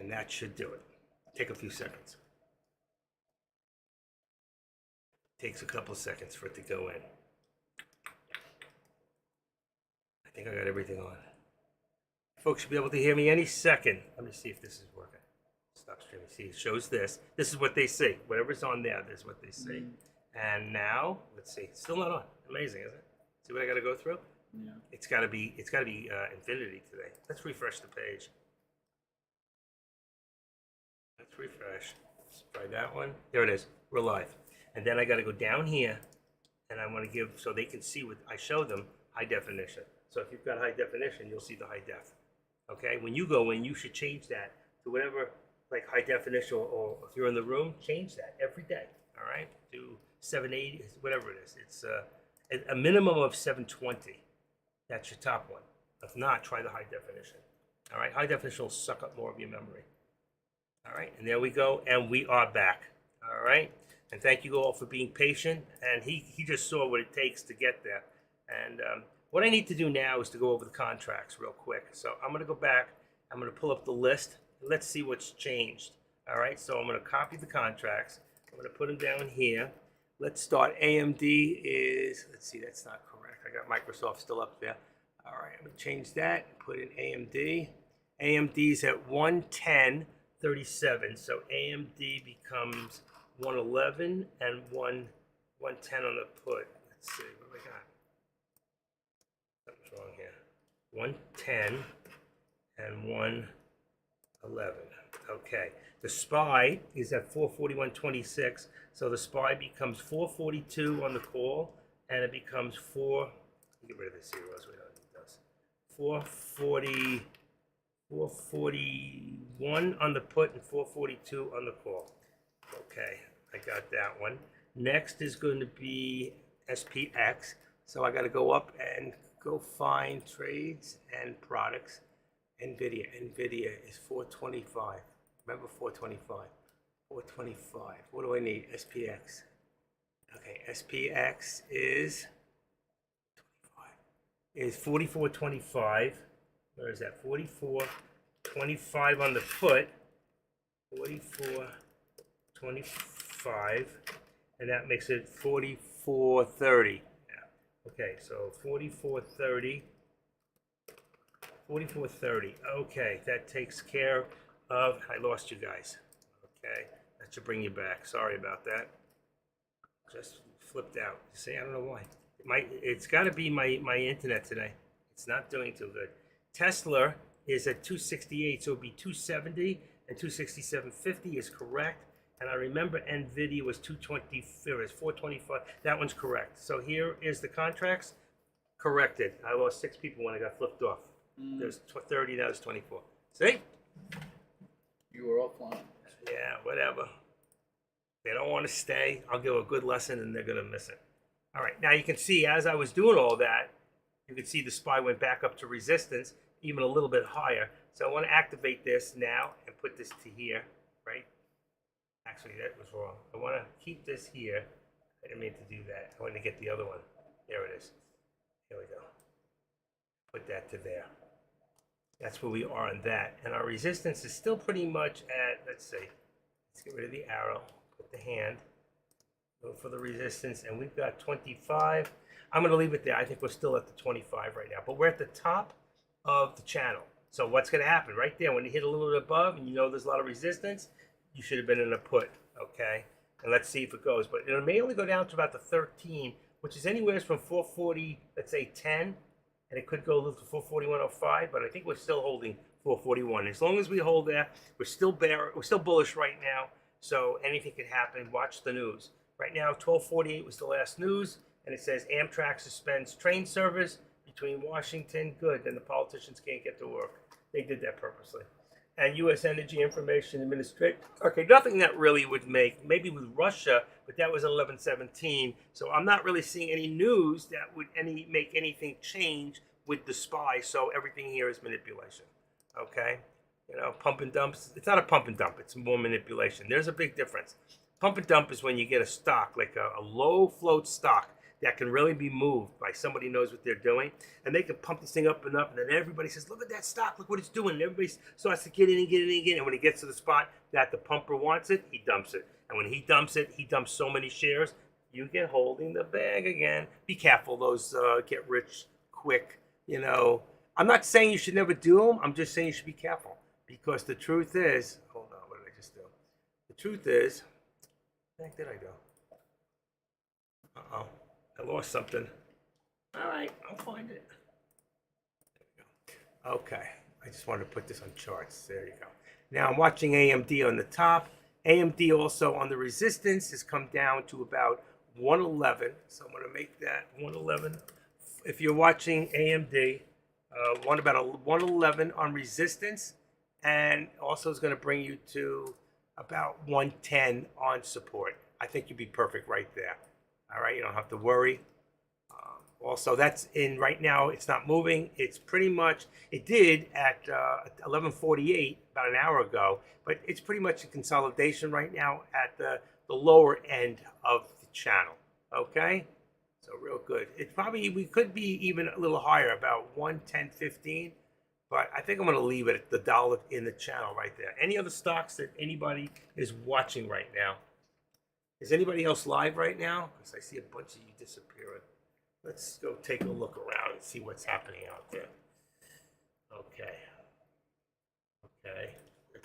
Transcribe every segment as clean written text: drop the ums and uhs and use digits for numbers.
And that should do it. Take a few seconds. Takes a couple seconds for it to go in. I think I got everything on. Folks should be able to hear me any second. Let me see if this is working. Stop streaming. See, it shows this. This is what they see. Whatever's on there, this is what they see. And now, let's see. Still not on. Amazing, isn't it? See what I got to go through? Yeah. It's got to be infinity today. Let's refresh the page. Let's refresh. Let's try that one. There it is. We're live. And then I got to go down here, and I want to give so they can see what I show them high definition. So if you've got high definition, you'll see the high def. Okay. When you go in, you should change that to whatever like high definition, or if you're in the room, change that every day. All right. To 780, whatever it is. It's a minimum of 720. That's your top one. If not, try the high definition. All right. High definition will suck up more of your memory. All right. And there we go. And we are back. All right. And thank you all for being patient. And he just saw what it takes to get there. And what I need to do now is to go over the contracts real quick. So I'm going to go back. I'm going to pull up the list. Let's see what's changed. All right. So I'm going to copy the contracts. I'm going to put them down here. Let's start. AMD is, let's see, that's not correct. I got Microsoft still up there. All right. I'm going to change that and put in AMD. AMD's at 110.37. So AMD becomes 111 and 110 on the put. Let's see, what do we got? Something's wrong here. 110 and 111. Okay. The SPY is at 441.26. So the SPY becomes 442 on the call, and it becomes get rid of the zeros, we don't need those. 441 on the put and 442 on the call. Okay, I got that one. Next is going to be SPX. So I got to go up and go find trades and products. NVIDIA. NVIDIA is 425. Remember 425. 425. What do I need? SPX. Okay, SPX is 44.25. Where is that? 44.25 on the put. 44.25, and that makes it 44.30. Yeah. Okay, so 44.30. 44.30. Okay, that takes care of. I lost you guys. Okay, that should bring you back. Sorry about that. Just flipped out. See, I don't know why. It's got to be my internet today. It's not doing too good. Tesla is at 268, so it'll be 270, and 267.50 is correct. And I remember NVIDIA was 425. That one's correct. So here is the contracts corrected. I lost 6 people when I got flipped off. There's 30, now there's 24. See? You were offline. Yeah, whatever. They don't want to stay. I'll give a good lesson and they're going to miss it. All right. Now you can see as I was doing all that, you can see the SPY went back up to resistance, even a little bit higher. So I want to activate this now and put this to here, right? Actually, that was wrong. I want to keep this here. I didn't mean to do that. I want to get the other one. There it is. Here we go. Put that to there. That's where we are on that. And our resistance is still pretty much at, let's see. Let's get rid of the arrow. Put the hand. Go for the resistance. And we've got 25. I'm going to leave it there. I think we're still at the 25 right now. But we're at the top of the channel. So what's going to happen? Right there, when you hit a little bit above and you know there's a lot of resistance, you should have been in a put, okay? And let's see if it goes. But it may only go down to about the 13, which is anywhere from 440, let's say 10, and it could go a little to 441.05, but I think we're still holding 441. As long as we hold there, we're still bullish right now, so anything could happen. Watch the news. Right now, 12:48 was the last news, and it says Amtrak suspends train service between Washington. Good, then the politicians can't get to work. They did that purposely. And U.S. Energy Information Administration. Okay, nothing that really would make, maybe with Russia, but that was 11/17. So I'm not really seeing any news that would make anything change with the SPY. So everything here is manipulation. Okay, you know, pump and dumps. It's not a pump and dump. It's more manipulation. There's a big difference. Pump and dump is when you get a stock, like a low float stock that can really be moved by somebody who knows what they're doing, and they can pump this thing up and up, and then everybody says, "Look at that stock! Look what it's doing!" And everybody starts to get in and get in and get in. And when he gets to the spot that the pumper wants it, he dumps it. And when he dumps it, he dumps so many shares, you get holding the bag again. Be careful; those get rich quick. I'm not saying you should never do them. I'm just saying you should be careful, because the truth is, hold on, what did I just do? The truth is, where the heck did I go? Uh-oh, I lost something. All right, I'll find it. There we go. Okay, I just wanted to put this on charts. There you go. Now I'm watching AMD on the top. AMD also on the resistance has come down to about 111. So I'm going to make that 111. If you're watching AMD, about a 111 on resistance, and also is going to bring you to about 110 on support. I think you'd be perfect right there. All right, you don't have to worry. Also, that's in right now. It's not moving. It's pretty much, it did at 11:48 about an hour ago, but it's pretty much a consolidation right now at the lower end of the channel. Okay, so real good. We could be even a little higher, about 110.15, but I think I'm going to leave it at the dollar in the channel right there. Any other stocks that anybody is watching right now? Is anybody else live right now? Because I see a bunch of you disappearing. Let's go take a look around and see what's happening out there. Okay.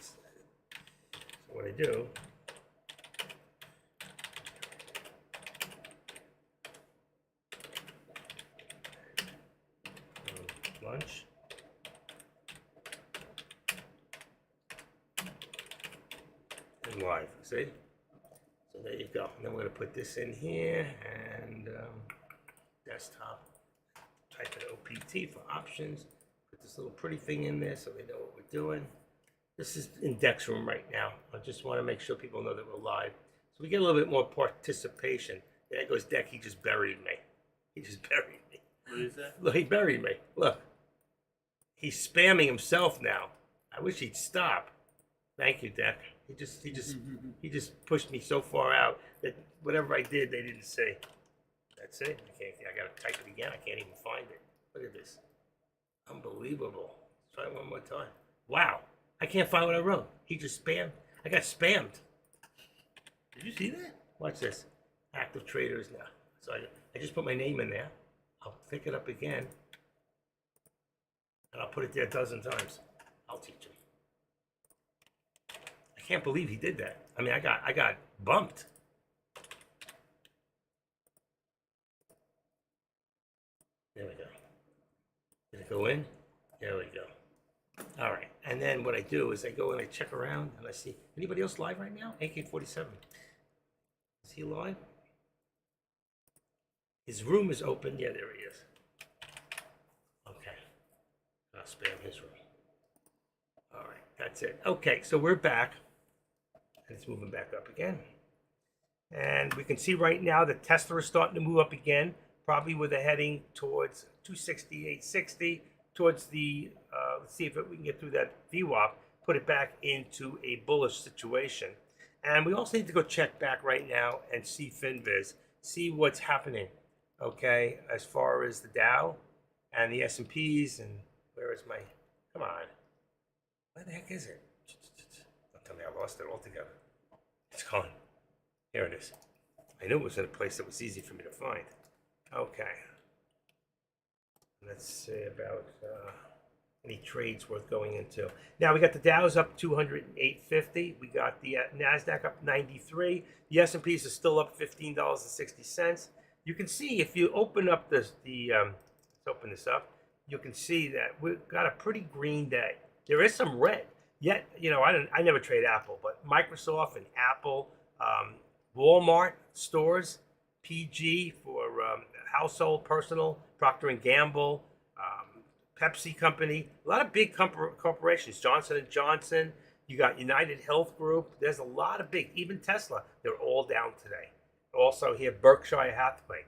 So what I do, lunch. And live, see? So there you go. And then we're going to put this in here and desktop. Type in OPT for options. Put this little pretty thing in there so they know what we're doing. This is in Deck's room right now. I just want to make sure people know that we're live. So we get a little bit more participation. There goes Deck. He just buried me. He just buried me. What is that? Look, he buried me. Look. He's spamming himself now. I wish he'd stop. Thank you, Deck. He just pushed me so far out that whatever I did, they didn't see. That's it. I gotta type it again. I can't even find it. Look at this. Unbelievable. Let's try it one more time. Wow. I can't find what I wrote. He just spammed. I got spammed. Did you see that? Watch this. Active traders now. So I just put my name in there. I'll pick it up again. And I'll put it there a dozen times. I'll teach him. I can't believe he did that. I mean, I got bumped. There we go. Did it go in? There we go. All right. And then what I do is I go and I check around and I see anybody else live right now? AK-47. Is he live? His room is open. Yeah, there he is. Okay. I'll spam his room. All right. That's it. Okay. So we're back. And it's moving back up again. And we can see right now that Tesla is starting to move up again, probably with a heading towards 268.60, towards the, let's see if we can get through that VWAP, put it back into a bullish situation. And we also need to go check back right now and see FinViz, see what's happening, okay, as far as the Dow and the S&Ps, and where is my, come on, where the heck is it? Don't tell me I lost it altogether. It's gone. Here it is. I knew it was in a place that was easy for me to find. Okay. Let's see about any trades worth going into. Now we got the Dow's up 208.50. We got the Nasdaq up 93. The S&Ps are still up $15.60. You can see if you open up let's open this up. You can see that we've got a pretty green day. There is some red. Yet, I never trade Apple, but Microsoft and Apple, Walmart stores, PG for household, personal, Procter & Gamble, Pepsi Company, a lot of big corporations, Johnson & Johnson, you got United Health Group, there's a lot of big, even Tesla, they're all down today. Also here, Berkshire Hathaway.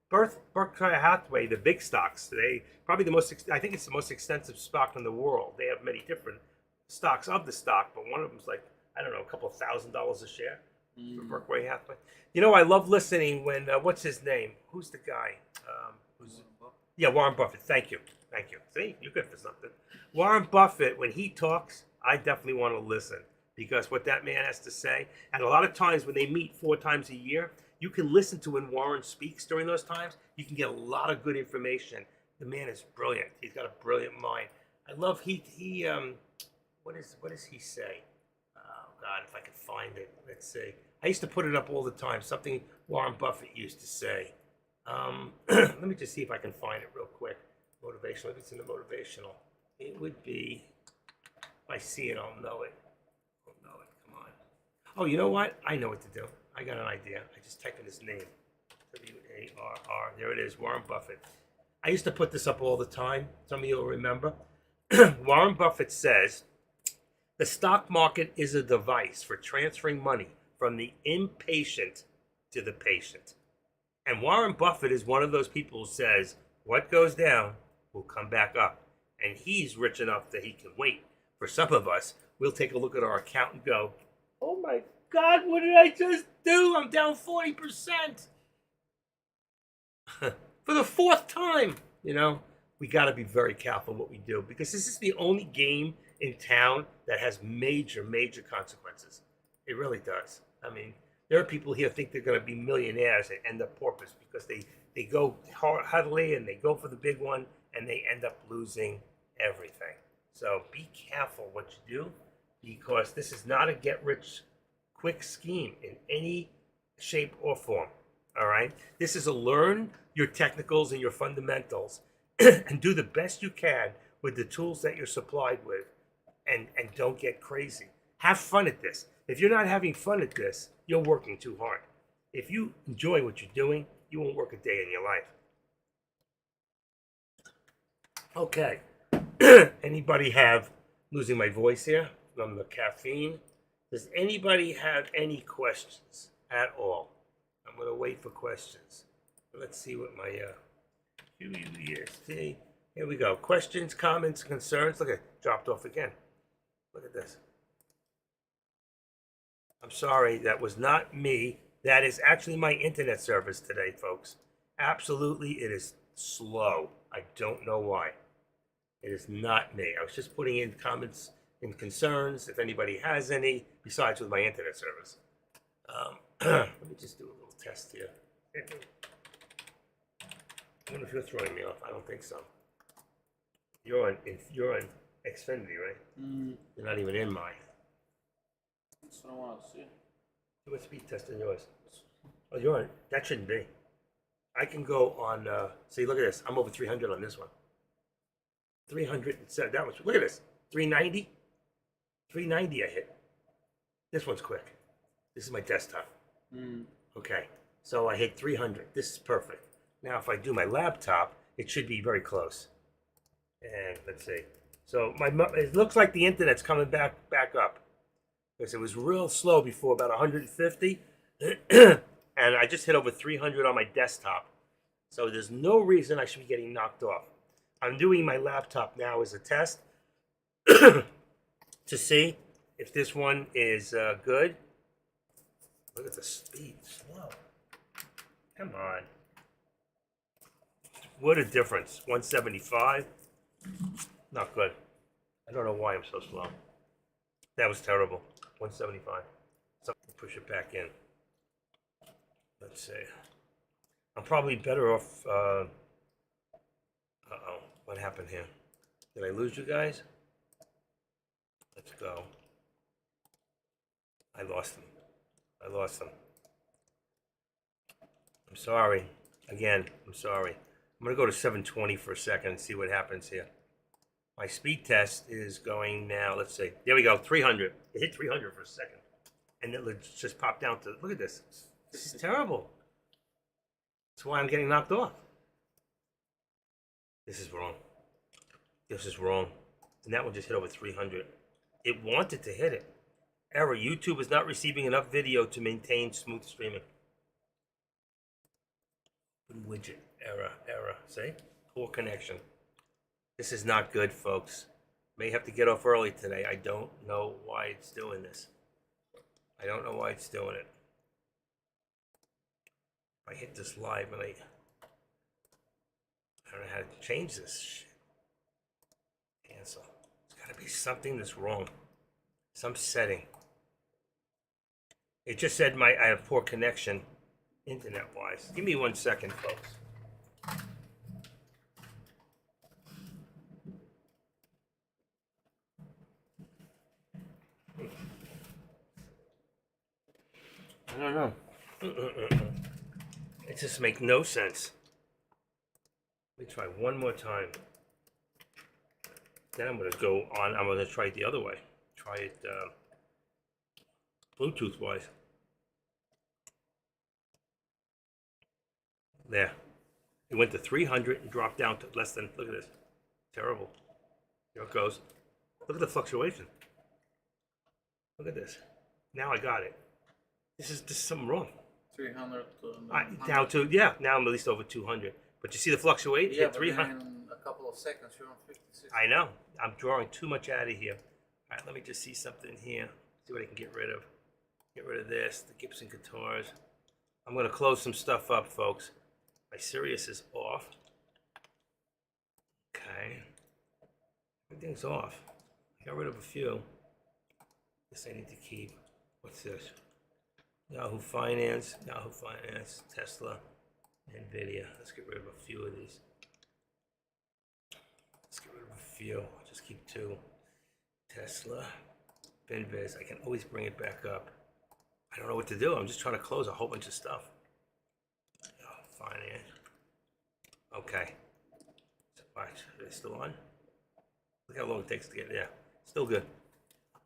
Berkshire Hathaway, the big stocks today, probably I think it's the most extensive stock in the world. They have many different stocks of the stock, but one of them's like, I don't know, a couple $1,000s a share. Berkowitz Hathaway. You know, I love listening when what's his name? Who's the guy? Who's Yeah, Warren Buffett. Thank you. Thank you. See, you're good for something. Warren Buffett, when he talks, I definitely want to listen because what that man has to say, and a lot of times when they meet 4 times a year, you can listen to when Warren speaks during those times. You can get a lot of good information. The man is brilliant. He's got a brilliant mind. I love what does he say? Oh God, if I could find it, let's see. I used to put it up all the time. Something Warren Buffett used to say. Let me just see if I can find it real quick. Motivational. If it's in the motivational, it would be. If I see it, I'll know it. I'll know it. Come on. Oh, you know what? I know what to do. I got an idea. I just typed in his name. WARR. There it is. Warren Buffett. I used to put this up all the time. Some of you will remember. Warren Buffett says, the stock market is a device for transferring money from the impatient to the patient. And Warren Buffett is one of those people who says, what goes down will come back up. And he's rich enough that he can wait. For some of us, we'll take a look at our account and go, oh my God, what did I just do? I'm down 40%. For the 4th time. You know, we got to be very careful what we do because this is the only game in town that has major, major consequences. It really does. I mean, there are people here who think they're going to be millionaires and end up paupers because they go huddly and they go for the big one and they end up losing everything. So be careful what you do because this is not a get-rich-quick scheme in any shape or form. All right? This is a learn your technicals and your fundamentals and do the best you can with the tools that you're supplied with and don't get crazy. Have fun at this. If you're not having fun at this, you're working too hard. If you enjoy what you're doing, you won't work a day in your life. Okay. Anybody have, losing my voice here from the caffeine, does anybody have any questions at all? I'm going to wait for questions. Let's see what my QUEST. Here we go. Questions, comments, concerns. Look at it. Dropped off again. Look at this. I'm sorry, that was not me. That is actually my internet service today, folks. Absolutely, it is slow. I don't know why. It is not me. I was just putting in comments and concerns, if anybody has any, besides with my internet service. Let me just do a little test here. I wonder if you're throwing me off. I don't think so. You're on Xfinity, right? You're not even in mine. That's what I want to see. Do a speed test on yours. Oh, you're on. That shouldn't be. I can go on. See, look at this. I'm over 300 on this one. 307. That was. Look at this. 390. 390. I hit. This one's quick. This is my desktop. Okay. So I hit 300. This is perfect. Now, if I do my laptop, it should be very close. And let's see. So it looks like the internet's coming back up. Because it was real slow before, about 150. And I just hit over 300 on my desktop. So there's no reason I should be getting knocked off. I'm doing my laptop now as a test to see if this one is good. Look at the speed. Slow. Come on. What a difference. 175. Not good. I don't know why I'm so slow. That was terrible. 175. So push it back in. Let's see. I'm probably better off. Uh-oh. What happened here? Did I lose you guys? Let's go. I lost them. I'm sorry. Again, I'm sorry. I'm going to go to 720 for a second and see what happens here. My speed test is going now. Let's see. There we go. 300. It hit 300 for a second. And it just popped down to, look at this. This is terrible. That's why I'm getting knocked off. This is wrong. This is wrong. And that one just hit over 300. It wanted to hit it. Error. YouTube is not receiving enough video to maintain smooth streaming. Widget. Error. See? Poor connection. This is not good, folks. May have to get off early today. I don't know why it's doing this. I don't know why it's doing it. I hit this live and I don't know how to change this shit. Cancel. There's gotta be something that's wrong. Some setting. It just said I have poor connection internet wise. Give me 1 second, folks. I don't know. It just makes no sense. Let me try one more time. Then I'm gonna go on. I'm gonna try it the other way. Try it Bluetooth wise. There. It went to 300 and dropped down to less than. Look at this. Terrible. Here it goes. Look at the fluctuation. Look at this. Now I got it. This is something wrong. 300 to Down to, yeah, now I'm at least over 200. But you see the fluctuation? Yeah, At but 300. then in a couple of seconds you're on 56. I know. I'm drawing too much out of here. All right, let me just see something here. See what I can get rid of. Get rid of this, the Gibson guitars. I'm going to close some stuff up, folks. My Sirius is off. Okay. Everything's off. I got rid of a few. This I need to keep. What's this? Yahoo Finance, Tesla, Nvidia. Let's get rid of a few of these. Let's get rid of a few. I'll just keep 2. Tesla, Finviz. I can always bring it back up. I don't know what to do. I'm just trying to close a whole bunch of stuff. Finance. Okay. Watch. Are they still on? Look how long it takes to get there. Still good.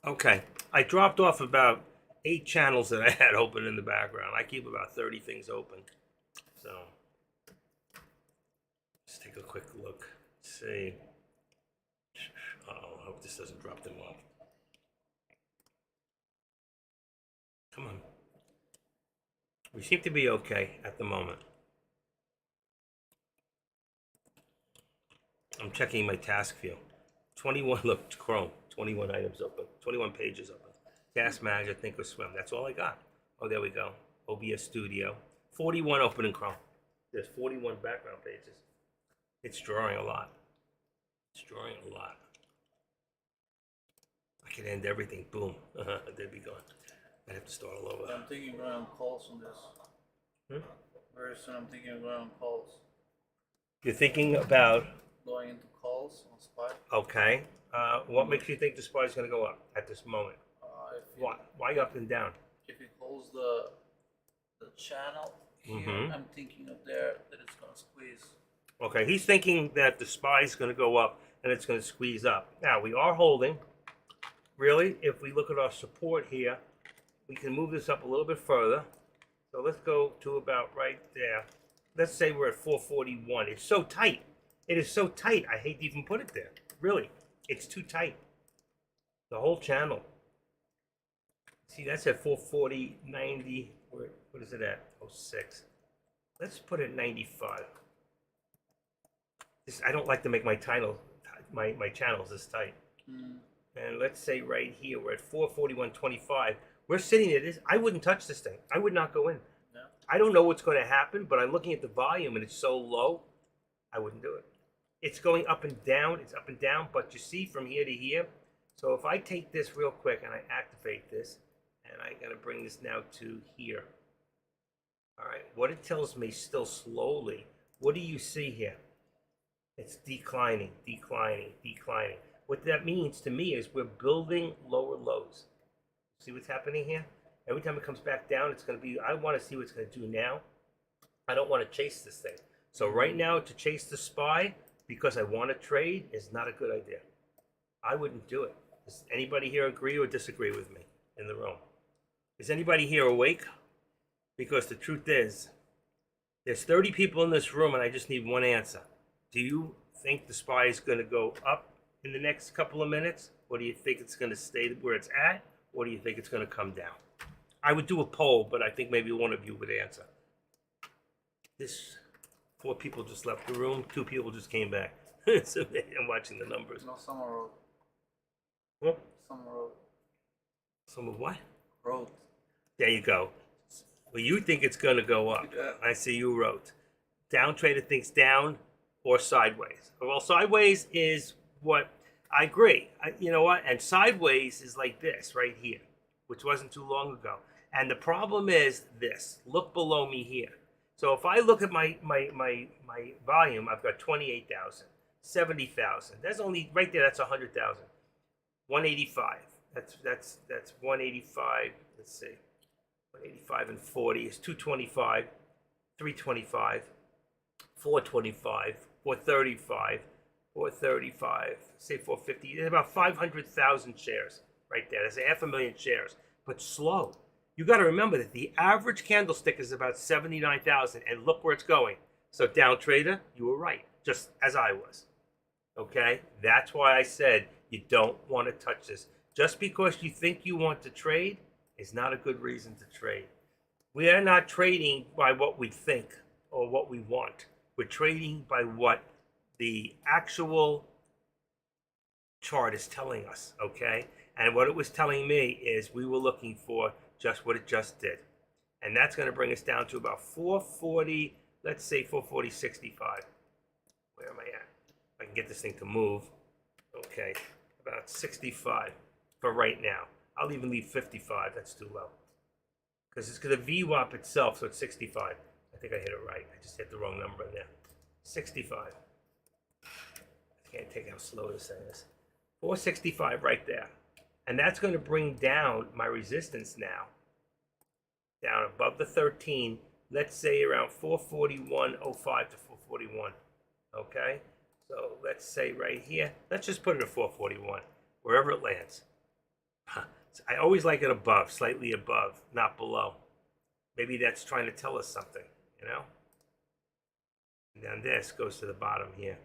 Okay. I dropped off about 8 channels that I had open in the background. I keep about 30 things open. So, let's take a quick look. Let's see. Uh-oh, I hope this doesn't drop them off. Come on. We seem to be okay at the moment. I'm checking my task view. 21, look, Chrome. 21 items open. 21 pages open. Task Manager, Thinkorswim. That's all I got. Oh, there we go. OBS Studio. 41 open in Chrome. There's 41 background pages. It's drawing a lot. It's drawing a lot. I can end everything. Boom. They'd be gone. I'd have to start all over. I'm thinking of going on calls on this. Very soon I'm thinking of going on calls. You're thinking about... Going into calls on Spy. Okay. What makes you think the SPY is going to go up at this moment? Why up and down? If it holds the channel here, I'm thinking of there that it's gonna squeeze. Okay, he's thinking that the SPY is going to go up and it's going to squeeze up. Now, we are holding. Really, if we look at our support here, we can move this up a little bit further. So let's go to about right there. Let's say we're at 441. It's so tight. It is so tight. I hate to even put it there. Really, it's too tight. The whole channel. See, that's at 440, 90. What is it at? 06. Let's put it 95. I don't like to make my channels this tight. And let's say right here, we're at 441.25. We're sitting at this. I wouldn't touch this thing. I would not go in. No. I don't know what's going to happen, but I'm looking at the volume and it's so low, I wouldn't do it. It's going up and down. It's up and down, but you see from here to here. So if I take this real quick and I activate this, and I'm going to bring this now to here. All right, what it tells me still slowly, what do you see here? It's declining, declining, declining. What that means to me is we're building lower lows. See what's happening here? Every time it comes back down, it's going to be, I want to see what it's going to do now. I don't want to chase this thing. So right now, to chase the SPY, because I want to trade, is not a good idea. I wouldn't do it. Does anybody here agree or disagree with me in the room? Is anybody here awake? Because the truth is, there's 30 people in this room and I just need one answer. Do you think the SPY is going to go up in the next couple of minutes? Or do you think it's going to stay where it's at? Or do you think it's going to come down? I would do a poll, but I think maybe one of you would answer. 4 people just left the room. 2 people just came back. So I'm watching the numbers. No, Summer Road. What? Summer Road. Some of what? Road. There you go. Well, you think it's going to go up. Yeah. I see you wrote. Down trader thinks down or sideways. Well, sideways is what I agree. You know what? And sideways is like this right here, which wasn't too long ago. And the problem is this. Look below me here. So if I look at my volume, I've got 28,000, 70,000. That's only right there. That's 100,000. 185. That's 185. Let's see. 185 and 40 is 225, 325, 425, 435, 435, say 450. There's about 500,000 shares right there. That's 500,000 shares, but slow. You got to remember that the average candlestick is about 79,000, and look where it's going. So down trader, you were right, just as I was. Okay, that's why I said you don't want to touch this. Just because you think you want to trade is not a good reason to trade. We are not trading by what we think or what we want. We're trading by what the actual chart is telling us, okay? And what it was telling me is we were looking for just what it just did. And that's going to bring us down to about 440, let's say 440.65. Where am I at? I can get this thing to move. Okay, about 65 for right now. I'll even leave 55. That's too low. Because it's going to VWAP itself, so it's 65. I think I hit it right. I just hit the wrong number in there. 65. I can't take how slow this thing is. 465 right there. And that's going to bring down my resistance now. Down above the 13. Let's say around 441.05 to 441. Okay? So let's say right here. Let's just put it at 441. Wherever it lands. I always like it above, slightly above, not below. Maybe that's trying to tell us something, you know? And then this goes to the bottom here.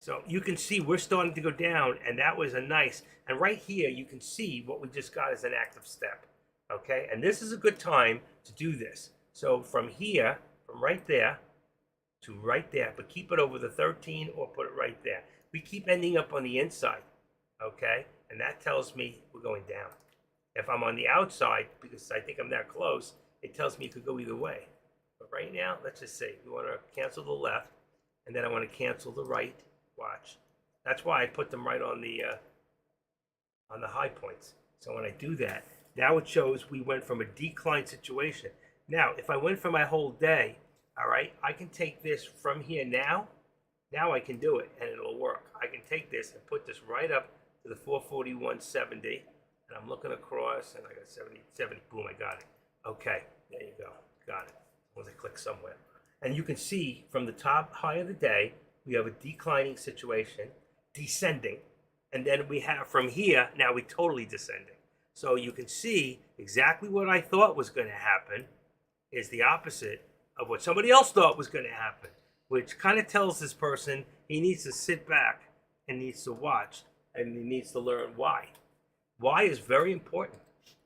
So you can see we're starting to go down, and that was a nice, and right here you can see what we just got as an active step, okay? And this is a good time to do this. So from here, from right there to right there, but keep it over the 13 or put it right there. We keep ending up on the inside, okay? And that tells me we're going down. If I'm on the outside, because I think I'm that close, it tells me it could go either way. But right now, let's just say we want to cancel the left, and then I want to cancel the right. Watch. That's why I put them right on the high points. So when I do that, now it shows we went from a decline situation. Now, if I went for my whole day, all right, I can take this from here now. Now I can do it, and it'll work. I can take this and put this right up to the 441.70, and I'm looking across, and I got 70, boom, I got it. Okay, there you go, got it. Once I click somewhere. And you can see from the top high of the day, we have a declining situation, descending, and then we have from here, now we're totally descending. So you can see exactly what I thought was going to happen is the opposite of what somebody else thought was going to happen, which kind of tells this person he needs to sit back and needs to watch. And he needs to learn why. Why is very important.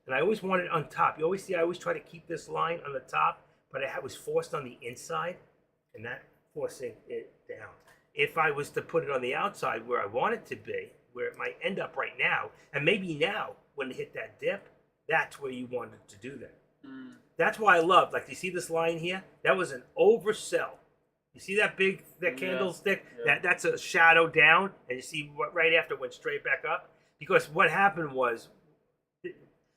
And I always want it on top. You always see I always try to keep this line on the top, but I was forced on the inside, and that forcing it down. If I was to put it on the outside where I want it to be, where it might end up right now, and maybe now when it hit that dip, that's where you wanted to do that. That's why I love, like you see this line here? That was an oversell. You see that candlestick? Yeah. That's a shadow down, and you see what right after went straight back up? Because what happened was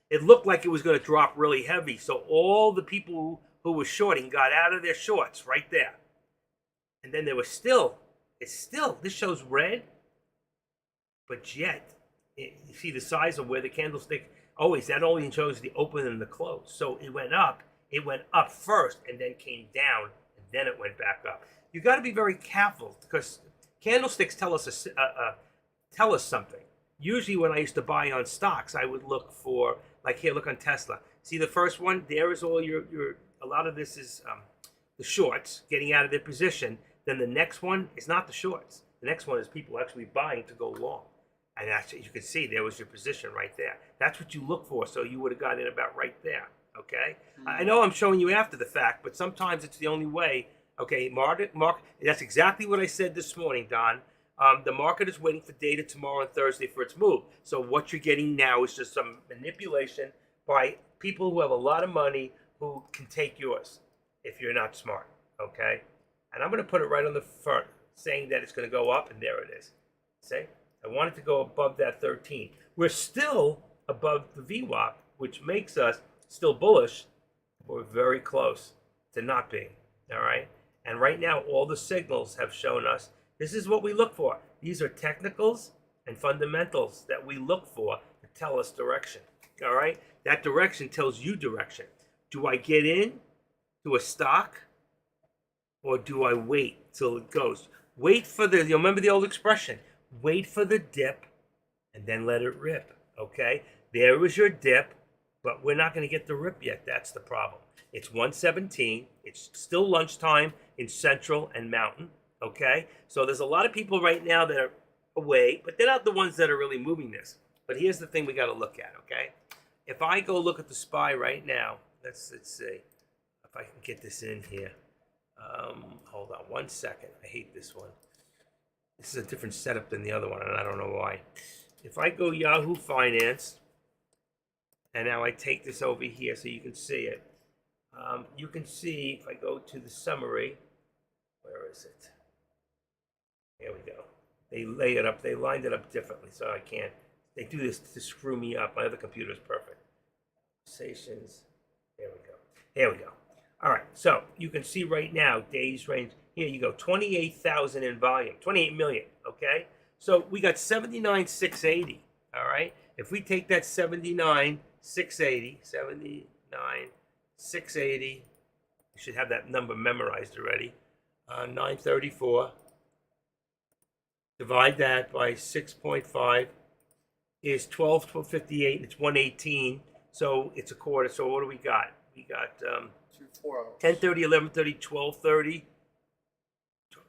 it looked like it was going to drop really heavy, so all the people who were shorting got out of their shorts right there. And then there was this shows red, but yet, you see the size of where the candlestick, that only shows the open and the close. So it went up first, and then came down, then it went back up. You got to be very careful because candlesticks tell us something. Usually, when I used to buy on stocks, I would look for, like here, look on Tesla. See the first one? There is all your. A lot of this is the shorts getting out of their position. Then the next one is not the shorts. The next one is people actually buying to go long. And that's, you can see there was your position right there. That's what you look for. So you would have got in about right there. Okay, I know I'm showing you after the fact, but sometimes it's the only way. Okay, market. That's exactly what I said this morning, Don. The market is waiting for data tomorrow and Thursday for its move. So what you're getting now is just some manipulation by people who have a lot of money who can take yours if you're not smart, okay? And I'm going to put it right on the front, saying that it's going to go up, and there it is. See? I want it to go above that 13. We're still above the VWAP, which makes us still bullish. We're very close to not being, all right? And right now, all the signals have shown us this is what we look for. These are technicals and fundamentals that we look for to tell us direction, all right? That direction tells you direction. Do I get in to a stock, or do I wait till it goes? Wait for the, you remember the old expression, wait for the dip and then let it rip, okay? There was your dip, but we're not going to get the rip yet. That's the problem. It's 1:17. It's still lunchtime in Central and Mountain, okay? So there's a lot of people right now that are away, but they're not the ones that are really moving this. But here's the thing we got to look at, okay? If I go look at the SPY right now, let's see if I can get this in here. Hold on 1 second. I hate this one. This is a different setup than the other one, and I don't know why. If I go Yahoo Finance, and now I take this over here so you can see it. You can see, if I go to the summary, where is it? Here we go. They lay it up, they lined it up differently, so I can't. They do this to screw me up. My other computer is perfect. Conversations. There we go. Here we go. All right, so you can see right now, days range. Here you go, 28,000 in volume, 28 million, okay? So we got 79,680, all right? If we take that 79,680, 79,680, you should have that number memorized already, 934, divide that by 6.5 is 1258, and it's 118, so it's a quarter. So what do we got? We got 4 hours. 10:30, 11:30, 12:30.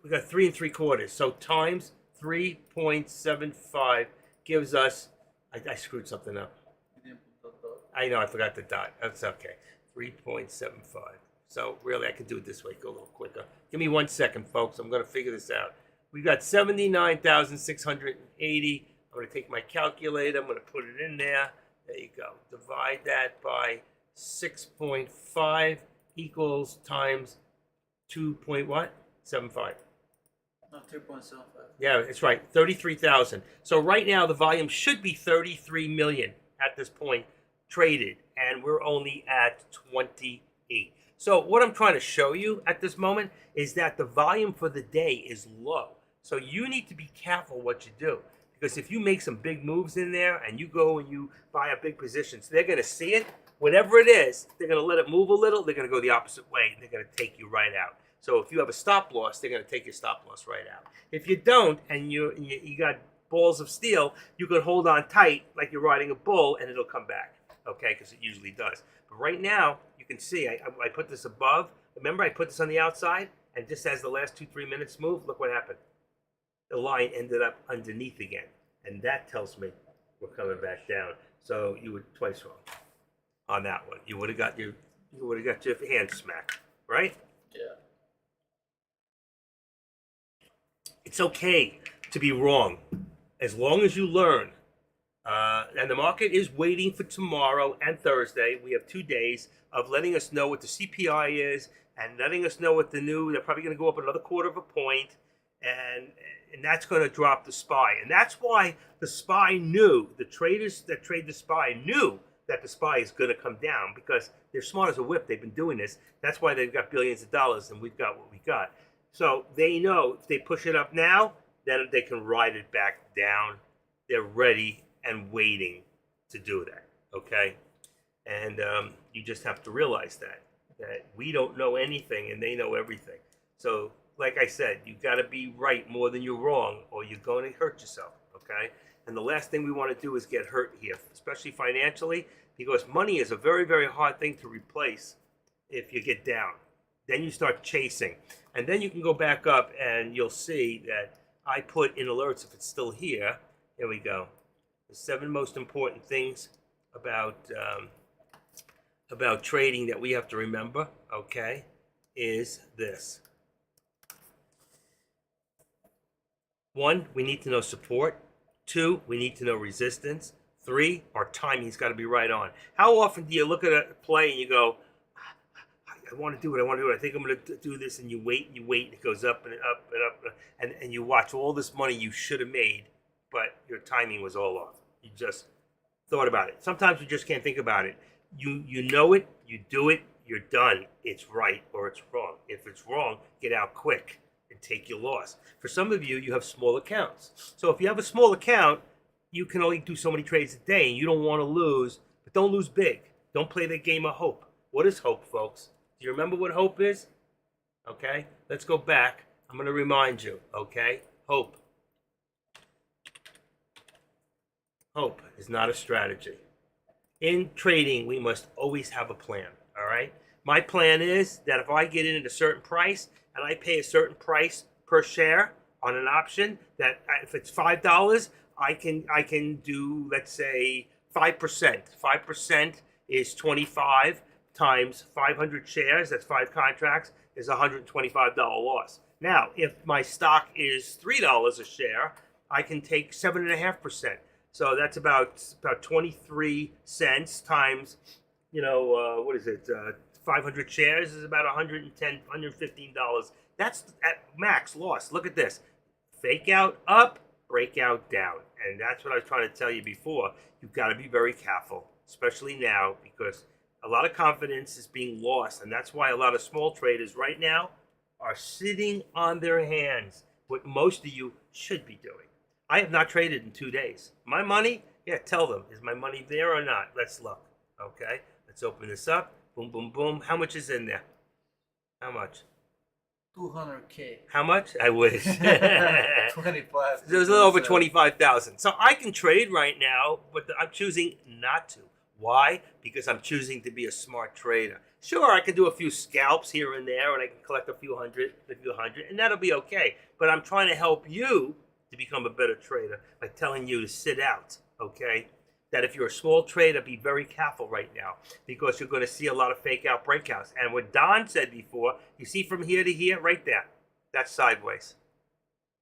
We got 3 3/4. So times 3.75 gives us. I screwed something up. You didn't put the dot. I know, I forgot the dot. That's okay. 3.75. So really, I can do it this way. Go a little quicker. Give me 1 second, folks. I'm going to figure this out. We got 79,680. I'm going to take my calculator. I'm going to put it in there. There you go. Divide that by 6.5 equals times 2 point what? 75. No, 3.75. Yeah, it's right. 33,000. So right now the volume should be 33 million at this point traded, and we're only at 28. So what I'm trying to show you at this moment is that the volume for the day is low. So you need to be careful what you do, because if you make some big moves in there and you go and you buy a big position, so they're going to see it. Whatever it is, they're going to let it move a little. They're going to go the opposite way. They're going to take you right out. So if you have a stop loss, they're going to take your stop loss right out. If you don't, and you got balls of steel, you can hold on tight like you're riding a bull, and it'll come back, okay? Because it usually does. But right now, you can see I put this above. Remember, I put this on the outside, and just as the last 2-3 minutes move, look what happened. The line ended up underneath again, and that tells me we're coming back down. So you were twice wrong on that one. You would have got your hand smacked, right? Yeah. It's okay to be wrong as long as you learn. And the market is waiting for tomorrow and Thursday. We have 2 days of letting us know what the CPI is and letting us know what the new, they're probably going to go up another 1/4 point. And that's going to drop the SPY. And that's why the SPY knew, the traders that trade the SPY knew that the SPY is going to come down, because they're smart as a whip. They've been doing this. That's why they've got billions of dollars, and we've got what we got. So they know if they push it up now, then they can ride it back down. They're ready and waiting to do that, okay? And you just have to realize that we don't know anything and they know everything. So like I said, you got to be right more than you're wrong, or you're going to hurt yourself, okay? And the last thing we want to do is get hurt here, especially financially, because money is a very, very hard thing to replace if you get down. Then you start chasing. And then you can go back up and you'll see that I put in alerts, if it's still here. Here we go. The 7 most important things about trading that we have to remember, okay, is this. 1, we need to know support. 2, we need to know resistance. 3, our timing's got to be right on. How often do you look at a play and you go, I want to do it, I think I'm going to do this, and you wait, and it goes up and up and up, and you watch all this money you should have made, but your timing was all off. You just thought about it. Sometimes you just can't think about it. You know it, you do it, you're done. It's right or it's wrong. If it's wrong, get out quick and take your loss. For some of you, you have small accounts. So if you have a small account, you can only do so many trades a day, and you don't want to lose, but don't lose big. Don't play the game of hope. What is hope, folks? Do you remember what hope is? Okay, let's go back. I'm going to remind you, okay? Hope. Hope is not a strategy. In trading, we must always have a plan, all right? My plan is that if I get in at a certain price and I pay a certain price per share on an option, that if it's $5, I can do, let's say, 5%. 5% is 25 times 500 shares, that's 5 contracts, is $125 loss. Now, if my stock is $3 a share, I can take 7.5%. So that's about 23 cents times, what is it? 500 shares is about $110, $115. That's at max loss. Look at this. Fake out up, break out down. And that's what I was trying to tell you before. You've got to be very careful, especially now, because a lot of confidence is being lost. And that's why a lot of small traders right now are sitting on their hands, what most of you should be doing. I have not traded in 2 days. My money, yeah, tell them, is my money there or not? Let's look, okay? Let's open this up. Boom, boom, boom. How much is in there? How much? 200K. How much? I wish. 25. There's a little over 25,000. So I can trade right now, but I'm choosing not to. Why? Because I'm choosing to be a smart trader. Sure, I can do a few scalps here and there, and I can collect a few hundred, and that'll be okay. But I'm trying to help you to become a better trader by telling you to sit out, okay? That if you're a small trader, be very careful right now, because you're going to see a lot of fake out breakouts. And what Don said before, you see from here to here, right there, that's sideways.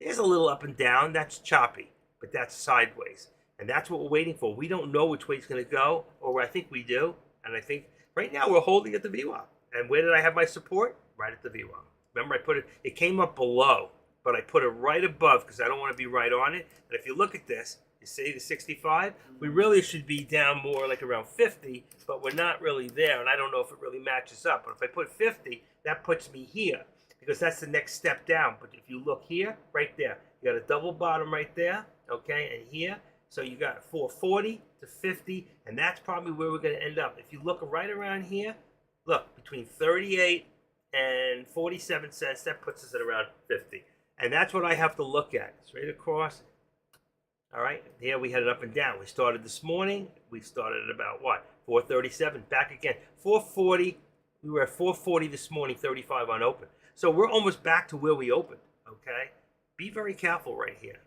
There's a little up and down, that's choppy, but that's sideways. And that's what we're waiting for. We don't know which way it's going to go, or I think we do. And I think right now we're holding at the VWAP. And where did I have my support? Right at the VWAP. Remember, I put it came up below, but I put it right above because I don't want to be right on it. And if you look at this, you see the 65, we really should be down more like around 50, but we're not really there. And I don't know if it really matches up. But if I put 50, that puts me here, because that's the next step down. But if you look here, right there, you got a double bottom right there, okay, and here. So you got 440 to 50, and that's probably where we're going to end up. If you look right around here, look, between 38 and 47 cents, that puts us at around 50. And that's what I have to look at, straight across. All right, here we had it up and down. We started this morning. We started at about what? 437, back again. 440, we were at 440 this morning, 35 on open. So we're almost back to where we opened, okay? Be very careful right here.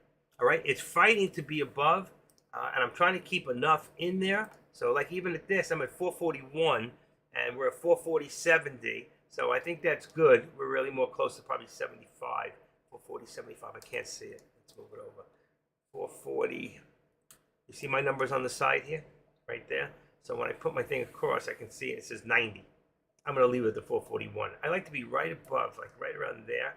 All right, it's fighting to be above, and I'm trying to keep enough in there. So like even at this, I'm at 441, and we're at 440.70. So I think that's good. We're really more close to probably 75, 440, 75. I can't see it. Let's move it over. 440. You see my numbers on the side here, right there. So when I put my thing across, I can see it. It says 90. I'm going to leave it at the 441. I like to be right above, like right around there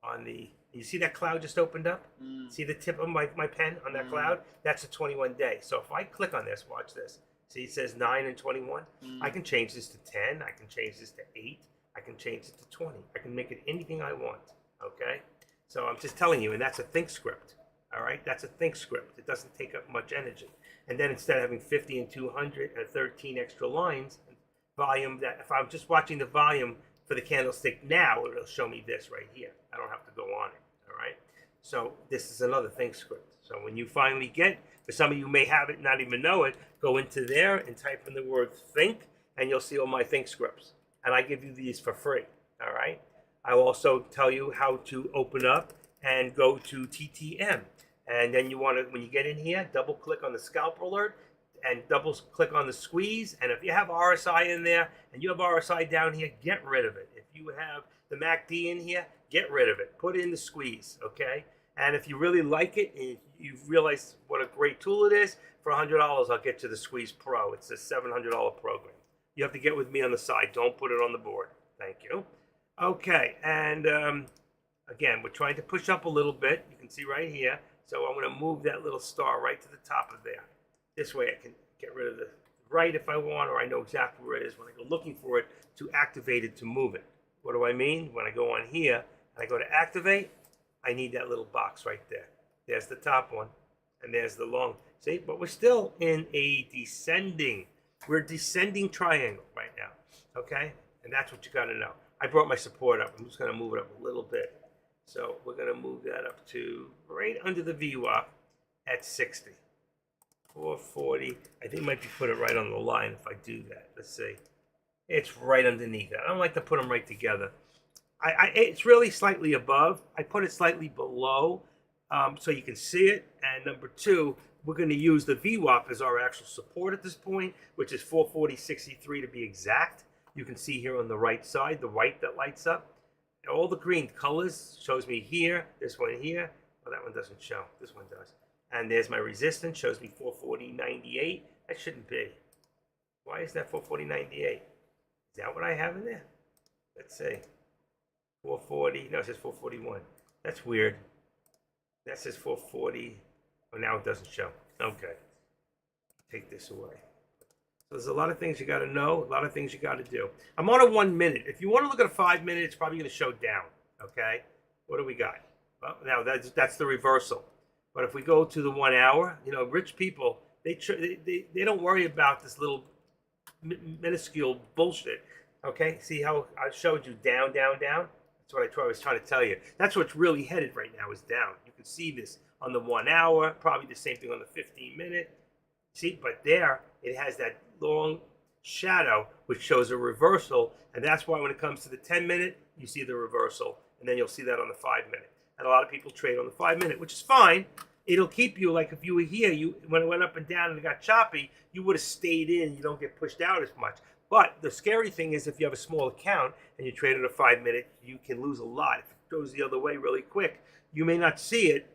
on the. You see that cloud just opened up? See the tip of my pen on that cloud? That's a 21 day. So if I click on this, watch this. See, it says 9 and 21. I can change this to 10. I can change this to 8. I can change it to 20. I can make it anything I want, okay? So I'm just telling you, and that's a think script, all right? That's a think script. It doesn't take up much energy. And then instead of having 50 and 200 and 13 extra lines, volume, that if I'm just watching the volume for the candlestick now, it'll show me this right here. I don't have to go on it. All right, so this is another think script. So when you finally get, for some of you may have it, not even know it, go into there and type in the word think, and you'll see all my think scripts. And I give you these for free. All right. I will also tell you how to open up and go to TTM. And then you want to, when you get in here, double click on the scalp alert and double click on the squeeze. And if you have RSI in there and you have RSI down here, get rid of it. If you have the MACD in here, get rid of it. Put in the squeeze, okay? And if you really like it and you realize what a great tool it is, for $100, I'll get you the Squeeze Pro. It's a $700 program. You have to get with me on the side. Don't put it on the board. Thank you. Okay, and again, we're trying to push up a little bit. You can see right here. So I'm going to move that little star right to the top of there. This way I can get rid of the right if I want, or I know exactly where it is when I go looking for it to activate it to move it. What do I mean? When I go on here and I go to activate, I need that little box right there. There's the top one, and there's the long. See, but we're still in a descending. We're a descending triangle right now, okay? And that's what you got to know. I brought my support up. I'm just going to move it up a little bit. So we're going to move that up to right under the VWAP at 60. 440. I think I might be put it right on the line if I do that. Let's see. It's right underneath that. I don't like to put them right together. It's really slightly above. I put it slightly below so you can see it. And number two, we're going to use the VWAP as our actual support at this point, which is 440.63 to be exact. You can see here on the right side, the white that lights up. And all the green colors shows me here, this one here. Well, that one doesn't show. This one does. And there's my resistance, shows me 440.98. That shouldn't be. Why is that 440.98? Is that what I have in there? Let's see. 440. No, it says 441. That's weird. That says 440. Oh, now it doesn't show. Okay. Take this away. So there's a lot of things you got to know, a lot of things you got to do. I'm on a 1 minute. If you want to look at a 5 minute, it's probably going to show down. Okay. What do we got? Well, now that's the reversal. But if we go to the 1 hour, you know, rich people, they don't worry about this little minuscule bullshit. Okay, see how I showed you down, down, down? That's what I was trying to tell you. That's what's really headed right now is down. You can see this on the 1 hour, probably the same thing on the 15 minute. See, but there it has that long shadow which shows a reversal, and that's why when it comes to the 10 minute, you see the reversal, and then you'll see that on the 5 minute. And a lot of people trade on the 5 minute, which is fine. It'll keep you, like if you were here, when it went up and down and it got choppy, you would have stayed in. You don't get pushed out as much. But the scary thing is if you have a small account and you trade at a 5 minute, you can lose a lot. If it goes the other way really quick, you may not see it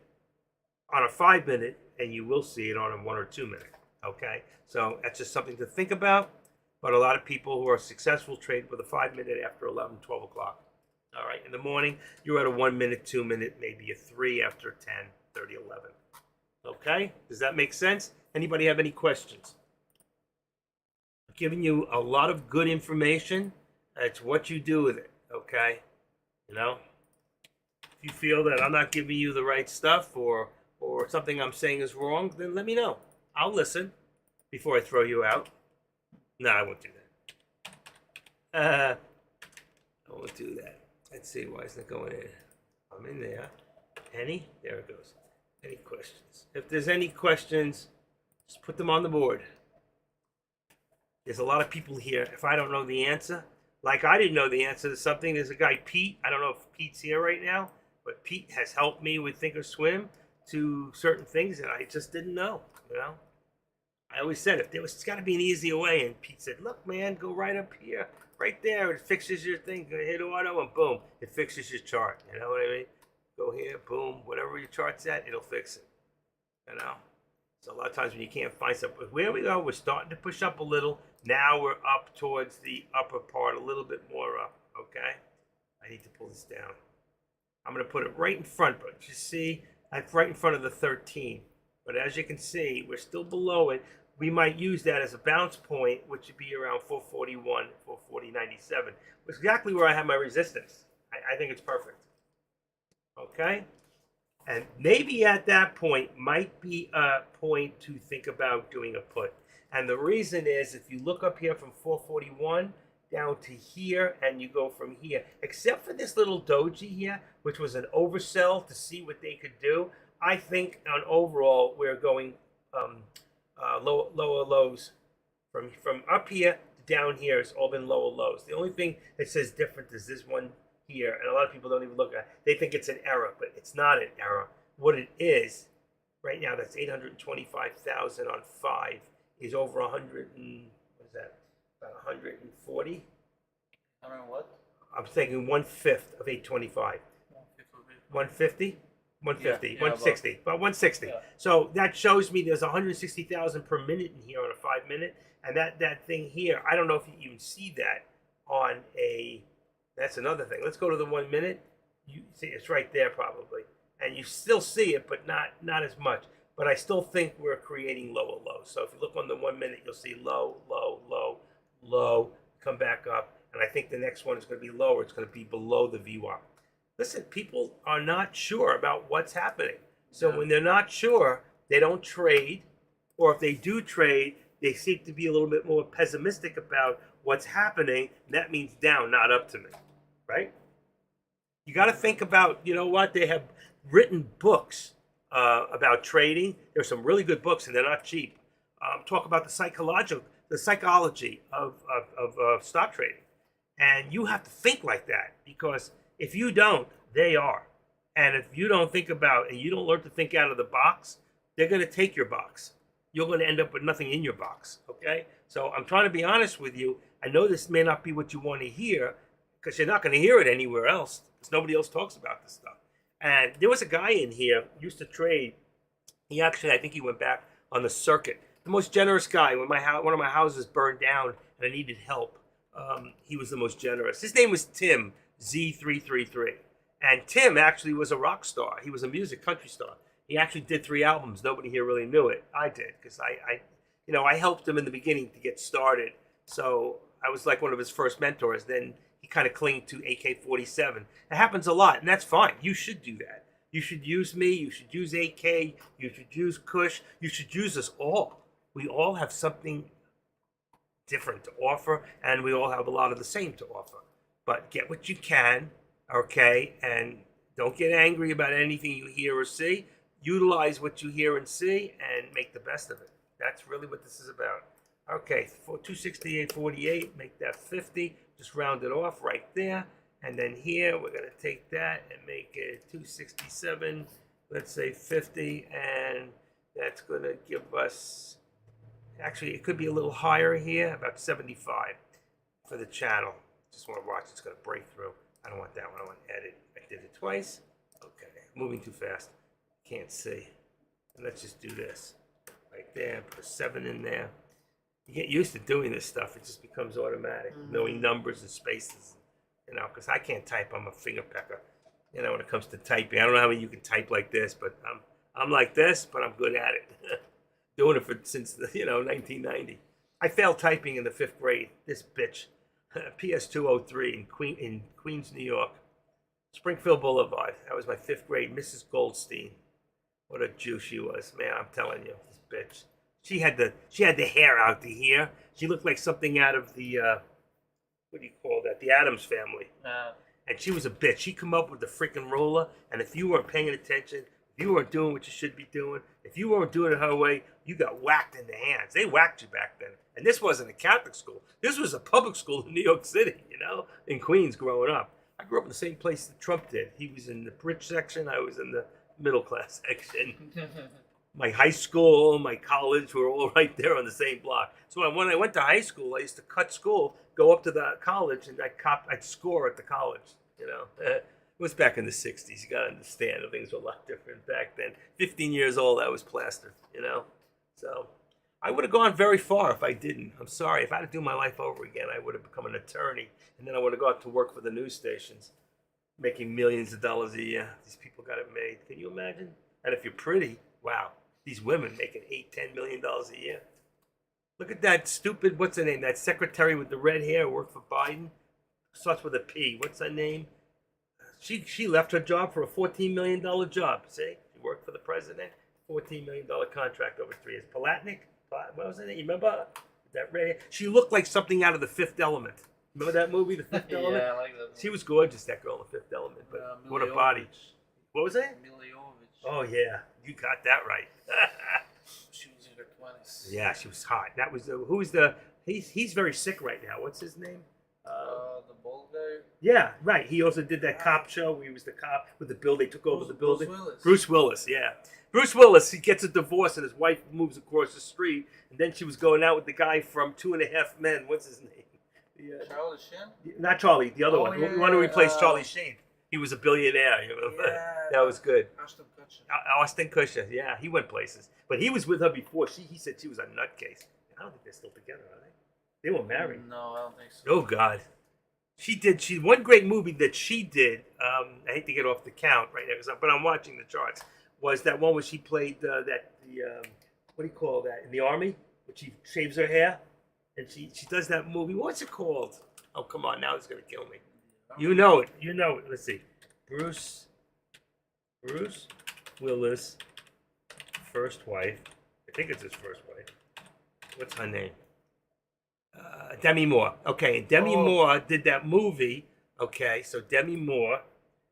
on a 5 minute, and you will see it on a 1 or 2 minute. Okay? So that's just something to think about. But a lot of people who are successful trade with a 5 minute after 11, 12 o'clock. All right, in the morning, you're at a 1 minute, 2 minute, maybe a 3 after 10, 30, 11. Okay, does that make sense? Anybody have any questions? I'm giving you a lot of good information. It's what you do with it, okay? You know, if you feel that I'm not giving you the right stuff or something I'm saying is wrong, then let me know. I'll listen before I throw you out. No, I won't do that. I won't do that. Let's see, why isn't it going in? I'm in there. Any? There it goes. Any questions? If there's any questions, just put them on the board. There's a lot of people here. If I don't know the answer, like I didn't know the answer to something, there's a guy, Pete. I don't know if Pete's here right now, but Pete has helped me with Thinkorswim to certain things that I just didn't know, you know? I always said, if there was, it's got to be an easier way. And Pete said, look, man, go right up here. Right there, it fixes your thing. Hit auto and boom, it fixes your chart. You know what I mean? Go here, boom, whatever your chart's at, it'll fix it. You know? So a lot of times when you can't find something, but where we go, we're starting to push up a little. Now we're up towards the upper part, a little bit more up, okay? I need to pull this down. I'm going to put it right in front, but you see, that's right in front of the 13. But as you can see, we're still below it. We might use that as a bounce point, which would be around 441, 440.97, which is exactly where I have my resistance. I think it's perfect. Okay? And maybe at that point might be a point to think about doing a put. And the reason is if you look up here from 441 down to here and you go from here, except for this little doji here, which was an oversell to see what they could do, I think on overall we're going lower lows. From up here to down here has all been lower lows. The only thing that says different is this one here, and a lot of people don't even look at it. They think it's an error, but it's not an error. What it is, right now, that's 825,000 on 5 is over 100 and, what is that, about 140? I don't know what? I'm thinking 1/5 of 825. 1/5 of it. 150? 150, Yeah, 160, about 160. Yeah. So that shows me there's 160,000 per minute in here on a 5 minute, and that thing here, I don't know if you even see that on a. That's another thing. Let's go to the 1 minute. You see, it's right there probably, and you still see it, but not as much. But I still think we're creating lower lows. So if you look on the 1 minute, you'll see low, low, low, low, come back up, and I think the next one is going to be lower. It's going to be below the VWAP. Listen, people are not sure about what's happening. So Yeah. when they're not sure, they don't trade, or if they do trade, they seem to be a little bit more pessimistic about what's happening. And that means down, not up to me, right? You got to think about, you know what? They have written books about trading. There's some really good books, and they're not cheap. Talk about the psychology of stock trading, and you have to think like that, because if you don't, they are. And if you don't think about and you don't learn to think out of the box, they're going to take your box. You're going to end up with nothing in your box. Okay? So I'm trying to be honest with you. I know this may not be what you want to hear, because you're not going to hear it anywhere else, because nobody else talks about this stuff. And there was a guy in here used to trade. He actually, I think he went back on the circuit. The most generous guy. When one of my houses burned down and I needed help, he was the most generous. His name was Tim Z333, and Tim actually was a rock star. He was a music country star. He actually did 3 albums. Nobody here really knew it. I did, because I helped him in the beginning to get started. So I was like one of his first mentors. Then he kind of clinged to AK-47. It happens a lot, and that's fine. You should do that. You should use me. You should use AK. You should use Kush. You should use us all. We all have something different to offer, and we all have a lot of the same to offer. But get what you can, okay? And don't get angry about anything you hear or see. Utilize what you hear and see and make the best of it. That's really what this is about. Okay, for 268.48, make that 50. Just round it off right there. And then here, we're going to take that and make it 267, let's say 50. And that's going to give us, actually, it could be a little higher here, about 75 for the channel. Just want to watch, it's going to break through. I don't want that one, I want to edit. I did it twice. Okay, moving too fast. Can't see. And let's just do this. Right there, put a 7 in there. You get used to doing this stuff, it just becomes automatic. Knowing numbers and spaces, because I can't type, I'm a finger pecker. When it comes to typing. I don't know how many you can type like this, but I'm like this, but I'm good at it. Doing it since 1990. I failed typing in the 5th grade. This bitch. PS203 in Queens, New York. Springfield Boulevard. That was my 5th grade. Mrs. Goldstein. What a Jew she was, man. I'm telling you, this bitch. She had the hair out to here. She looked like something out of the what do you call that? The Addams Family. And she was a bitch. She come up with the freaking ruler, and if you weren't paying attention, if you weren't doing what you should be doing, if you weren't doing it her way, you got whacked in the hands. They whacked you back then. And this wasn't a Catholic school. This was a public school in New York City, in Queens growing up. I grew up in the same place that Trump did. He was in the rich section. I was in the middle class section. My high school, my college were all right there on the same block. So when I went to high school, I used to cut school, go up to the college, and I'd score at the college. It was back in the 60s. You got to understand, things were a lot different back then. 15 years old, I was plastered, So I would have gone very far if I didn't. I'm sorry. If I had to do my life over again, I would have become an attorney, and then I would have gone to work for the news stations, making millions of dollars a year. These people got it made. Can you imagine? And if you're pretty, wow. These women making $8-10 million a year. Look at that stupid, what's her name? That secretary with the red hair worked for Biden. Starts with a P. What's her name? She left her job for a $14 million job. See? She worked for the president. $14 million contract over 3 years. Palatnik? What was her name? You remember that red hair? She looked like something out of The Fifth Element. Remember that movie, The Fifth Element? Yeah, I like that movie. She was gorgeous, that girl in The Fifth Element. But what a body. What was that? Mila Jovovich. Oh, yeah. You got that right. She was in her 20s. Yeah, she was hot. That was he's very sick right now. What's his name? The bald guy. Yeah, right. He also did that cop show where he was the cop with the building. They took over the building. Bruce Willis, yeah. Bruce Willis, he gets a divorce and his wife moves across the street. And then she was going out with the guy from 2.5 Men. What's his name? Charlie Sheen? Not Charlie, the other one. Yeah, The one who replaced Charlie Sheen. He was a billionaire. You know? Yeah, That was good. Ashton Kutcher. Austin Kutcher, yeah, he went places, but he was with her before. He said she was a nutcase. I don't think they're still together, are they? They were married. No, I don't think so. Oh God, she one great movie that she did. I hate to get off the count right now, but I'm watching the charts. Was that one where she played what do you call that in the army? Where she shaves her hair, and she does that movie. What's it called? Oh come on, now it's gonna kill me. You know it. You know it. Let's see. Bruce Willis, first wife. I think it's his first wife. What's her name? Demi Moore. Okay, and Demi Moore did that movie. Okay, so Demi Moore.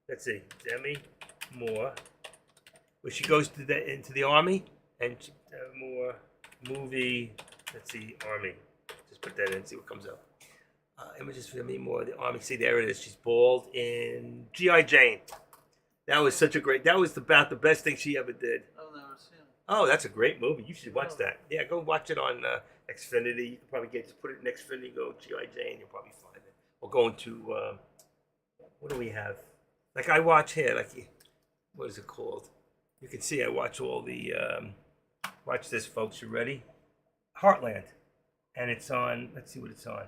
Let's see, Demi Moore, where she goes into the army, and Moore movie. Let's see, army. Just put that in, see what comes up. Images for Demi Moore, the army. See, there it is. She's bald in G.I. Jane. That was such a great. That was about the best thing she ever did. I've never seen it. Oh, that's a great movie. You should watch that. Yeah, go watch it on Xfinity. You can probably just put it in Xfinity. Go G.I. Jane. You'll probably find it. Or go into what do we have? Like I watch here. Like what is it called? You can see I watch all the. Watch this, folks. You ready? Heartland, and it's on. Let's see what it's on.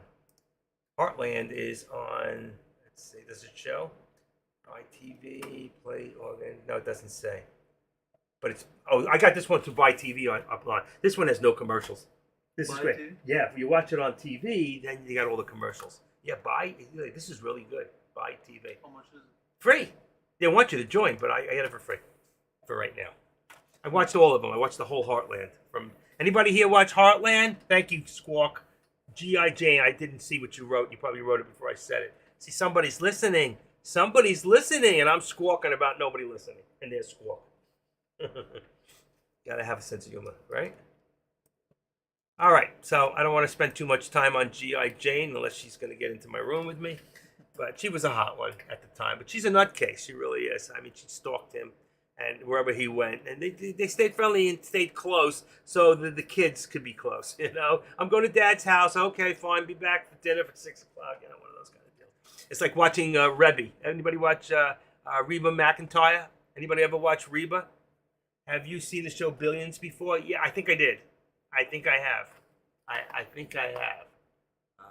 Heartland is on. Let's see. Does it show? ITV, play organ. No, it doesn't say. But it's. Oh, I got this one to buy TV on. This one has no commercials. This is Buy great. TV? Yeah, if you watch it on TV, then you got all the commercials. Yeah, buy. This is really good. Buy TV. How much is it? Free. They want you to join, but I get it for free for right now. I watched all of them. I watched the whole Heartland. From anybody here watch Heartland? Thank you, Squawk. G.I. Jane. I didn't see what you wrote. You probably wrote it before I said it. See, somebody's listening. Somebody's listening, and I'm squawking about nobody listening, and they're squawking. Gotta have a sense of humor, right? All right, so I don't want to spend too much time on G.I. Jane unless she's going to get into my room with me. But she was a hot one at the time. But she's a nutcase, she really is. I mean, she stalked him and wherever he went. And they stayed friendly and stayed close so that the kids could be close, you know? I'm going to Dad's house. Okay, fine, be back for dinner for 6 o'clock. You know, one of those kind of deals. It's like watching Rebbe. Anybody watch Reba McEntire? Anybody ever watch Reba? Have you seen the show Billions before? Yeah, I think I did. I think I have. I think I have.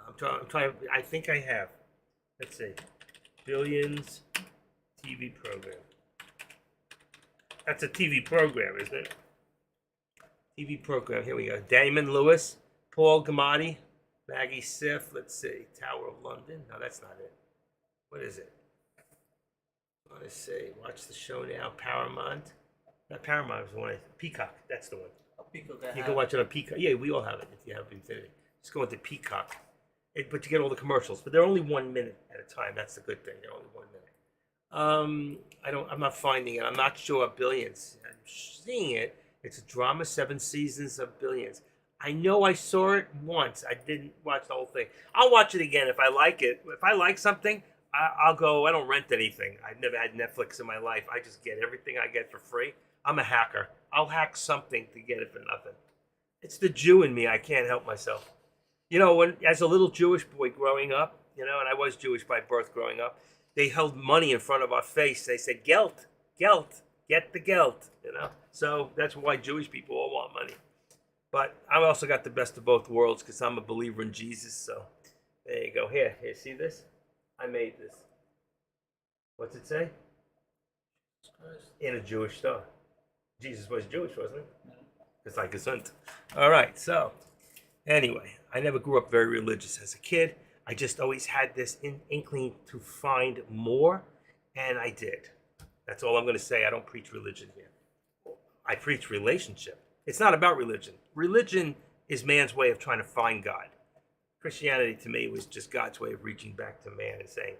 I'm trying. I think I have. Let's see. Billions TV program. That's a TV program, isn't it? TV program. Here we go. Damon Lewis, Paul Giamatti, Maggie Siff. Let's see. Tower of London. No, that's not it. What is it? Let's see. Watch the show now. Paramount. Not Paramount. It was one. Peacock. That's the one. You can watch it on Peacock. Yeah, we all have it if you have Infinity. Just go into Peacock. But you get all the commercials. But they're only 1 minute at a time. That's the good thing. They're only 1 minute. I'm not finding it. I'm not sure of Billions. I'm seeing it. It's a drama, 7 seasons of Billions. I know I saw it once. I didn't watch the whole thing. I'll watch it again if I like it. If I like something, I'll go. I don't rent anything. I've never had Netflix in my life. I just get everything I get for free. I'm a hacker. I'll hack something to get it for nothing. It's the Jew in me. I can't help myself. You know, when as a little Jewish boy growing up, you know, and I was Jewish by birth growing up, they held money in front of our face. They said, Geld, Geld, get the Geld, you know. So that's why Jewish people all want money. But I also got the best of both worlds because I'm a believer in Jesus. So there you go. Here, see this? I made this. What's it say? In a Jewish store. Jesus was Jewish, wasn't he? It's like his son. All right, so anyway, I never grew up very religious as a kid. I just always had this inkling to find more, and I did. That's all I'm going to say. I don't preach religion here. I preach relationship. It's not about religion. Religion is man's way of trying to find God. Christianity to me was just God's way of reaching back to man and saying,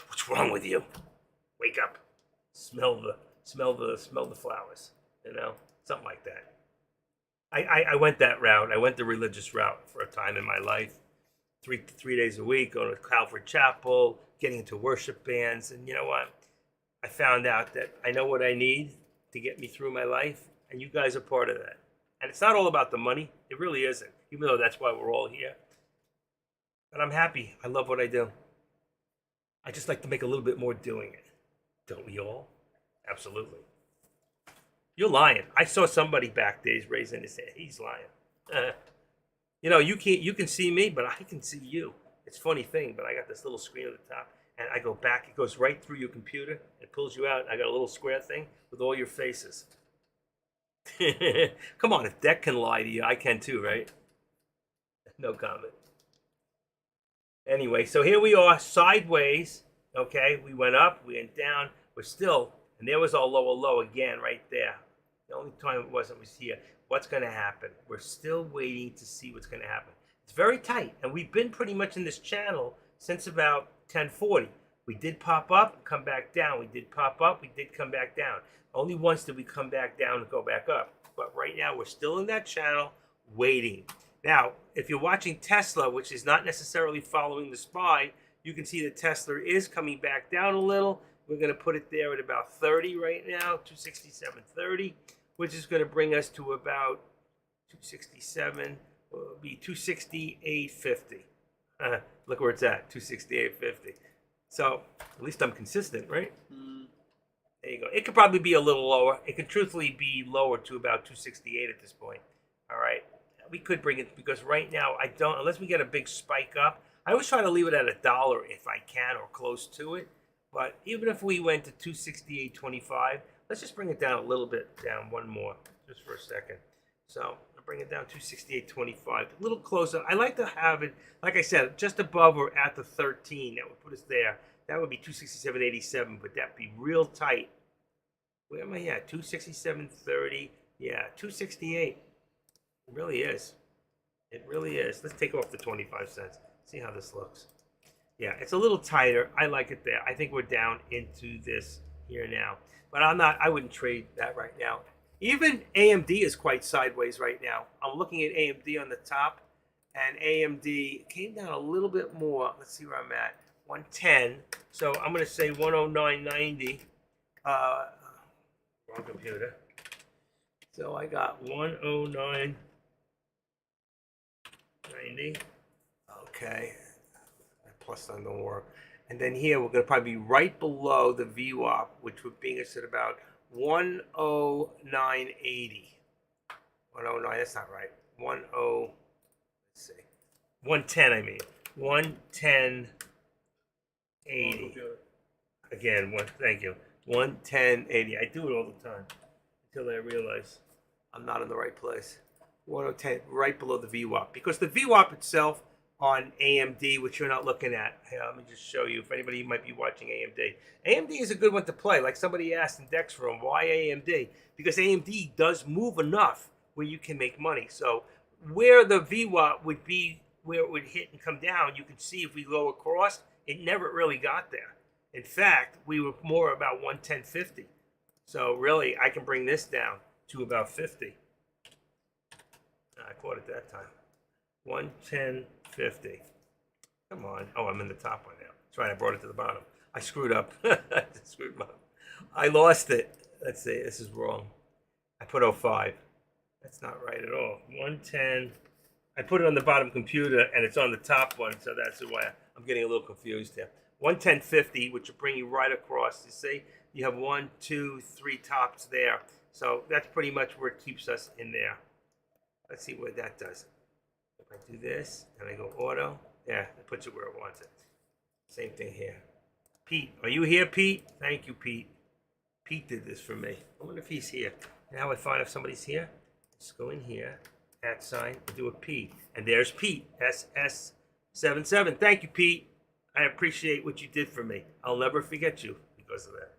"What's wrong with you? Wake up. Smell the flowers." You know, something like that. I went that route. I went the religious route for a time in my life. Three days a week, going to Calvary Chapel, getting into worship bands. And you know what? I found out that I know what I need to get me through my life, and you guys are part of that. And it's not all about the money. It really isn't, even though that's why we're all here. But I'm happy. I love what I do. I just like to make a little bit more doing it. Don't we all? Absolutely. You're lying. I saw somebody back there raising his hand. He's lying. You know, you can see me, but I can see you. It's a funny thing, but I got this little screen at the top, and I go back. It goes right through your computer. It pulls you out. I got a little square thing with all your faces. Come on, if Deck can lie to you, I can too, right? No comment. Anyway, so here we are, sideways. Okay, we went up, we went down. We're still, and there was our lower low again, right there. The only time it wasn't was here. What's going to happen? We're still waiting to see what's going to happen. It's very tight, and we've been pretty much in this channel since about 10:40. We did pop up, come back down. We did pop up, we did come back down. Only once did we come back down and go back up. But right now, we're still in that channel, waiting. Now, if you're watching Tesla, which is not necessarily following the SPY, you can see that Tesla is coming back down a little. We're going to put it there at about 30 right now, 267.30, which is going to bring us to about 267, will be 268.50. Look where it's at, 268.50. So at least I'm consistent, right? There you go. It could probably be a little lower. It could truthfully be lower to about 268 at this point. All right. We could bring it because right now I don't, unless we get a big spike up. I always try to leave it at $1 if I can or close to it. But even if we went to 268.25, let's just bring it down a little bit, down one more, just for a second. So I'll bring it down to 268.25, a little closer. I like to have it, like I said, just above or at the 13. That would put us there. That would be 267.87, but that'd be real tight. Where am I at? 267.30. Yeah, 268. It really is. It really is. Let's take off the 25 cents. See how this looks. Yeah, it's a little tighter. I like it there. I think we're down into this here now. But I wouldn't trade that right now. Even AMD is quite sideways right now. I'm looking at AMD on the top, and AMD came down a little bit more. Let's see where I'm at. 110. So I'm going to say 109.90. Wrong computer. So I got 109.90. Okay. Plus sign don't work. And then here we're going to probably be right below the VWAP, which would bring us at about 109.80. 109, that's not right. 10, let's see. 110, I mean. 110.80. Again, thank you. 110.80. I do it all the time until I realize I'm not in the right place. 110, right below the VWAP. Because the VWAP itself on AMD, which you're not looking at. Here, let me just show you if anybody might be watching AMD. AMD is a good one to play. Like somebody asked in Dex Room, why AMD? Because AMD does move enough where you can make money. So where the VWAP would be, where it would hit and come down, you can see if we go across, it never really got there. In fact, we were more about 110.50. So really, I can bring this down to about 50. I caught it that time. 110.50. Come on. Oh, I'm in the top one now. That's right. I brought it to the bottom. I screwed up. I lost it. Let's see. This is wrong. I put 05. That's not right at all. 110. I put it on the bottom computer, and it's on the top one, so that's why I'm getting a little confused here. 110.50, which will bring you right across. You see, you have 1, 2, 3 tops there. So that's pretty much where it keeps us in there. Let's see what that does. If I do this, and I go auto, yeah, it puts it where it wants it. Same thing here. Pete, are you here, Pete? Thank you, Pete. Pete did this for me. I wonder if he's here. Now I find if somebody's here. Let's go in here, @ sign, and do a P. And there's Pete, SS77. Thank you, Pete. I appreciate what you did for me. I'll never forget you because of that.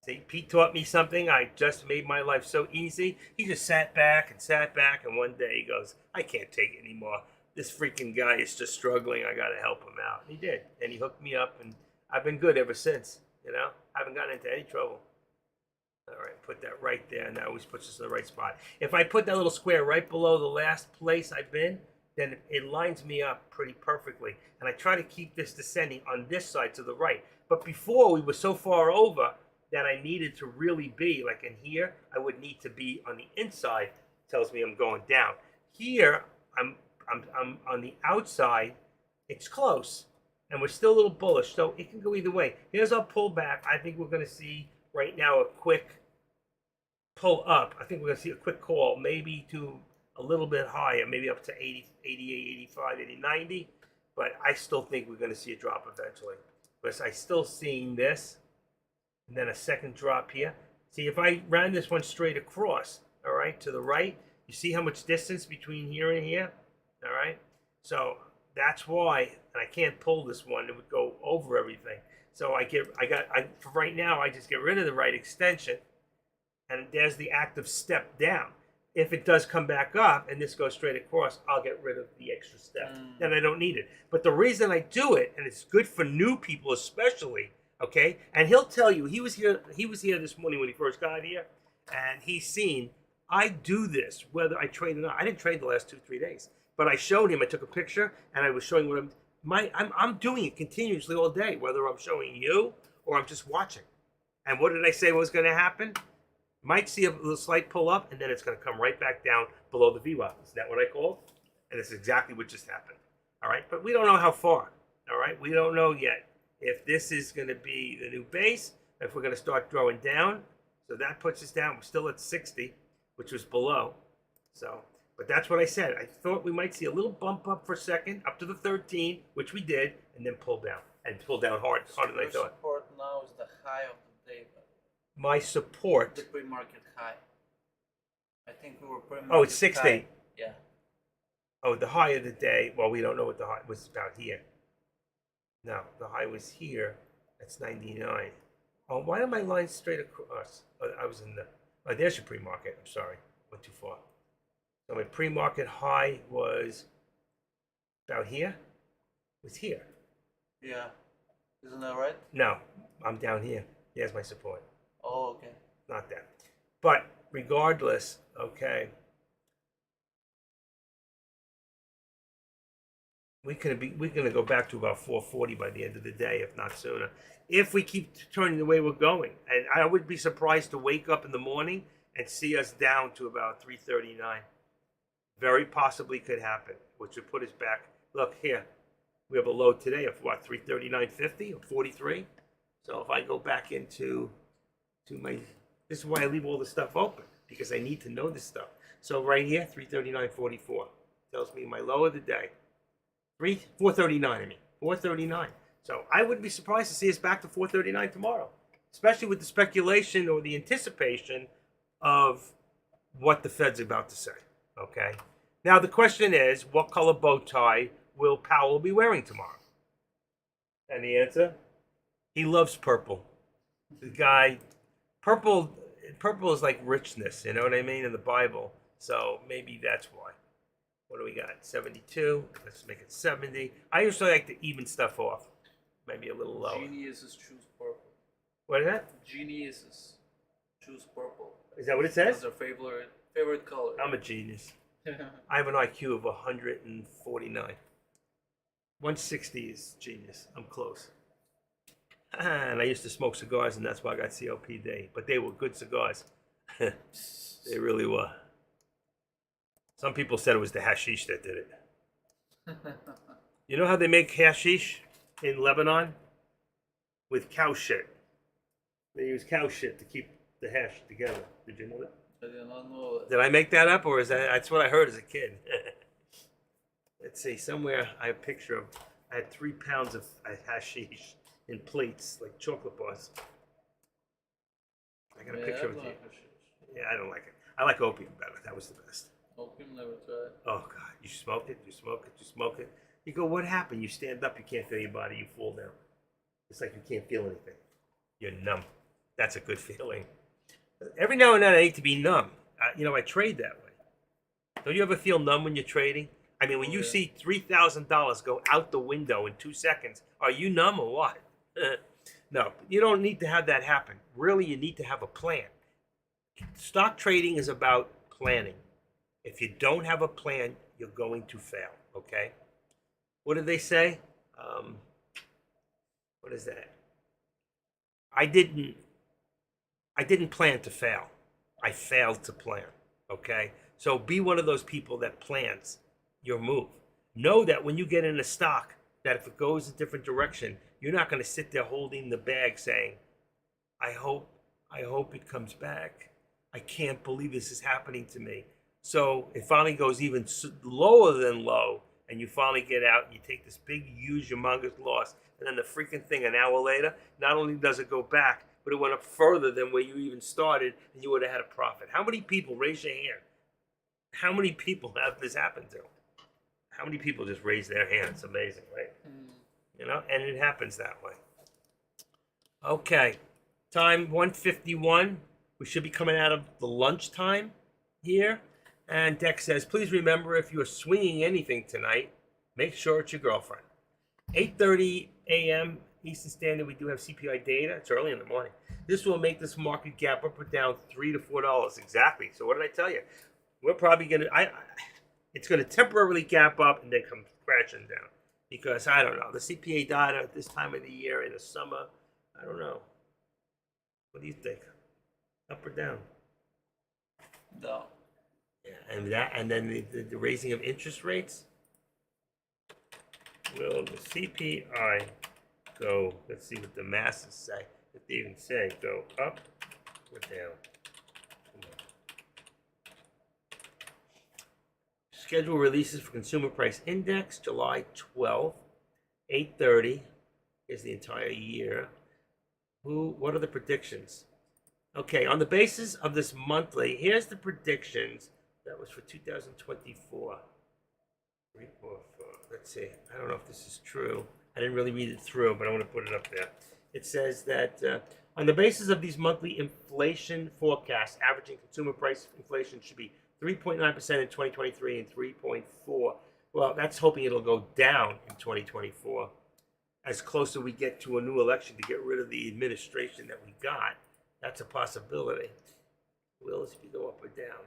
See, Pete taught me something. I just made my life so easy. He just sat back, and one day he goes, I can't take it anymore. This freaking guy is just struggling. I got to help him out. And he did. And he hooked me up, and I've been good ever since. You know, I haven't gotten into any trouble. All right, put that right there, and that always puts us in the right spot. If I put that little square right below the last place I've been, then it lines me up pretty perfectly. And I try to keep this descending on this side to the right. But before, we were so far over that I needed to really be, like in here, I would need to be on the inside. Tells me I'm going down. Here, I'm on the outside. It's close. and we're still a little bullish, so it can go either way. Here's our pullback. I think we're going to see right now a quick pull up. I think we're going to see a quick call, maybe to a little bit higher, maybe up to 80, 88, 85, 80, 90. But I still think we're going to see a drop eventually. But I'm still seeing this, and then a second drop here. See, if I ran this one straight across, all right, to the right, you see how much distance between here and here, all right? So that's why, and I can't pull this one, it would go over everything. So for right now, I just get rid of the right extension, and there's the active step down. If it does come back up and this goes straight across, I'll get rid of the extra step. Then I don't need it. But the reason I do it, and it's good for new people especially, okay? And he'll tell you, he was here this morning when he first got here, and he's seen, I do this whether I trade or not. I didn't trade the last 2-3 days, but I showed him, I took a picture, and I was showing what I'm doing it continuously all day, whether I'm showing you or I'm just watching. And what did I say was going to happen? Might see a little slight pull up, and then it's going to come right back down below the VWAP. Is that what I called? And it's exactly what just happened. All right, but we don't know how far. All right, we don't know yet if this is going to be the new base, if we're going to start drawing down. So that puts us down. We're still at 60, which was below. So, but that's what I said. I thought we might see a little bump up for a second, up to the 13, which we did, and then pull down, and pull down harder than I thought. Support now is the high of the day, but My support. the pre-market high. I think we were pre-market. Oh, it's 60. high. Yeah. Oh, the high of the day. Well, we don't know what the high was about here. No, the high was here. That's 99. Oh, why are my lines straight across? Oh, I was in the. Oh, there's your pre-market. I'm sorry, went too far. So my pre-market high was about here. It was here. Yeah. Isn't that right? No, I'm down here. There's my support. Oh, okay. Not that. But regardless, okay. We're gonna go back to about 440 by the end of the day, if not sooner. If we keep turning the way we're going, and I would be surprised to wake up in the morning and see us down to about 339. Very possibly could happen, which would put us back. Look here, we have a low today of what, 339.50 or 43. So if I go back into my, this is why I leave all the stuff open, because I need to know this stuff. So right here, 339.44 tells me my low of the day. 439, I mean, 439. So I wouldn't be surprised to see us back to 439 tomorrow, especially with the speculation or the anticipation of what the Fed's about to say. Okay. Now the question is, what color bow tie will Powell be wearing tomorrow? And the answer, he loves purple. The guy, purple is like richness, you know what I mean, in the Bible. So maybe that's why. What do we got? 72. Let's make it 70. I usually like to even stuff off. Maybe a little lower. Geniuses choose purple. What is that? Geniuses choose purple. Is that what it That's says? their favorite color. I'm a genius. I have an IQ of 149. 160 is genius. I'm close. And I used to smoke cigars, and that's why I got COPD. But they were good cigars. They really were. Some people said it was the hashish that did it. You know how they make hashish in Lebanon? With cow shit. They use cow shit to keep the hash together. Did you know that? I did not know that. Did I make that up, or is that's what I heard as a kid? Let's see, somewhere I have a picture of, I had 3 pounds of hashish in plates, like chocolate bars. I got a picture of it. Yeah, I don't like it. I like opium better. That was the best. Opium, never tried. Oh, God. You smoke it, you smoke it, you smoke it. You go, what happened? You stand up, you can't feel your body, you fall down. It's like you can't feel anything. You're numb. That's a good feeling. Every now and then I need to be numb. I trade that way. Don't you ever feel numb when you're trading? I mean, when you see $3,000 go out the window in 2 seconds, are you numb or what? No, you don't need to have that happen. Really, you need to have a plan. Stock trading is about planning. If you don't have a plan, you're going to fail, okay? What did they say? What is that? I didn't plan to fail. I failed to plan, okay? So be one of those people that plans your move. Know that when you get in a stock that if it goes a different direction, you're not going to sit there holding the bag saying, I hope it comes back. I can't believe this is happening to me. So it finally goes even lower than low, and you finally get out, and you take this big, huge, humongous loss, and then the freaking thing an hour later, not only does it go back, but it went up further than where you even started, and you would have had a profit. How many people, raise your hand, how many people have this happen to? How many people just raise their hand? It's amazing, right? You know, and it happens that way. Okay, time 1:51. We should be coming out of the lunchtime here. And Dex says, please remember, if you are swinging anything tonight, make sure it's your girlfriend. 8:30 a.m. Eastern Standard, we do have CPI data. It's early in the morning. This will make this market gap up or down $3 to $4. Exactly. So what did I tell you? We're probably going to, it's going to temporarily gap up and then come crashing down. Because, I don't know, the CPI data at this time of the year in the summer, I don't know. What do you think? Up or down? Down. Yeah, and then the raising of interest rates. Will the CPI go? Let's see what the masses say. If they even say go up or down. Schedule releases for Consumer Price Index, July 12th, 8:30 is the entire year. What are the predictions? Okay, on the basis of this monthly, here's the predictions. That was for 2024. 3, 4, 4. Let's see. I don't know if this is true. I didn't really read it through, but I want to put it up there. It says that on the basis of these monthly inflation forecasts, averaging consumer price inflation should be 3.9% in 2023 and 3.4%. Well, that's hoping it'll go down in 2024 as closer we get to a new election to get rid of the administration that we got. That's a possibility. Will this go up or down?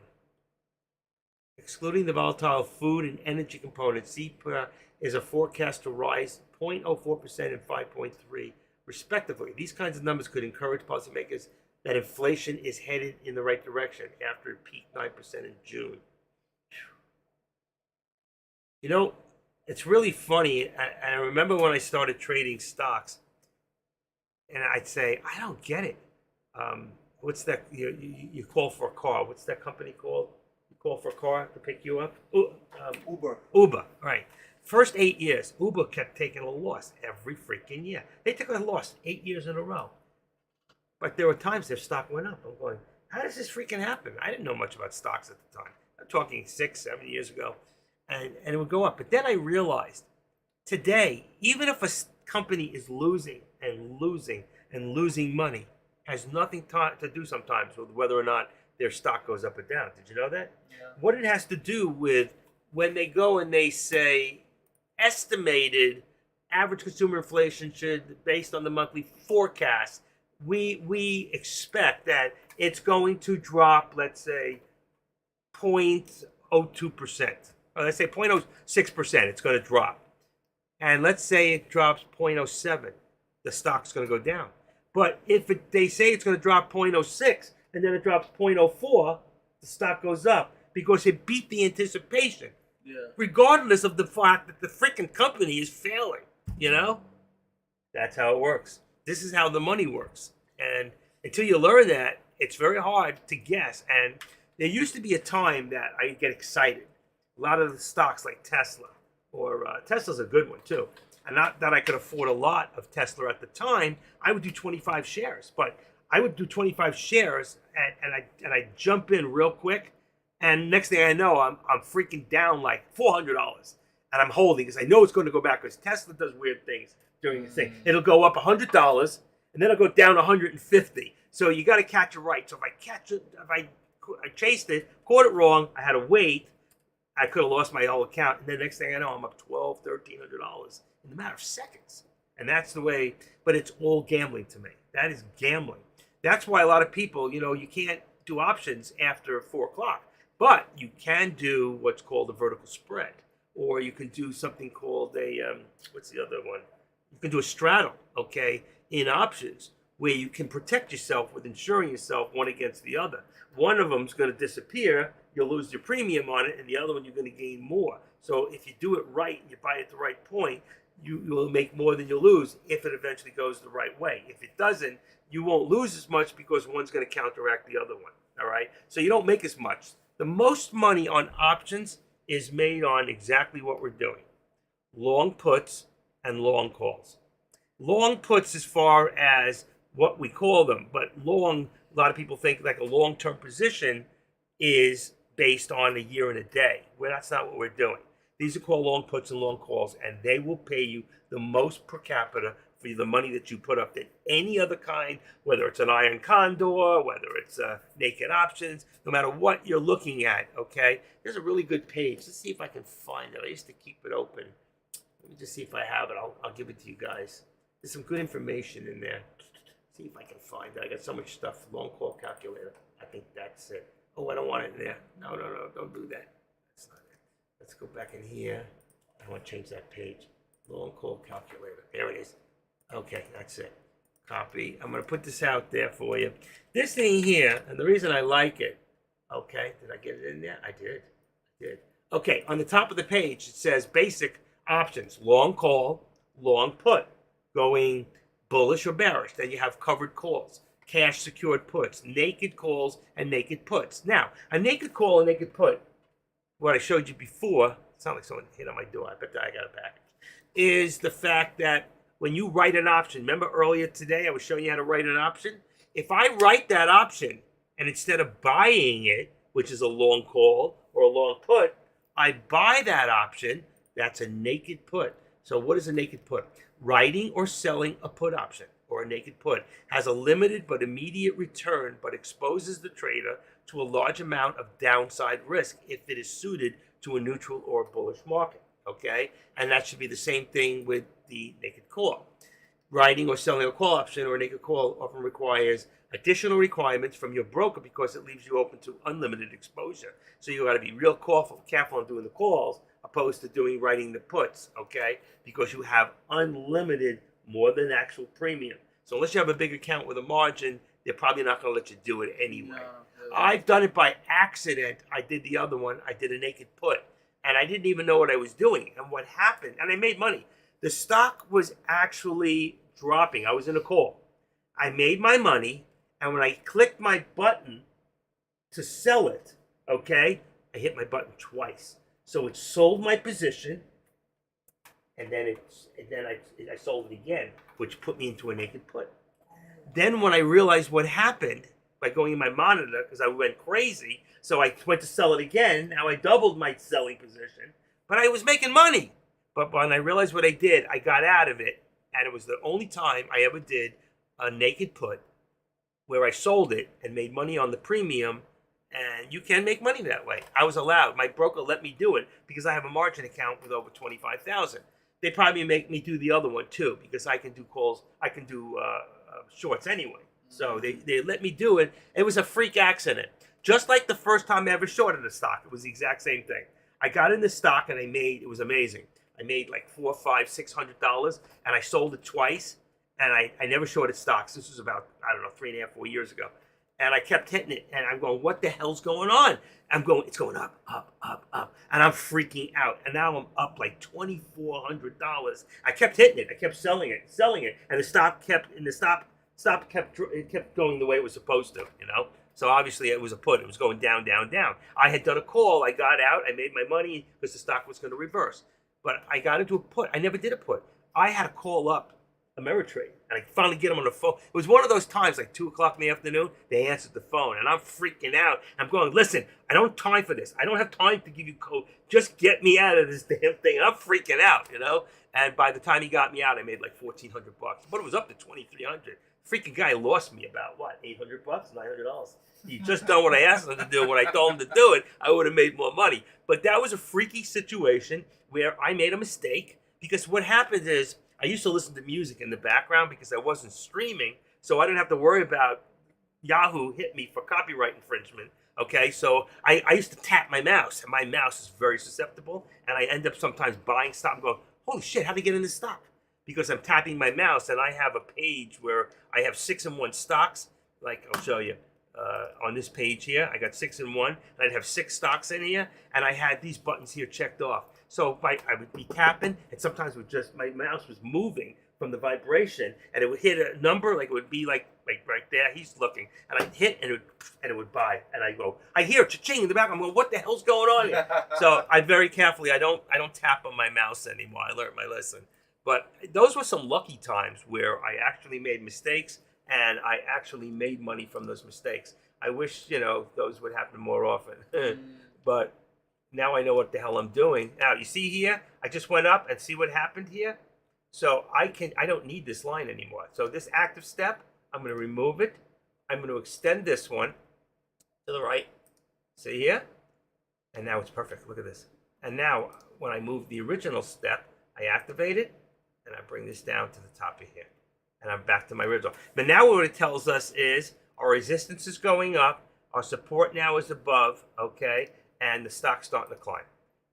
Excluding the volatile food and energy components, CPI is a forecast to rise 0.04% and 5.3% respectively. These kinds of numbers could encourage policymakers that inflation is headed in the right direction after it peaked 9% in June. You know, it's really funny. I remember when I started trading stocks, and I'd say, I don't get it. What's that? You call for a car. What's that company called? You call for a car to pick you up? Uber. Uber, right. First 8 years, Uber kept taking a loss every freaking year. They took a loss 8 years in a row. But there were times their stock went up. I'm going, how does this freaking happen? I didn't know much about stocks at the time. I'm talking 6, 7 years ago. And it would go up. But then I realized today, even if a company is losing and losing and losing money, has nothing to do sometimes with whether or not their stock goes up or down. Did you know that? Yeah. What it has to do with when they go and they say estimated average consumer inflation should, based on the monthly forecast, we expect that it's going to drop, let's say, 0.02%. Or let's say 0.06%, it's going to drop. And let's say it drops 0.07, the stock's going to go down. But if they say it's going to drop 0.06 and then it drops 0.04, the stock goes up because it beat the anticipation. Yeah. Regardless of the fact that the freaking company is failing, you know? That's how it works. This is how the money works. And until you learn that, it's very hard to guess. And there used to be a time that I get excited. A lot of the stocks like Tesla, or Tesla's a good one too. And not that I could afford a lot of Tesla at the time, I would do 25 shares. But I would do 25 shares and I jump in real quick. And next thing I know, I'm freaking down like $400. And I'm holding because I know it's going to go back because Tesla does weird things during the thing. It'll go up $100 and then it'll go down 150. So you got to catch it right. So if I catch it, if I chased it, caught it wrong, I had to wait. I could have lost my whole account. And then next thing I know, I'm up $1,200, $1,300 in a matter of seconds. And that's the way, but it's all gambling to me. That is gambling. That's why a lot of people, you can't do options after 4 o'clock. But you can do what's called a vertical spread. Or you can do something called what's the other one? You can do a straddle, okay, in options, where you can protect yourself with insuring yourself one against the other. One of them is going to disappear, you'll lose your premium on it, and the other one you're going to gain more. So if you do it right and you buy at the right point, you will make more than you lose if it eventually goes the right way. If it doesn't, you won't lose as much because one's going to counteract the other one. All right, so you don't make as much. The most money on options is made on exactly what we're doing: long puts and long calls. Long puts as far as what we call them, but long, a lot of people think like a long-term position is based on a year and a day. Well, that's not what we're doing. These are called long puts and long calls, and they will pay you the most per capita for the money that you put up than any other kind, whether it's an iron condor, whether it's naked options, no matter what you're looking at, okay? There's a really good page. Let's see if I can find it. I used to keep it open. Let me just see if I have it. I'll give it to you guys. There's some good information in there. See if I can find it. I got so much stuff. Long call calculator. I think that's it. Oh, I don't want it in there. No, don't do that. That's not it. Let's go back in here. I want to change that page. Long call calculator. There it is. Okay, that's it. Copy. I'm going to put this out there for you. This thing here, and the reason I like it, okay, did I get it in there? I did. Okay, on the top of the page, it says basic options: long call, long put, going bullish or bearish. Then you have covered calls, cash secured puts, naked calls, and naked puts. Now, a naked call and naked put, what I showed you before, it's not like someone hit on my door, I bet I got it back, is the fact that when you write an option, remember earlier today I was showing you how to write an option? If I write that option and instead of buying it, which is a long call or a long put, I buy that option, that's a naked put. So what is a naked put? Writing or selling a put option or a naked put has a limited but immediate return, but exposes the trader to a large amount of downside risk if it is suited to a neutral or bullish market, okay? And that should be the same thing with the naked call. Writing or selling a call option or a naked call often requires additional requirements from your broker because it leaves you open to unlimited exposure. So you got to be real careful on doing the calls opposed to writing the puts, okay? Because you have unlimited, more than actual premium. So unless you have a big account with a margin, they're probably not going to let you do it anyway. No. I've done it by accident. I did the other one. I did a naked put, and I didn't even know what I was doing. And what happened, and I made money. The stock was actually dropping. I was in a call. I made my money, and when I clicked my button to sell it, okay, I hit my button twice. So it sold my position, and then I sold it again, which put me into a naked put. Then when I realized what happened by going in my monitor, because I went crazy, so I went to sell it again. Now I doubled my selling position, but I was making money. But when I realized what I did, I got out of it, and it was the only time I ever did a naked put where I sold it and made money on the premium. And you can make money that way. I was allowed. My broker let me do it because I have a margin account with over 25,000. They probably make me do the other one too because I can do calls. I can do shorts anyway. So they let me do it. It was a freak accident. Just like the first time I ever shorted a stock. It was the exact same thing. I got in the stock and it was amazing. I made like $400, $500, $600 and I sold it twice. And I never shorted stocks. This was about, 3.5, 4 years ago. And I kept hitting it, and I'm going, what the hell's going on? It's going up, up, up, up. And I'm freaking out. And now I'm up like $2,400. I kept hitting it. I kept selling it. And the stock kept going the way it was supposed to, So obviously it was a put. It was going down, down, down. I had done a call. I got out. I made my money because the stock was going to reverse. But I got into a put. I never did a put. I had to call up Ameritrade, and I finally get them on the phone. It was one of those times, like 2 o'clock in the afternoon, they answered the phone, and I'm freaking out. I'm going, listen, I don't have time for this. I don't have time to give you code. Just get me out of this damn thing. And I'm freaking out, And by the time he got me out, I made like $1,400, but it was up to $2,300. Freaking guy lost me about what, $800, $900. He just done what I asked him to do. When I told him to do it, I would have made more money. But that was a freaky situation where I made a mistake because what happened is, I used to listen to music in the background because I wasn't streaming, so I didn't have to worry about Yahoo hit me for copyright infringement, okay? So I used to tap my mouse, and my mouse is very susceptible, and I end up sometimes buying stock and going, holy shit, how'd I get in this stock? Because I'm tapping my mouse, and I have a page where I have 6-in-1 stocks, like I'll show you. on this page here. I got 6 in one, and I'd have 6 stocks in here, and I had these buttons here checked off. So I would be tapping, and sometimes my mouse was moving from the vibration, and it would hit a number, like it would be like right there. He's looking, and I'd hit, and it would buy, and I go, I hear cha-ching in the back. I'm going, what the hell's going on here? So I very carefully, I don't tap on my mouse anymore. I learned my lesson. But those were some lucky times where I actually made mistakes, and I actually made money from those mistakes. I wish, those would happen more often. But now I know what the hell I'm doing. Now, you see here, I just went up and see what happened here. So I don't need this line anymore. So this active step, I'm going to remove it. I'm going to extend this one to the right. See here? And now it's perfect. Look at this. And now when I move the original step, I activate it, and I bring this down to the top of here. And I'm back to my original. But now what it tells us is our resistance is going up, our support now is above, okay, and the stock's starting to climb.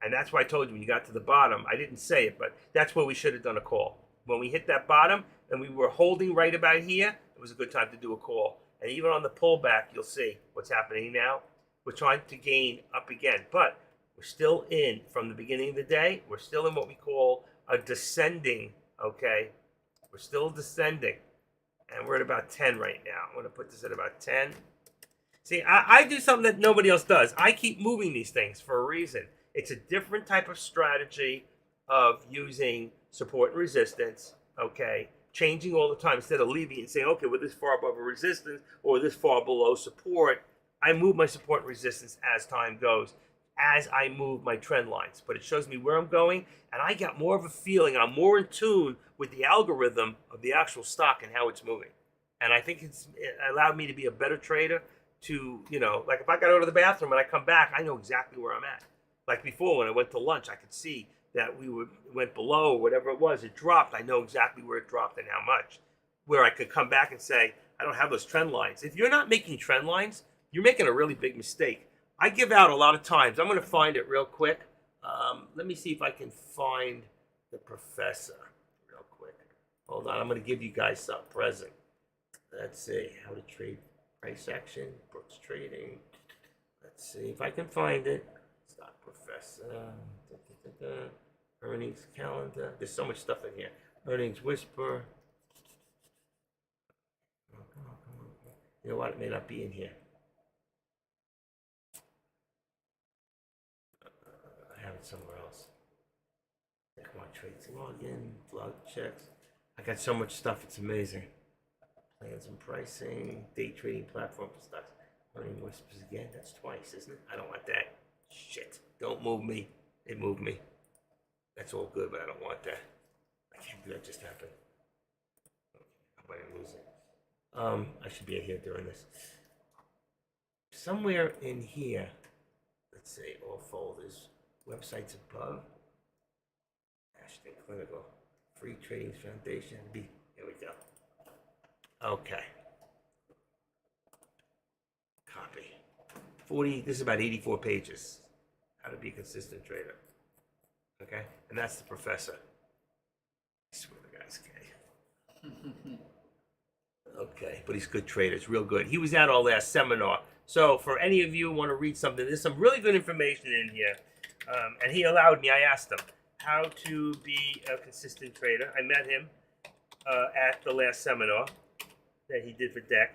And that's why I told you when you got to the bottom, I didn't say it, but that's where we should have done a call. When we hit that bottom and we were holding right about here, it was a good time to do a call. And even on the pullback, you'll see what's happening now. We're trying to gain up again, but we're still in, from the beginning of the day, we're still in what we call a descending, okay? We're still descending, and we're at about 10 right now. I'm going to put this at about 10. See, I do something that nobody else does. I keep moving these things for a reason. It's a different type of strategy of using support and resistance, okay? Changing all the time instead of leaving it and saying, okay, we're this far above a resistance or this far below support. I move my support and resistance as time goes, as I move my trend lines. But it shows me where I'm going, and I got more of a feeling. I'm more in tune with the algorithm of the actual stock and how it's moving. And I think it allowed me to be a better trader to, like if I got out of the bathroom and I come back, I know exactly where I'm at. Like before, when I went to lunch, I could see that went below or whatever it was. It dropped. I know exactly where it dropped and how much. Where I could come back and say, I don't have those trend lines. If you're not making trend lines, you're making a really big mistake. I give out a lot of times. I'm going to find it real quick. Let me see if I can find the professor real quick. Hold on. I'm going to give you guys some present. Let's see. How to trade price action. Brooks Trading. Let's see if I can find it. Stock professor. Earnings calendar. There's so much stuff in here. Earnings whisper. You know what? It may not be in here. I have it somewhere else. Come on, trades login, blog checks. I got so much stuff. It's amazing. Plans and pricing, day trading platform for stocks. Earning whispers again. That's twice, isn't it? I don't want that. Shit. Don't move me. It moved me. That's all good, but I don't want that. I can't believe that just happened. I might lose it. I should be here during this. Somewhere in here, let's see, all folders, websites above, Ashton Clinical, Free Trading Foundation. Here we go. Okay. Copy. 40, this is about 84 pages. How to be a consistent trader. Okay? And that's the professor. I swear the guy's gay. Okay, but he's a good trader. It's real good. He was at our last seminar. So for any of you who want to read something, there's some really good information in here. And he allowed me, I asked him how to be a consistent trader. I met him at the last seminar that he did for DEC,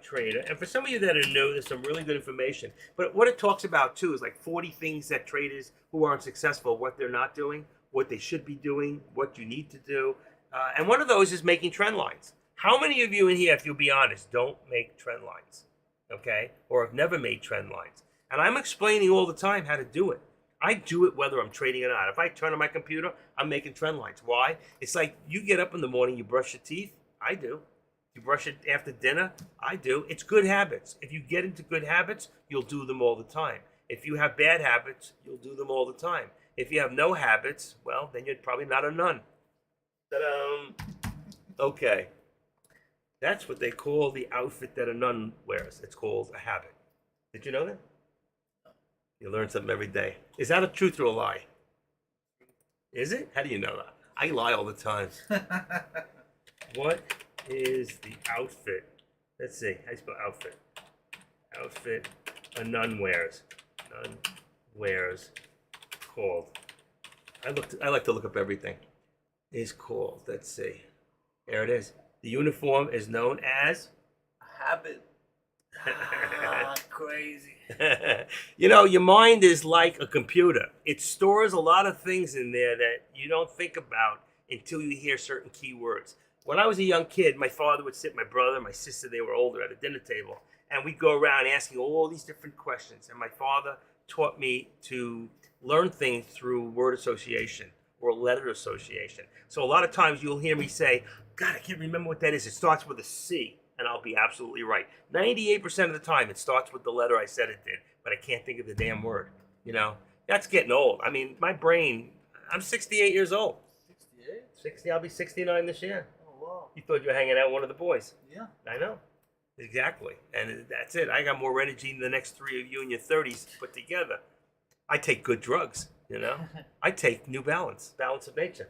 trader. And for some of you that are new, there's some really good information. But what it talks about too is like 40 things that traders who aren't successful, what they're not doing, what they should be doing, what you need to do. And one of those is making trend lines. How many of you in here, if you'll be honest, don't make trend lines, okay? Or have never made trend lines? And I'm explaining all the time how to do it. I do it whether I'm trading or not. If I turn on my computer, I'm making trend lines. Why? It's like you get up in the morning, you brush your teeth. I do. You brush it after dinner. I do. It's good habits. If you get into good habits, you'll do them all the time. If you have bad habits, you'll do them all the time. If you have no habits, well, then you're probably not a nun. Ta-da! Okay. That's what they call the outfit that a nun wears. It's called a habit. Did you know that? You learn something every day. Is that a truth or a lie? Is it? How do you know that? I lie all the time. What is the outfit? Let's see. How do you spell outfit? outfit a nun wears. Nun wears called. I like to look up everything. Is called. Let's see. There it is. The uniform is known as. Habit. Crazy. You know, your mind is like a computer. It stores a lot of things in there that you don't think about until you hear certain keywords. When I was a young kid, my father would sit my brother, my sister, they were older, at a dinner table, and we'd go around asking all these different questions. And my father taught me to learn things through word association or letter association. So a lot of times you'll hear me say, God, I can't remember what that is. It starts with a C. And I'll be absolutely right. 98% of the time, it starts with the letter I said it did, but I can't think of the damn word. You know, that's getting old. I mean, my brain, I'm 68 years old. 68? 60, I'll be 69 this year. Oh, wow. You thought you were hanging out with one of the boys. Yeah. I know. Exactly. And that's it. I got more energy than the next three of you in your 30s put together. I take good drugs, you know. I take New Balance, Balance of Nature.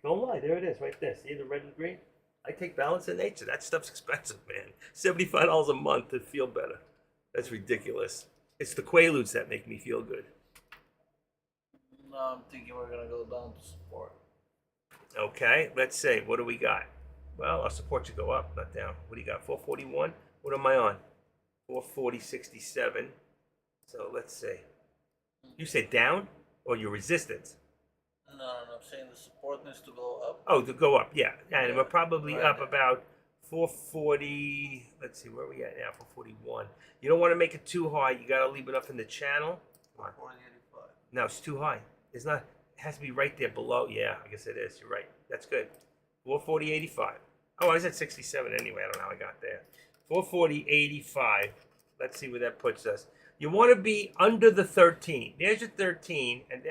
Don't lie. There it is, right there. See the red and green? I take Balance of Nature. That stuff's expensive, man. $75 a month to feel better. That's ridiculous. It's the Quaaludes that make me feel good. No, I'm thinking we're gonna go down to support. Okay, let's see. What do we got? Well, our support should go up, not down. What do you got? 441? What am I on? 440.67. So let's see. You said down or your resistance? No, I'm saying the support needs to go up. Oh, to go up, yeah. And Yeah, we're probably right up there. about 440. Let's see, where are we at now? 441. You don't want to make it too high. You got to leave enough in the channel. Come on. 40.85. No, it's too high. It's not. It has to be right there below. Yeah, I guess it is. You're right. That's good. 440.85. Oh, I was at 67 anyway. I don't know how I got there. 440.85. Let's see where that puts us. You want to be under the 13. There's your 13, and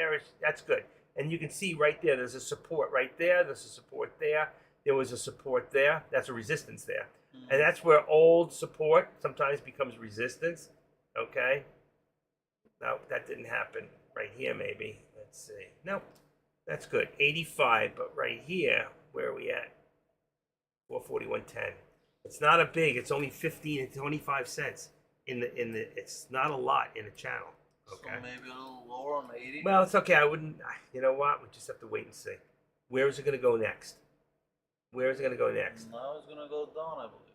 that's good. And you can see right there, there's a support right there. There's a support there. There was a support there. That's a resistance there. And that's where old support sometimes becomes resistance. Okay. No, that didn't happen. Right here, maybe. Let's see. Nope. That's good. 85, but right here, where are we at? 441.10. It's not a big. It's only 15 and 25 cents in the. It's not a lot in the channel. Okay. So maybe a little lower on 80. Well, it's okay. I wouldn't. You know what? We just have to wait and see. Where is it going to go next? Where is it going to go next? Now it's gonna go down, I believe.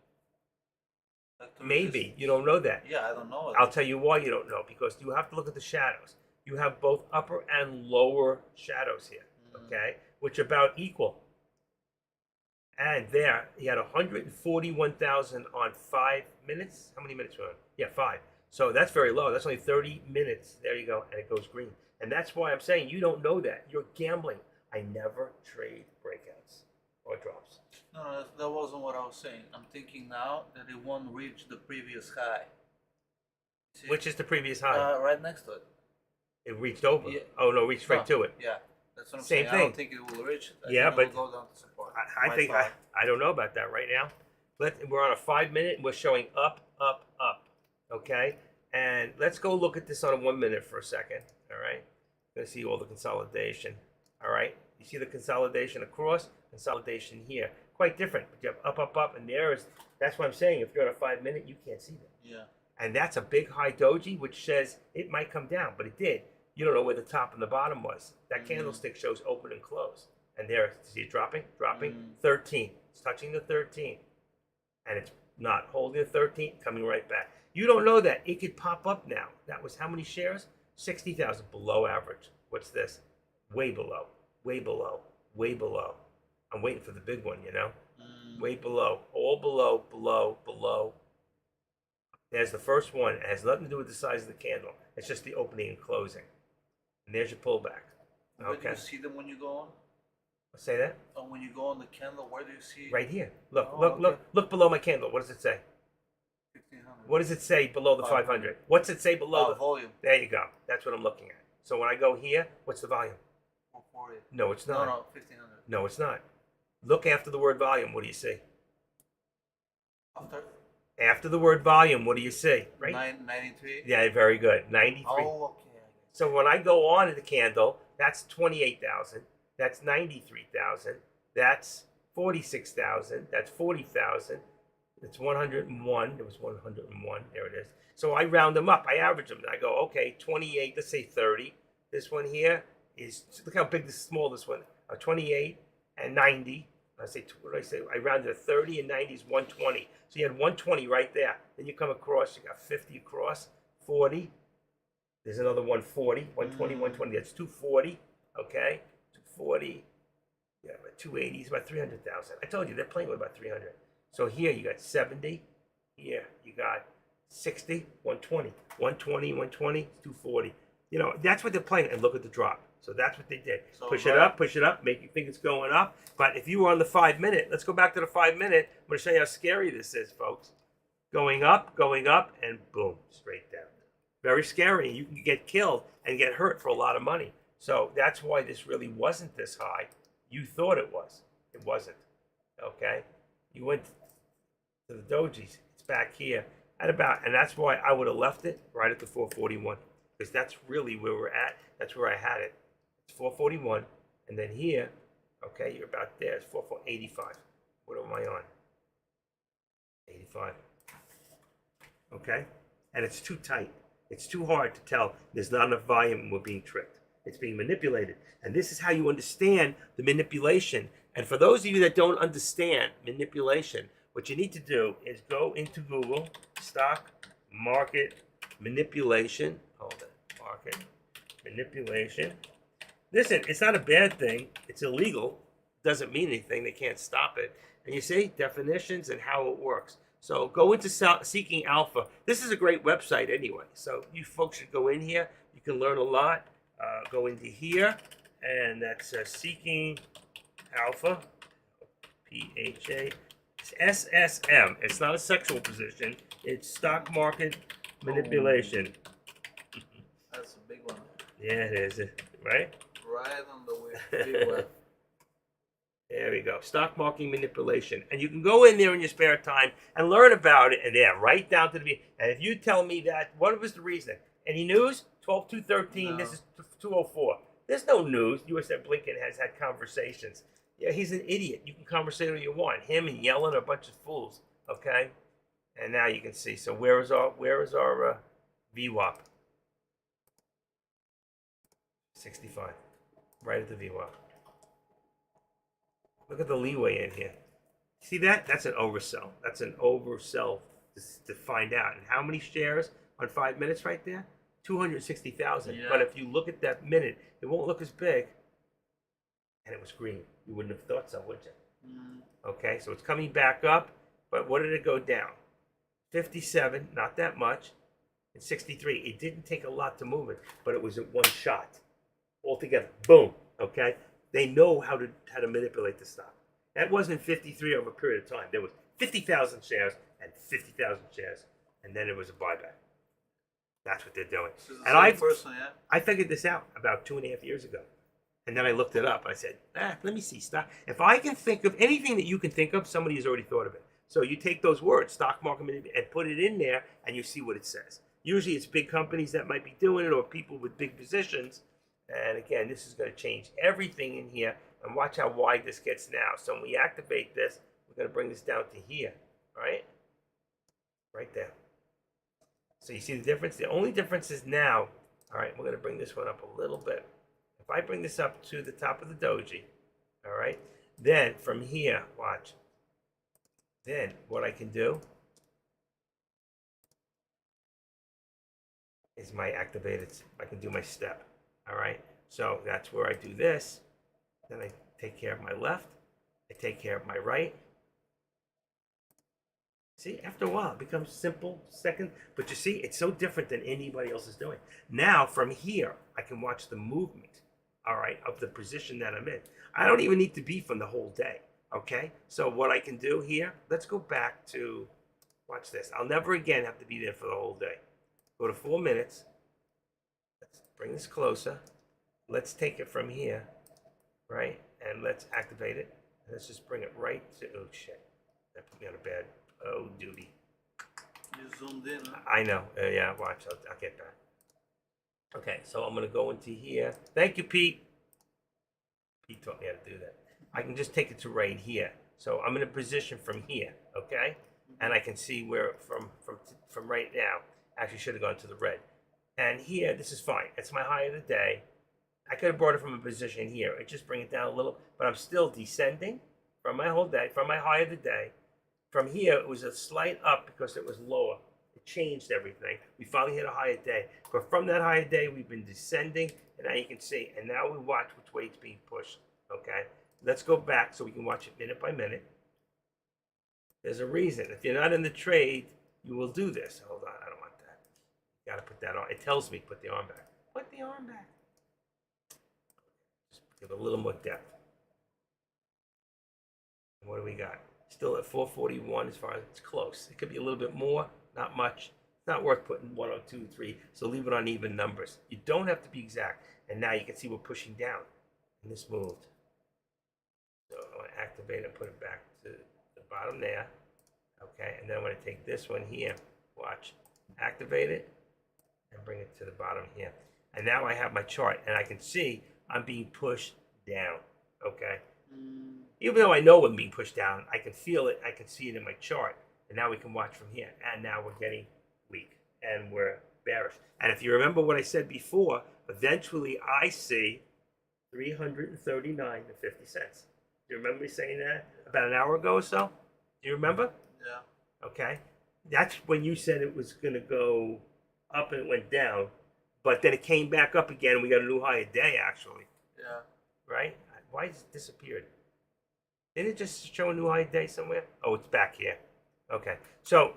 Like to Maybe resist- you don't know that. Yeah, I don't know. I'll tell you why you don't know, because you have to look at the shadows. You have both upper and lower shadows here, okay, which are about equal. And there, he had 141,000 on 5 minutes. How many minutes were on? Yeah, 5. So that's very low. That's only 30 minutes. There you go, and it goes green. And that's why I'm saying you don't know that. You're gambling. I never trade breakouts or drops. No, that wasn't what I was saying. I'm thinking now that it won't reach the previous high. See? Which is the previous high? Right next to it. It reached over. Yeah. Oh no, reached right to it. Yeah, that's what I'm Same saying. I thing. don't think it will reach it. I Yeah, think it but will go down to support. I think I don't know about that right now. We're on a 5 minute. And we're showing up, up, up. Okay, and let's go look at this on a 1 minute for a second. All right, gonna see all the consolidation. All right, you see the consolidation across, consolidation here. Quite different. But you have up, up, up, and that's what I'm saying. If you're on a 5 minute, you can't see that. Yeah. And that's a big high doji, which says it might come down, but it did. You don't know where the top and the bottom was. That candlestick shows open and close. And there, see it dropping? 13. It's touching the 13. And it's not holding the 13, coming right back. You don't know that. It could pop up now. That was how many shares? 60,000, below average. What's this? Way below, way below, way below. I'm waiting for the big one, you know? Way below, all below, below, below. There's the first one. It has nothing to do with the size of the candle. It's just the opening and closing. And there's your pullback. Where do Okay. you see them when you go on? Say that? When you go on the candle, where do you see? Right here. Look, Oh, look, okay. look below my candle. What does it say? 1500. What does it say below the 500? What's it say below the volume? There you go. That's what I'm looking at. So when I go here, what's the volume? 440. No, it's No, not. no, 1500. No, it's not. Look after the word volume. What do you see? After After the word volume, what do you see? Right? 93. Yeah, very good. 93. Oh, okay. So when I go on to the candle, that's 28,000. That's 93,000. That's 46,000. That's 40,000. It's 101. There was 101. There it is. So I round them up. I average them. I go, okay, 28. Let's say 30. This one here is, look how big this small this one. 28 and 90. I say, what did I say? I rounded to 30 and 90 is 120. So you had 120 right there. Then you come across, you got 50 across, 40. There's another 140, 120, 120. That's 240. Okay, 240. Yeah, about 280 is about 300,000. I told you they're playing with about 300. So here you got 70. Here you got 60, 120, 120, 120, 240. You know, that's what they're playing. And look at the drop. So that's what they did. So push it up, make you think it's going up. But if you were on the 5 minute, let's go back to the 5 minute. I'm going to show you how scary this is, folks. Going up, and boom, straight down. Very scary. You can get killed and get hurt for a lot of money. So that's why this really wasn't this high. You thought it was. It wasn't. Okay? You went to the dojis. It's back here at about, and that's why I would have left it right at the 441. Because that's really where we're at. That's where I had it. It's 441. And then here, okay, you're about there. It's 485. What am I on? 85. Okay? And it's too tight. It's too hard to tell. There's not enough volume and we're being tricked. It's being manipulated. And this is how you understand the manipulation. And for those of you that don't understand manipulation, what you need to do is go into Google, stock market manipulation. Hold it. Market manipulation. Listen, it's not a bad thing. It's illegal. Doesn't mean anything. They can't stop it. And you see definitions and how it works. So go into Seeking Alpha. This is a great website anyway. So you folks should go in here. You can learn a lot. Go into here, and that's Seeking Alpha, PHA, SSM. It's not a sexual position. It's stock market manipulation. That's a big one. Yeah, it is. Right? Right on the way. Big one. There we go. Stock market manipulation. And you can go in there in your spare time and learn about it. And yeah, right down to the beginning. And if you tell me that, what was the reason? Any news? 12/2/13. No. This is 204. There's no news. U.S. Blinken has had conversations. Yeah, he's an idiot. You can conversate all you want. Him and Yellen are a bunch of fools. Okay? And now you can see. So where is our VWAP? 65. Right at the VWAP. Look at the leeway in here. See that? That's an oversell. That's an oversell to find out. And how many shares on 5 minutes right there? 260,000. Yeah. But if you look at that minute, it won't look as big. And it was green. You wouldn't have thought so, would you? Okay, so it's coming back up. But what did it go down? 57, not that much. And 63. It didn't take a lot to move it, but it was at one shot. Altogether. Boom. Okay? They know how to manipulate the stock. That wasn't 53 over a period of time. There was 50,000 shares and 50,000 shares, and then it was a buyback. That's what they're doing. This is the And same person, yeah? I figured this out about 2.5 years ago, and then I looked it up. I said, let me see stock. If I can think of anything that you can think of, somebody has already thought of it. So you take those words, stock market, and put it in there, and you see what it says. Usually, it's big companies that might be doing it, or people with big positions. And again, this is going to change everything in here. And watch how wide this gets now. So when we activate this, we're going to bring this down to here. All right? Right there. So you see the difference? The only difference is now, all right, we're going to bring this one up a little bit. If I bring this up to the top of the doji, all right, then from here, watch. Then what I can do is my activated, I can do my step. All right, so that's where I do this. Then I take care of my left. I take care of my right. See, after a while, it becomes simple, second. But you see, it's so different than anybody else is doing. Now, from here, I can watch the movement, all right, of the position that I'm in. I don't even need to be from the whole day, okay? So what I can do here, let's go back to, watch this. I'll never again have to be there for the whole day. Go to 4 minutes. Let's bring this closer. Let's take it from here, right? And let's activate it. And let's just bring it right to, oh shit. That put me on a bad, oh duty. You zoomed in, huh? I know, yeah, watch, I'll get back. Okay, so I'm gonna go into here. Thank you, Pete. Pete taught me how to do that. I can just take it to right here. So I'm in a position from here, okay? and I can see where from right now. Actually, should have gone to the red. And here, this is fine. It's my high of the day. I could have brought it from a position here. I just bring it down a little, but I'm still descending from my whole day, from my high of the day. From here, it was a slight up because it was lower. It changed everything. We finally hit a higher day. But from that higher day, we've been descending, and now you can see. And now we watch which way it's being pushed, okay? Let's go back so we can watch it minute by minute. There's a reason. If you're not in the trade, you will do this. Hold on, I don't want that. You gotta put that on. It tells me put the arm back. Put the arm back. Just give it a little more depth. What do we got? Still at 441 as far as it's close. It could be a little bit more, not much. It's not worth putting 102, 3, so leave it on even numbers. You don't have to be exact. And now you can see we're pushing down. And this moved. So I want to activate it, put it back to the bottom there. Okay, and then I'm going to take this one here. Watch. Activate it and bring it to the bottom here. And now I have my chart, and I can see I'm being pushed down. Okay? Even though I know I'm being pushed down, I can feel it. I can see it in my chart. And now we can watch from here. And now we're getting weak. And we're bearish. And if you remember what I said before, eventually I see 339 and 50 cents. Do you remember me saying that about an hour ago or so? Do you remember? Yeah. Okay. That's when you said it was going to go up and it went down. But then it came back up again. And we got a new high a day, actually. Yeah. Right? Why has it disappeared? Didn't it just show a new high day somewhere? Oh, it's back here. Okay. So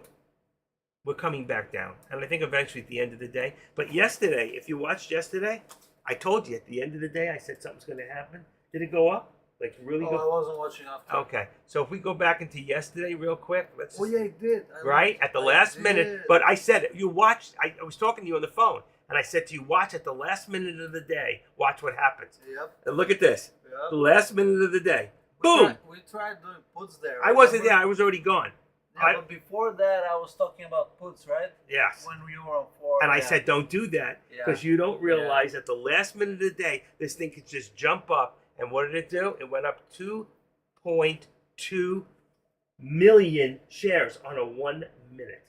we're coming back down. And I think eventually at the end of the day. But yesterday, if you watched yesterday, I told you at the end of the day, I said something's going to happen. Did it go up? Like really Oh, go? I wasn't watching after. Okay. So if we go back into yesterday real quick, let's Oh, yeah, it did. right at the last minute. But I said, you watched, I was talking to you on the phone, and I said to you, watch at the last minute of the day, watch what happens. Yep. And look at this. Yep. The last minute of the day. Boom! We tried doing puts there. I wasn't remember? there, I was already gone. Yeah, but before that, I was talking about puts, right? Yes. When we were on 4. And I yeah. said, don't do that, because you don't realize at the last minute of the day, this thing could just jump up. And what did it do? It went up 2.2 million shares on a 1 minute.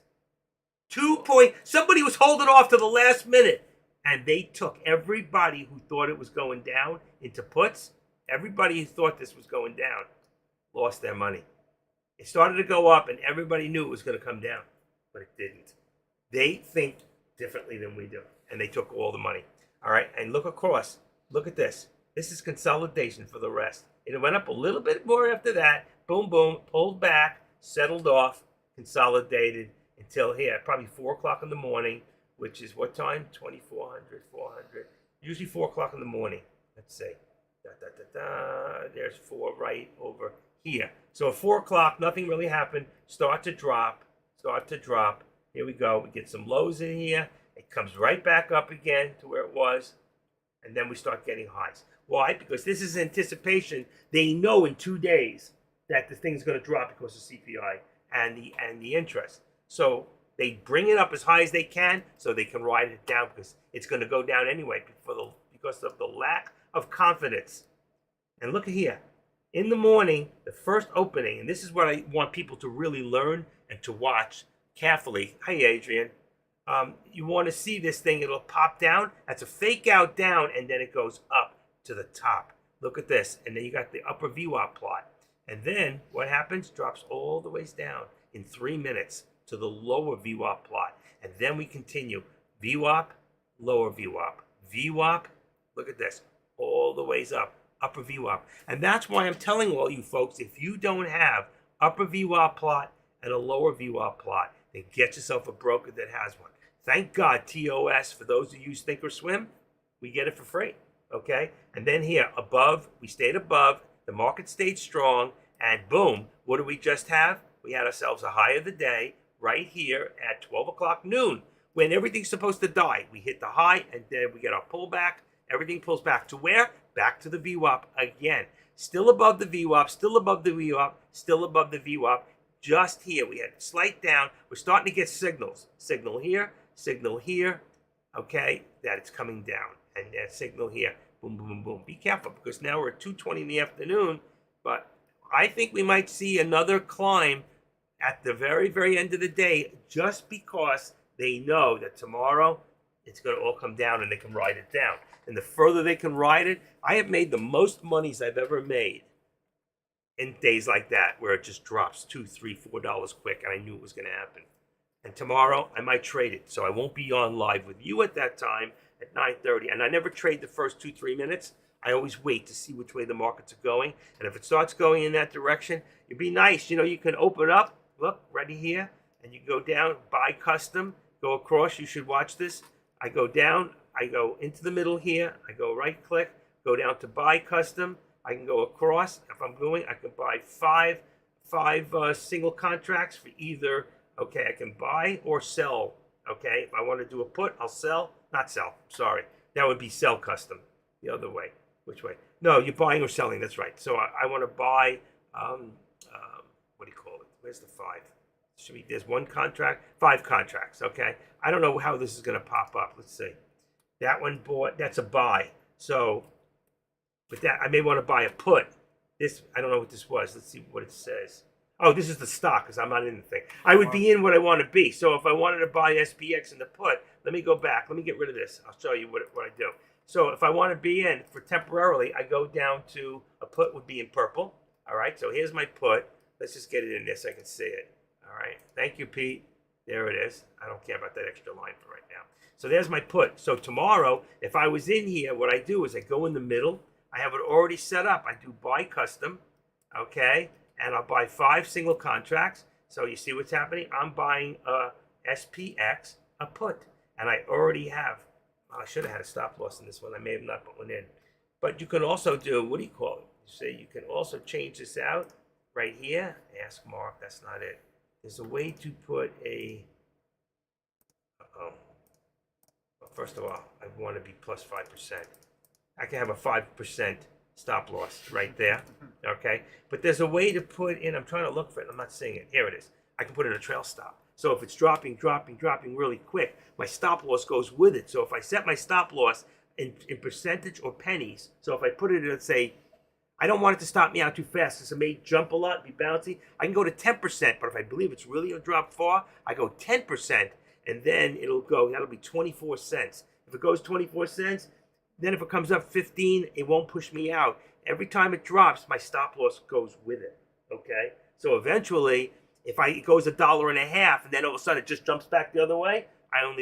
Somebody was holding off to the last minute. And they took everybody who thought it was going down into puts. Everybody who thought this was going down lost their money. It started to go up and everybody knew it was going to come down. But it didn't. They think differently than we do. And they took all the money. All right. And look across. Look at this. This is consolidation for the rest. It went up a little bit more after that. Boom, boom. Pulled back. Settled off. Consolidated until here. Probably 4 o'clock in the morning. Which is what time? 2400, 400. Usually 4 o'clock in the morning. Let's see. There's 4 right over here. So at 4 o'clock, nothing really happened. Start to drop. Here we go. We get some lows in here. It comes right back up again to where it was. And then we start getting highs. Why? Because this is anticipation. They know in 2 days that the thing's going to drop because of CPI and the interest. So they bring it up as high as they can so they can ride it down because it's going to go down anyway because of the lack of confidence. And look at here. In the morning, the first opening, and this is what I want people to really learn and to watch carefully. Hi, Adrian. You want to see this thing. It'll pop down. That's a fake out down, and then it goes up to the top. Look at this. And then you got the upper VWAP plot. And then what happens? Drops all the ways down in 3 minutes to the lower VWAP plot. And then we continue. VWAP, lower VWAP. VWAP, look at this. All the ways up. Upper VWAP. And that's why I'm telling all you folks, if you don't have upper VWAP plot and a lower VWAP plot, then get yourself a broker that has one. Thank God TOS, for those who use Thinkorswim, we get it for free. Okay? And then here, above, we stayed above, the market stayed strong, and boom, what do we just have? We had ourselves a high of the day right here at 12 o'clock noon when everything's supposed to die. We hit the high, and then we get our pullback. Everything pulls back to where? Back to the VWAP again. Still above the VWAP, still above the VWAP, still above the VWAP. Just here, we had a slight down. We're starting to get signals. Signal here, okay, that it's coming down. And that signal here, boom, boom, boom, boom. Be careful because now we're at 2:20 in the afternoon, but I think we might see another climb at the very, very end of the day, just because they know that tomorrow it's going to all come down and they can ride it down. And the further they can ride it, I have made the most monies I've ever made in days like that where it just drops $2, $3, $4 quick, and I knew it was going to happen. And tomorrow I might trade it, so I won't be on live with you at that time at 9:30. And I never trade the first 2-3 minutes. I always wait to see which way the markets are going, and if it starts going in that direction, it'd be nice. You know, you can open up, look right here, and you go down, buy custom, go across. You should watch this. I go down, I go into the middle here, I go right click, go down to buy custom. I can go across. If I'm going, I can buy five single contracts for either. Okay, I can buy or sell. Okay, if I want to do a put, I'll sell. Not sell. Sorry, that would be sell custom. The other way. Which way? No, you're buying or selling. That's right. So I want to buy. What do you call it? Where's the 5? Should be. There's one contract, 5 contracts. Okay. I don't know how this is going to pop up. Let's see. That one bought. That's a buy. So with that, I may want to buy a put. This, I don't know what this was. Let's see what it says. Oh, this is the stock because I'm not in the thing. I would be in what I want to be. So if I wanted to buy SPX in the put, let me go back. Let me get rid of this. I'll show you what I do. So if I want to be in for temporarily, I go down to a put would be in purple. All right. So here's my put. Let's just get it in there so I can see it. All right. Thank you, Pete. There it is. I don't care about that extra line for right now. So there's my put. So tomorrow, if I was in here, what I do is I go in the middle. I have it already set up. I do buy custom. Okay. And I'll buy 5 single contracts. So you see what's happening? I'm buying a SPX, a put. And I already have. I should have had a stop loss in this one. I may have not put one in. But you can also do, what do you call it? You say you can also change this out right here. Ask Mark, that's not it. There's a way to put a, well, first of all, I want to be plus 5%. I can have a 5% stop loss right there, okay? But there's a way to put in, I'm trying to look for it, I'm not seeing it. Here it is. I can put in a trail stop. So if it's dropping really quick, my stop loss goes with it. So if I set my stop loss in percentage or pennies, so if I put it at, say, I don't want it to stop me out too fast because it may jump a lot, be bouncy. I can go to 10%, but if I believe it's really going to drop far, I go 10%, and then it'll go, that'll be 24 cents. If it goes 24 cents, then if it comes up 15, it won't push me out. Every time it drops, my stop loss goes with it, okay? So eventually, if it goes $1.50 and then all of a sudden it just jumps back the other way, I don't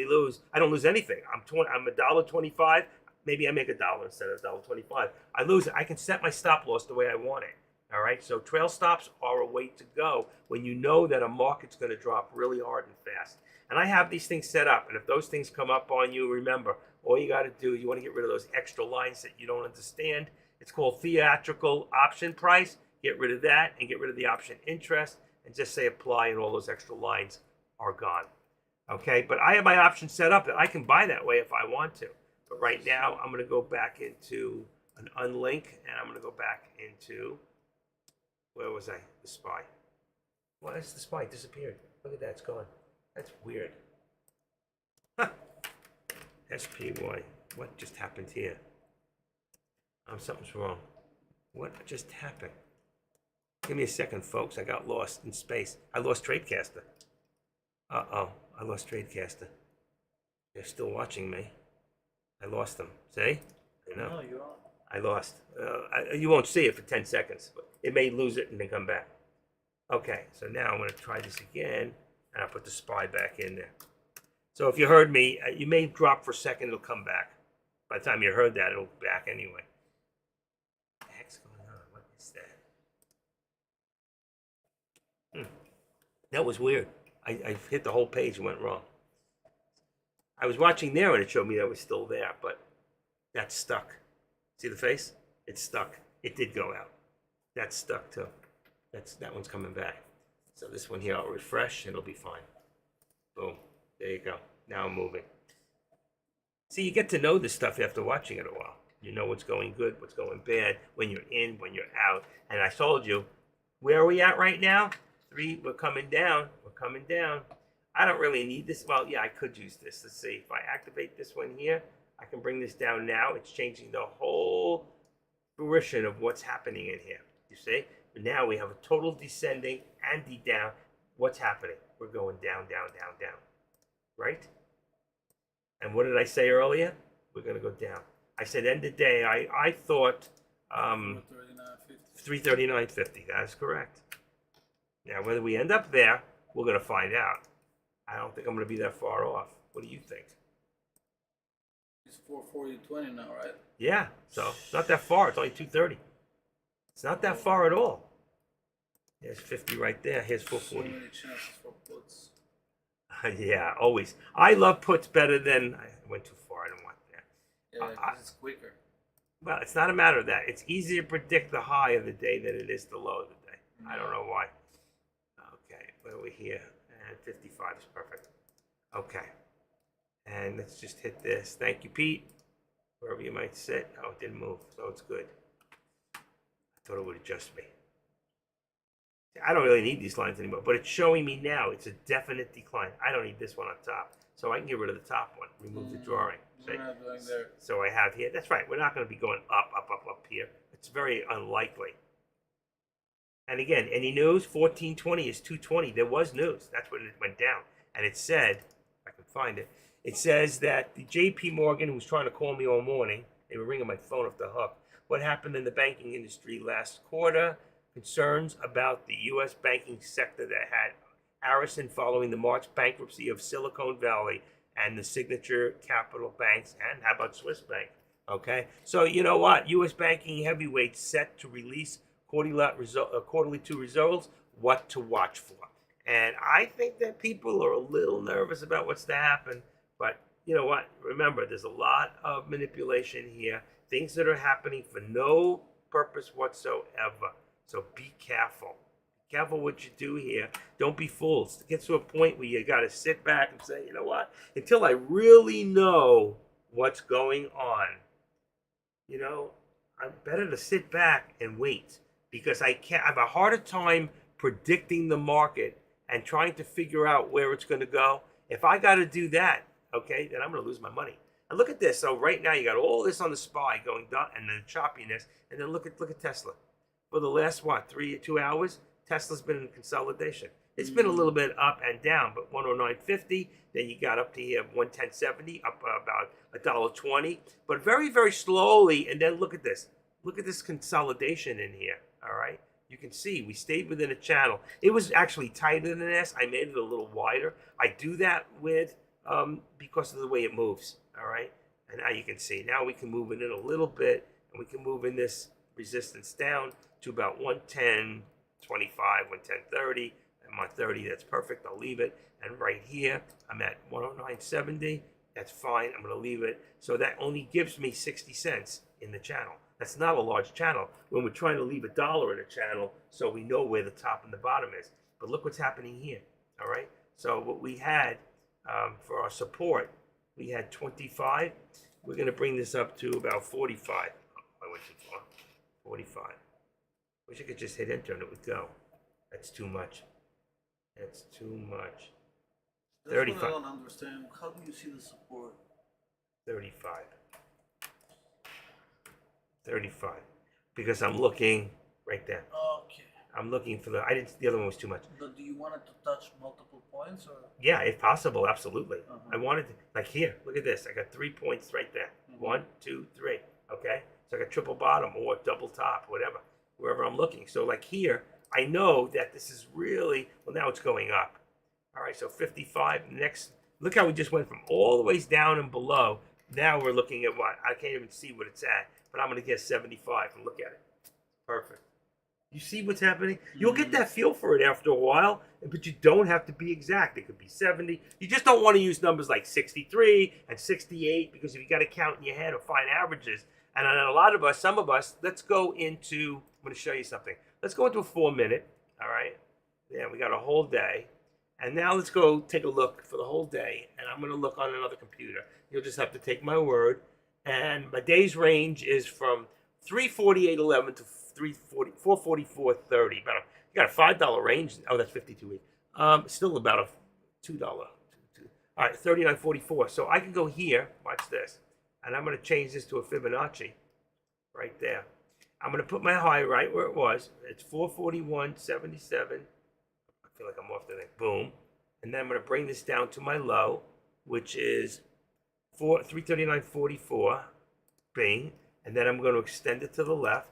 lose anything. I'm $1.25. Maybe I make $1 instead of $1.25. I lose it. I can set my stop loss the way I want it. All right. So trail stops are a way to go when you know that a market's going to drop really hard and fast. And I have these things set up. And if those things come up on you, remember, all you got to do, you want to get rid of those extra lines that you don't understand. It's called theatrical option price. Get rid of that and get rid of the option interest. And just say apply, and all those extra lines are gone. Okay, but I have my option set up that I can buy that way if I want to. But right now, I'm going to go back into an unlink, and I'm going to go back into, where was I? The SPY. Why is the SPY disappeared? Look at that, it's gone. That's weird. Huh. SPY. What just happened here? Something's wrong. What just happened? Give me a second, folks. I got lost in space. I lost TradeCaster. Uh-oh. I lost TradeCaster. They're still watching me. I lost them. See? I know. No, you're on. I lost. You won't see it for 10 seconds. But it may lose it and then come back. Okay. So now I'm going to try this again. And I'll put the SPY back in there. So if you heard me, you may drop for a second. It'll come back. By the time you heard that, it'll be back anyway. What the heck's going on? What is that? That was weird. I hit the whole page and went wrong. I was watching there and it showed me that it was still there, but that's stuck. See the face? It's stuck. It did go out. That's stuck too. That one's coming back. So this one here, I'll refresh and it'll be fine. Boom. There you go. Now I'm moving. See, you get to know this stuff after watching it a while. You know what's going good, what's going bad, when you're in, when you're out. And I told you, where are we at right now? 3, we're coming down. We're coming down. I don't really need this. Well, yeah, I could use this. Let's see. If I activate this one here, I can bring this down now. It's changing the whole fruition of what's happening in here. You see? But now we have a total descending and down. what's happening? We're going down, down, down, down, right? And what did I say earlier? We're going to go down. I said end of day. I thought 339.50. That's correct. Now, whether we end up there, we're going to find out. I don't think I'm going to be that far off. What do you think? It's 440.20 now, right? Yeah, so it's not that far. It's only 230. It's not that far at all. There's 50 right there. Here's 440. So many chances for puts. Yeah, always. I love puts better than. I went too far. I don't want that. Yeah, because it's quicker. Well, it's not a matter of that. It's easier to predict the high of the day than it is the low of the day. I don't know why. Okay, where are we here? And 55 is perfect. Okay. And let's just hit this. Thank you, Pete. Wherever you might sit. Oh, it didn't move, so it's good. I thought it would adjust me. I don't really need these lines anymore, but it's showing me now it's a definite decline. I don't need this one on top. So I can get rid of the top one, remove the drawing. We're not going there. So I have here, that's right, we're not going to be going up, up, up, up here. It's very unlikely. And again, any news? 1420 is 220. There was news. That's when it went down. And it said, if I can find it, it says that the JP Morgan, who was trying to call me all morning, they were ringing my phone off the hook. What happened in the banking industry last quarter? Concerns about the U.S. banking sector that had Harrison following the March bankruptcy of Silicon Valley and the Signature Capital Banks, and how about Swiss Bank? Okay, so you know what? U.S. banking heavyweights set to release quarterly two results. What to watch for? And I think that people are a little nervous about what's to happen. But you know what? Remember, there's a lot of manipulation here. Things that are happening for no purpose whatsoever. So be careful. Be careful what you do here. Don't be fools. It gets to a point where you got to sit back and say, you know what? Until I really know what's going on, you know, I'm better to sit back and wait, because I have a harder time predicting the market and trying to figure out where it's going to go. If I got to do that, okay, then I'm going to lose my money. And look at this. So right now you got all this on the SPY going down, and the choppiness, and then look at Tesla. For the last 2 hours, Tesla's been in consolidation. It's been a little bit up and down, but 109.50. Then you got up to here 110.70, up about $1.20, but very, very slowly. And then look at this. Look at this consolidation in here. All right. You can see we stayed within a channel. It was actually tighter than this. I made it a little wider. I do that with because of the way it moves. All right. And now you can see. Now we can move it in a little bit, and we can move in this resistance down to about 110.25, 110.30. I'm on 30. That's perfect. I'll leave it. And right here, I'm at 109.70. That's fine. I'm going to leave it. So that only gives me 60 cents in the channel. That's not a large channel when we're trying to leave $1 in a channel so we know where the top and the bottom is. But look what's happening here. All right. So what we had for our support, we had 25. We're going to bring this up to about 45. Oh, I went too far. 45. Wish I could just hit enter and it would go. That's too much. That's too much. That's 35. what I don't understand. How do you see the support? 35. 35. Because I'm looking right there. Okay. I'm looking for the other one was too much. But do you want it to touch multiple points, or? Yeah, if possible, absolutely. Uh-huh. I wanted to, like here, look at this. I got 3 points right there. Mm-hmm. 1, 2, 3. Okay? So I got triple bottom or double top, whatever, wherever I'm looking. So like here, I know that this is really, well, now it's going up. All right, so 55. Next, look how we just went from all the ways down and below. Now we're looking at what? I can't even see what it's at, but I'm going to get 75 and look at it. Perfect. You see what's happening? You'll get that feel for it after a while, but you don't have to be exact. It could be 70. You just don't want to use numbers like 63 and 68, because if you got to count in your head or find averages, and a lot of us, some of us, let's go into, I'm going to show you something. Let's go into a 4 minute, all right? Yeah, we got a whole day. And now let's go take a look for the whole day, and I'm going to look on another computer. You'll just have to take my word. And my day's range is from 348.11 to 444.30. You got a $5 range. Oh, that's 52 weeks. Still about a $2. All right, 39.44. So I can go here. Watch this, and I'm going to change this to a Fibonacci, right there. I'm going to put my high right where it was. It's 441.77. feel like I'm off the thing. Boom. And then I'm going to bring this down to my low, which is 339.44. Bing. And then I'm going to extend it to the left.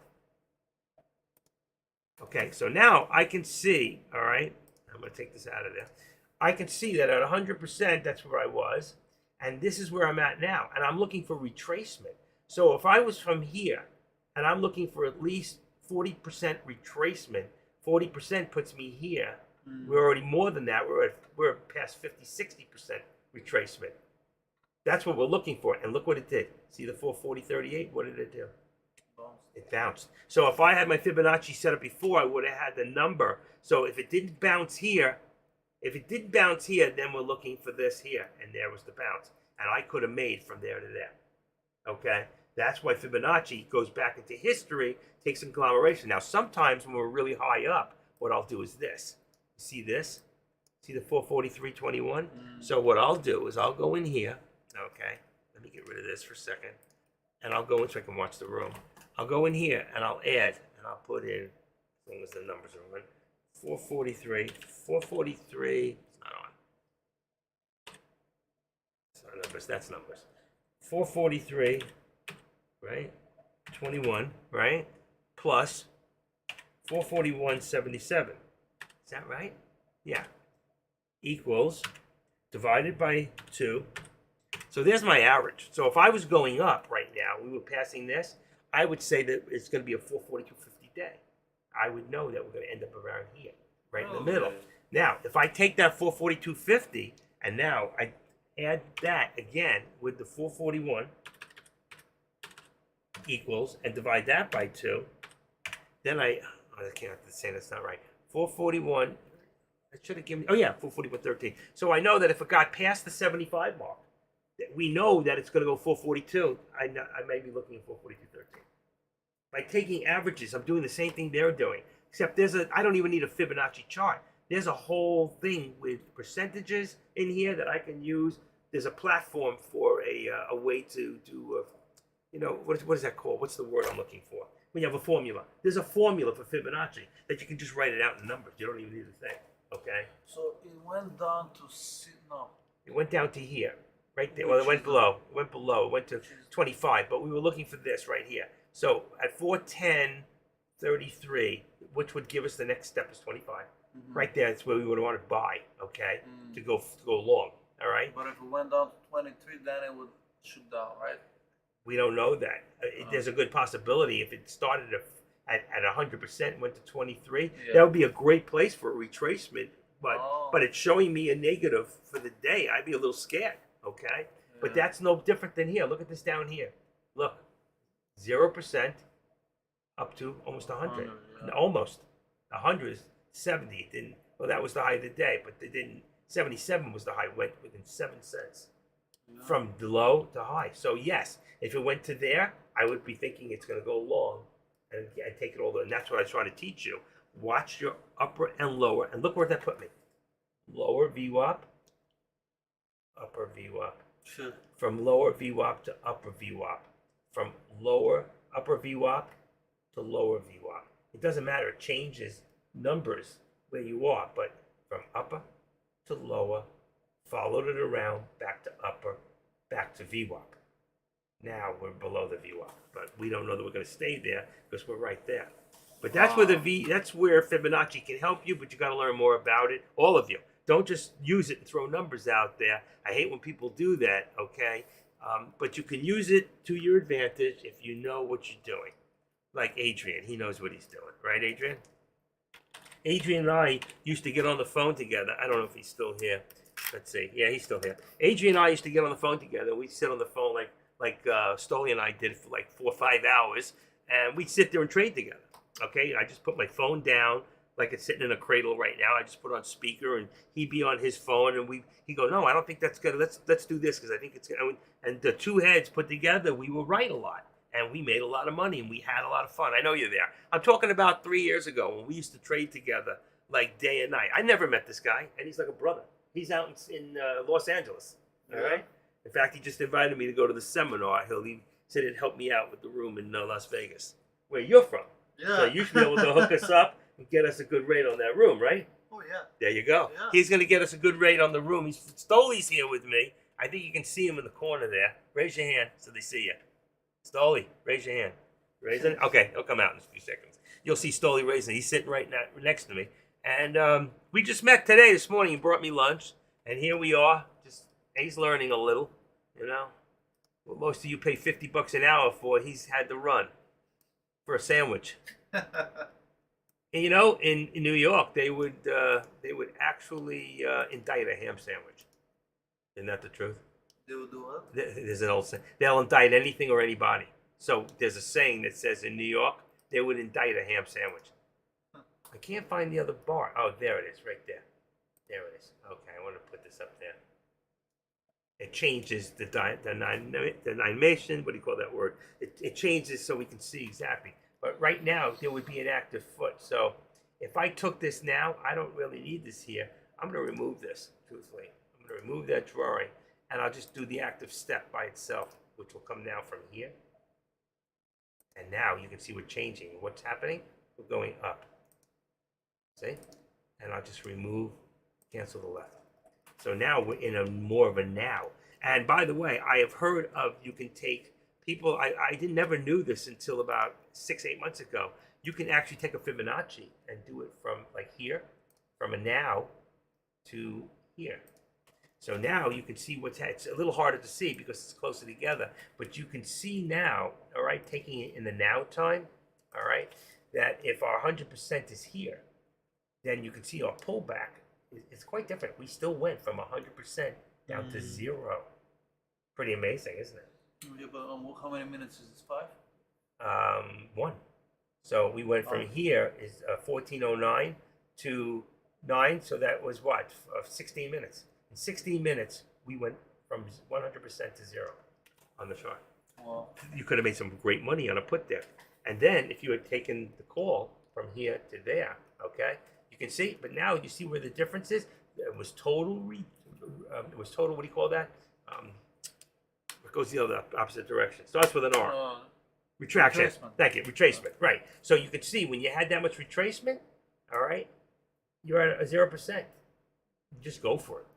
Okay, so now I can see, all right, I'm going to take this out of there. I can see that at 100%, that's where I was. And this is where I'm at now. And I'm looking for retracement. So if I was from here, and I'm looking for at least 40% retracement, 40% puts me here. We're already more than that. We're past 50, 60% retracement. That's what we're looking for. And look what it did. See the 440.38? What did it do? It bounced. So if I had my Fibonacci set up before, I would have had the number. So if it didn't bounce here, then we're looking for this here. And there was the bounce. And I could have made from there to there. Okay? That's why Fibonacci goes back into history, takes some conglomeration. Now, sometimes when we're really high up, what I'll do is this. See this? See the 443.21? So what I'll do is I'll go in here. Okay? Let me get rid of this for a second. And I'll go in so I can watch the room. I'll go in here and I'll add, and I'll put in, as long as the numbers are on, 443, 443, it's not on. It's not numbers, that's numbers. 443, right? 21, right? Plus 441.77. Is that right? Yeah. Equals, divided by 2. So there's my average. So if I was going up right now, we were passing this, I would say that it's going to be a 442.50 day. I would know that we're going to end up around here, right in the middle. Now, if I take that 442.50 and now I add that again with the 441 equals and divide that by 2, then I can't say that's not right. 441, I should have given, 441.13. So I know that if it got past the 75 mark, we know that it's going to go 442. I may be looking at 442.13. By taking averages, I'm doing the same thing they're doing, except I don't even need a Fibonacci chart. There's a whole thing with percentages in here that I can use. There's a platform for a way to do, what is that called? What's the word I'm looking for? When you have a formula. There's a formula for Fibonacci that you can just write it out in numbers. You don't even need a thing, okay? So it went down to, It went down to here. Right there. Well, it went below. It went below. It went to 25. But we were looking for this right here. So at 410.33, which would give us the next step is 25. Right there. That's where we would want to buy. Okay, to go long. All right. But if it went down to 23, then it would shoot down, right? We don't know that. There's a good possibility if it started at 100%, went to 23. That would be a great place for a retracement. But it's showing me a negative for the day. I'd be a little scared. Okay, but that's no different than here. Look at this down here. Look, 0% up to almost 100. Almost 100 is 70. It didn't. Well, that was the high of the day, but they didn't. 77 was the high. Went within 7 cents from the low to high. So yes, if it went to there, I would be thinking it's going to go long and take it all. And that's what I was trying to teach you. Watch your upper and lower, and look where that put me. Lower VWAP. Upper VWAP. Sure. From lower VWAP to upper VWAP. From upper VWAP to lower VWAP. It doesn't matter. It changes numbers where you are, but from upper to lower, followed it around, back to upper, back to VWAP. Now we're below the VWAP, but we don't know that we're going to stay there because we're right there. But that's where that's where Fibonacci can help you, but you got to learn more about it. All of you. Don't just use it and throw numbers out there. I hate when people do that, okay? But you can use it to your advantage if you know what you're doing. Like Adrian, he knows what he's doing. Right, Adrian? Adrian and I used to get on the phone together. I don't know if he's still here. Let's see. Yeah, he's still here. Adrian and I used to get on the phone together. We'd sit on the phone like Stoli and I did for like 4 or 5 hours. And we'd sit there and trade together, okay? I just put my phone down like it's sitting in a cradle right now. I just put it on speaker, and he'd be on his phone, and he'd go, no, I don't think that's good. Let's do this because I think it's good. And the two heads put together, we were right a lot, and we made a lot of money, and we had a lot of fun. I know you're there. I'm talking about 3 years ago when we used to trade together like day and night. I never met this guy, and he's like a brother. He's out in Los Angeles. All right. In fact, he just invited me to go to the seminar. He said he'd help me out with the room in Las Vegas, where you're from. Yeah. So you should be able to hook us up. and get us a good rate on that room, right? Oh yeah. There you go. Yeah. He's going to get us a good rate on the room. Stoley's here with me. I think you can see him in the corner there. Raise your hand so they see you. Stoley, raise your hand. Raising it? Okay, he'll come out in a few seconds. You'll see Stoley raising. He's sitting right next to me. And we just met today, this morning. He brought me lunch. And here we are. He's learning a little, you know. What most of you pay $50 an hour for, he's had to run for a sandwich. And, you know, in New York, they would actually indict a ham sandwich. Isn't that the truth? They will do what? There's an old saying. They'll indict anything or anybody. So there's a saying that says in New York, they would indict a ham sandwich. I can't find the other bar. Oh, there it is, right there. There it is. Okay, I want to put this up there. It changes the animation. What do you call that word? It changes so we can see exactly. But right now, there would be an active foot. So if I took this now, I don't really need this here. I'm going to remove this, truthfully. I'm going to remove that drawing, and I'll just do the active step by itself, which will come now from here. And now you can see we're changing. What's happening? We're going up. See? And I'll just remove, cancel the left. So now we're in a more of a now. And by the way, I have heard of, you can take people, I never knew this until about 6-8 months ago. You can actually take a Fibonacci and do it from like here, from a now to here. So now you can see it's a little harder to see because it's closer together, but you can see now, all right, taking it in the now time, all right, that if our 100% is here, then you can see our pullback is quite different. We still went from 100% down to 0. Pretty amazing, isn't it? Yeah, but how many minutes is this? 5? 1. So we went from here is 14:09 to 9. So that was what? 16 minutes. In 16 minutes, we went from 100% to 0 on the chart. Wow. You could have made some great money on a put there. And then if you had taken the call from here to there, okay, you can see. But now you see where the difference is. It was total. It was total. What do you call that? It goes the other opposite direction. Starts with an R. Retraction. Retracement. Thank you. Retracement. Right. So you can see when you had that much retracement, all right, you're at a 0%. You just go for it.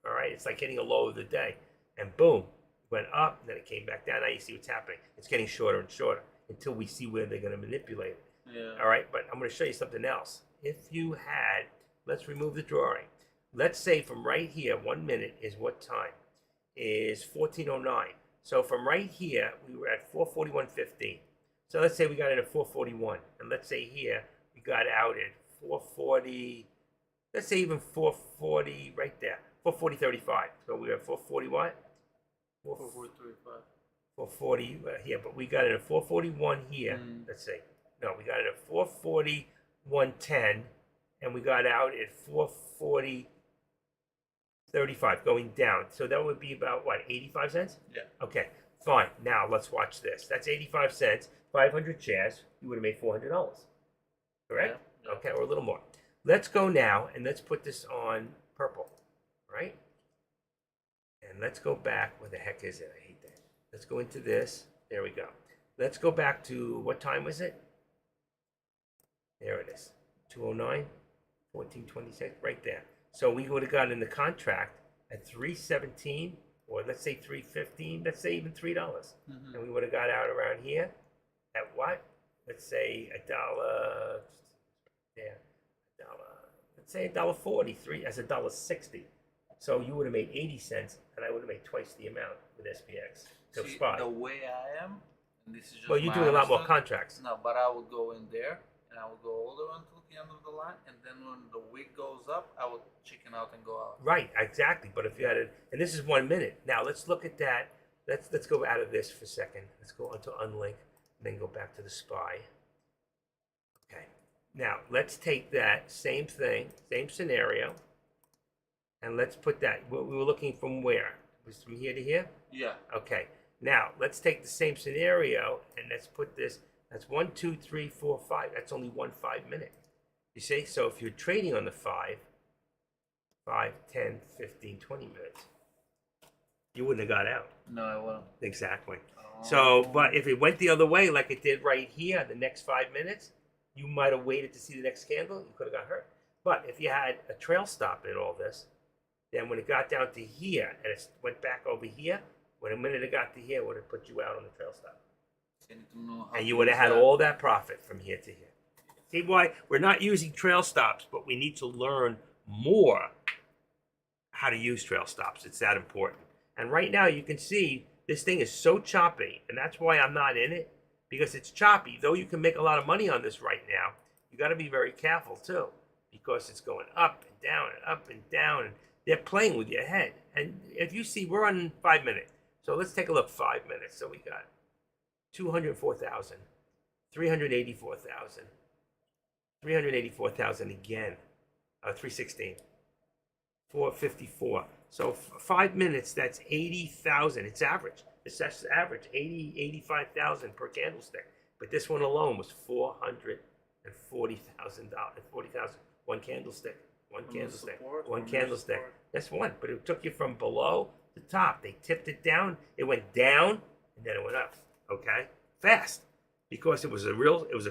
All right. It's like hitting a low of the day. And boom, went up, and then it came back down. Now you see what's happening. It's getting shorter and shorter until we see where they're going to manipulate it. Yeah. All right. But I'm going to show you something else. If you had, let's remove the drawing. Let's say from right here, 1 minute is what time? Is 14:09. So from right here, we were at 4:41:15. So let's say we got in at 4:41, and let's say here we got out at 4:40. Let's say even 4:40 right there, 4:40:35. So we were at 4:40 what? 4:35. 4:40 here, but we got in at 4:41 here. Let's see. No, we got in at 4:41:10, and we got out at 4:40:35 going down. So that would be about what, 85 cents? Yeah. Okay, fine. Now let's watch this. That's 85 cents, 500 shares. You would have made $400. Correct? Yeah. Okay, or a little more. Let's go now and let's put this on purple, right? And let's go back. Where the heck is it? I hate that. Let's go into this. There we go. Let's go back to, what time was it? There it is. 2:09, 14:26, right there. So we would have gotten in the contract at 3:17, or let's say 3:15, let's say even $3. And we would have got out around here at what? Let's say $1. Yeah, $1. Let's say $1.43 as $1.60. So you would have made 80 cents, and I would have made twice the amount with SPX. So See, SPY. the way I am, and this is just Well, you're my doing a lot more understanding. contracts. No, but I would go in there, and I would go all the way until the end of the line, and then when the wick goes up, I would chicken out and go out. Right, exactly. But if you had it, and this is 1 minute. Now let's look at that. Let's go out of this for a second. Let's go onto unlink, and then go back to the SPY. Okay. Now let's take that same thing, same scenario, and let's put that. We were looking from where? It was from here to here. Yeah. Okay. Now let's take the same scenario and let's put this. That's 1, 2, 3, 4, 5. That's only 1 5 minute. You see? So if you're trading on the 5, 10, 15, 20 minutes, you wouldn't have got out. No, I won't. Exactly. So, but if it went the other way, like it did right here, the next 5 minutes, you might have waited to see the next candle. You could have got hurt. But if you had a trail stop in all this, then when it got down to here and it went back over here, when a minute it got to here, it would have put you out on the trail stop. I need to know how And you to would have use had that. all that profit from here to here. See why we're not using trail stops, but we need to learn more how to use trail stops. It's that important. And right now you can see this thing is so choppy, and that's why I'm not in it, because it's choppy. Though you can make a lot of money on this right now, you got to be very careful too, because it's going up and down and up and down, and they're playing with your head. And if you see, we're on 5 minutes. So let's take a look, 5 minutes. So we got 204,000, 384,000, 384,000 again, 316, 454. So 5 minutes, that's 80,000. It's average. That's average, 85,000 per candlestick. But this one alone was $440,000, 40,000. One candlestick, one From the candlestick, support, one from the candlestick. support. That's one, but it took you from below to top. They tipped it down. It went down, and then it went up. Okay, fast, because it was a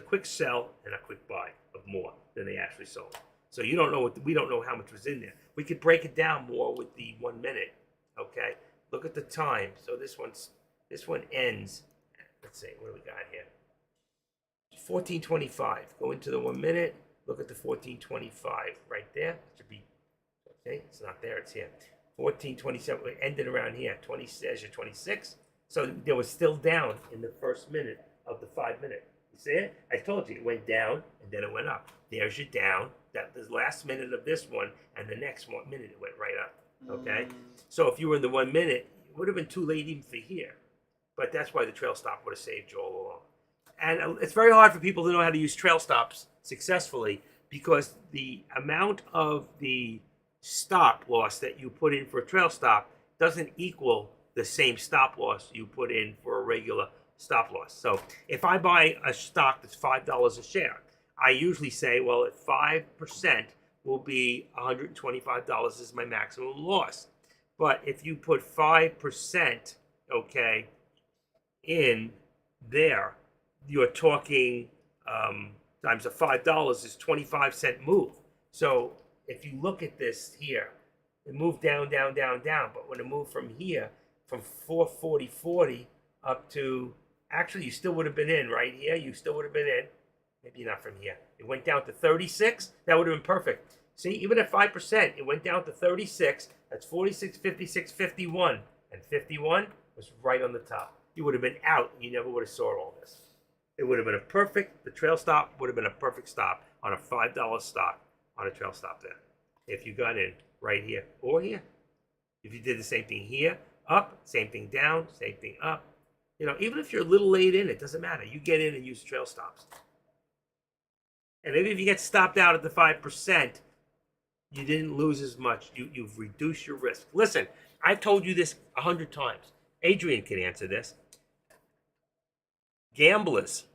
quick sell and a quick buy of more than they actually sold. So you don't know we don't know how much was in there. We could break it down more with the 1 minute. Okay, look at the time. So this one ends. Let's see, what do we got here? 14:25. Go into the 1 minute. Look at the 14:25 right there. It should be okay. It's not there. It's here. 14:27. It ended around here. 20 says you're 26. So there was still down in the first minute of the 5 minute. You see it? I told you it went down and then it went up. There's your down. That the last minute of this one and the next 1 minute it went right up. Okay. So if you were in the 1 minute, it would have been too late even for here. But that's why the trail stop would have saved you all along. And it's very hard for people to know how to use trail stops successfully because the amount of the stop loss that you put in for a trail stop doesn't equal the same stop loss you put in for a regular stop loss. So if I buy a stock that's $5 a share, I usually say, well, at 5% will be $125 is my maximum loss. But if you put 5%, okay, in there, you're talking times the $5 is 25-cent move. So if you look at this here, it moved down, down, down, down. But when it moved from here, from 440.40 up to, actually, you still would have been in right here. You still would have been in. Maybe not from here. It went down to 36. That would have been perfect. See, even at 5%, it went down to 36. That's 46, 56, 51. And 51 was right on the top. You would have been out. You never would have saw all this. It would have been the trail stop would have been a perfect stop on a $5 stock on a trail stop there. If you got in right here or here. If you did the same thing here, up, same thing down, same thing up. You know, even if you're a little late in, it doesn't matter. You get in and use trail stops. And maybe if you get stopped out at the 5%, you didn't lose as much. You've reduced your risk. Listen, I've told you this 100 times. Adrian can answer this. Gamblers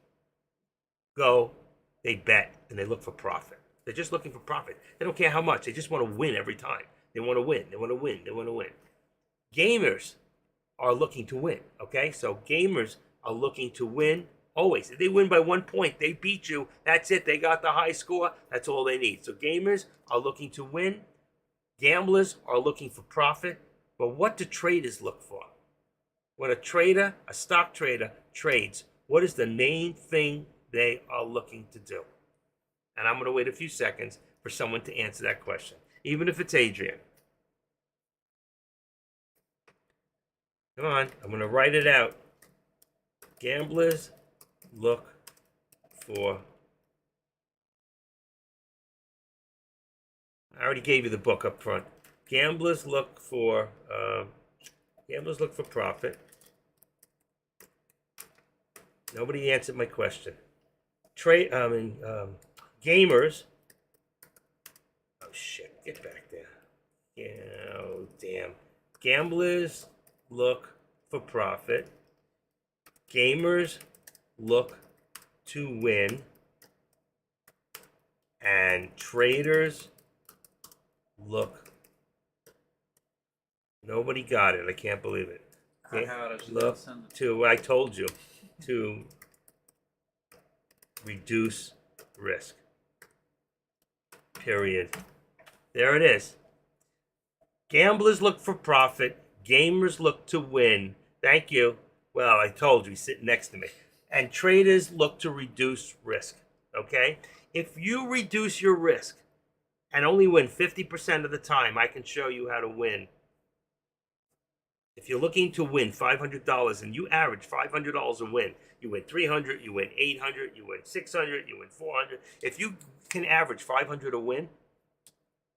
they bet and they look for profit. They're just looking for profit. They don't care how much. They just want to win every time. They want to win. They want to win. They want to win. Gamers are looking to win. Okay, so gamers are looking to win always. If they win by 1 point, they beat you. That's it. They got the high score. That's all they need. So gamers are looking to win. Gamblers are looking for profit. But what do traders look for? When a stock trader trades, what is the main thing they are looking to do? And I'm going to wait a few seconds for someone to answer that question, even if it's Adrian. Come on, I'm going to write it out. Gamblers look for... I already gave you the book up front. Gamblers look for profit. Nobody answered my question. Gamers. Oh shit! Get back there. Yeah, oh damn. Gamblers look for profit. Gamers look to win. And traders look. Nobody got it. I can't believe it. I have it. Look to, I told you, to reduce risk. Period. There it is. Gamblers look for profit. Gamers look to win. Thank you. Well, I told you, he's sitting next to me. And traders look to reduce risk. Okay? If you reduce your risk and only win 50% of the time, I can show you how to win. If you're looking to win $500 and you average $500 a win, you win 300, you win 800, you win 600, you win 400. If you can average 500 a win,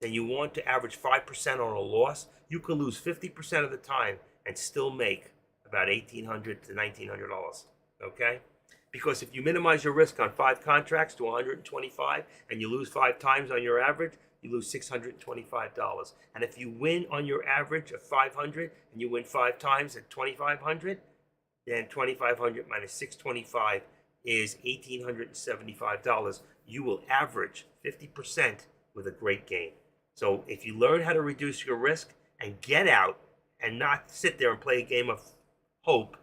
then you want to average 5% on a loss, you can lose 50% of the time and still make about $1,800 to $1,900. Okay? Because if you minimize your risk on 5 contracts to 125 and you lose 5 times on your average, you lose $625. And if you win on your average of 500 and you win 5 times at 2,500, then 2,500 minus 625 is $1,875. You will average 50% with a great gain. So if you learn how to reduce your risk and get out and not sit there and play a game of hope,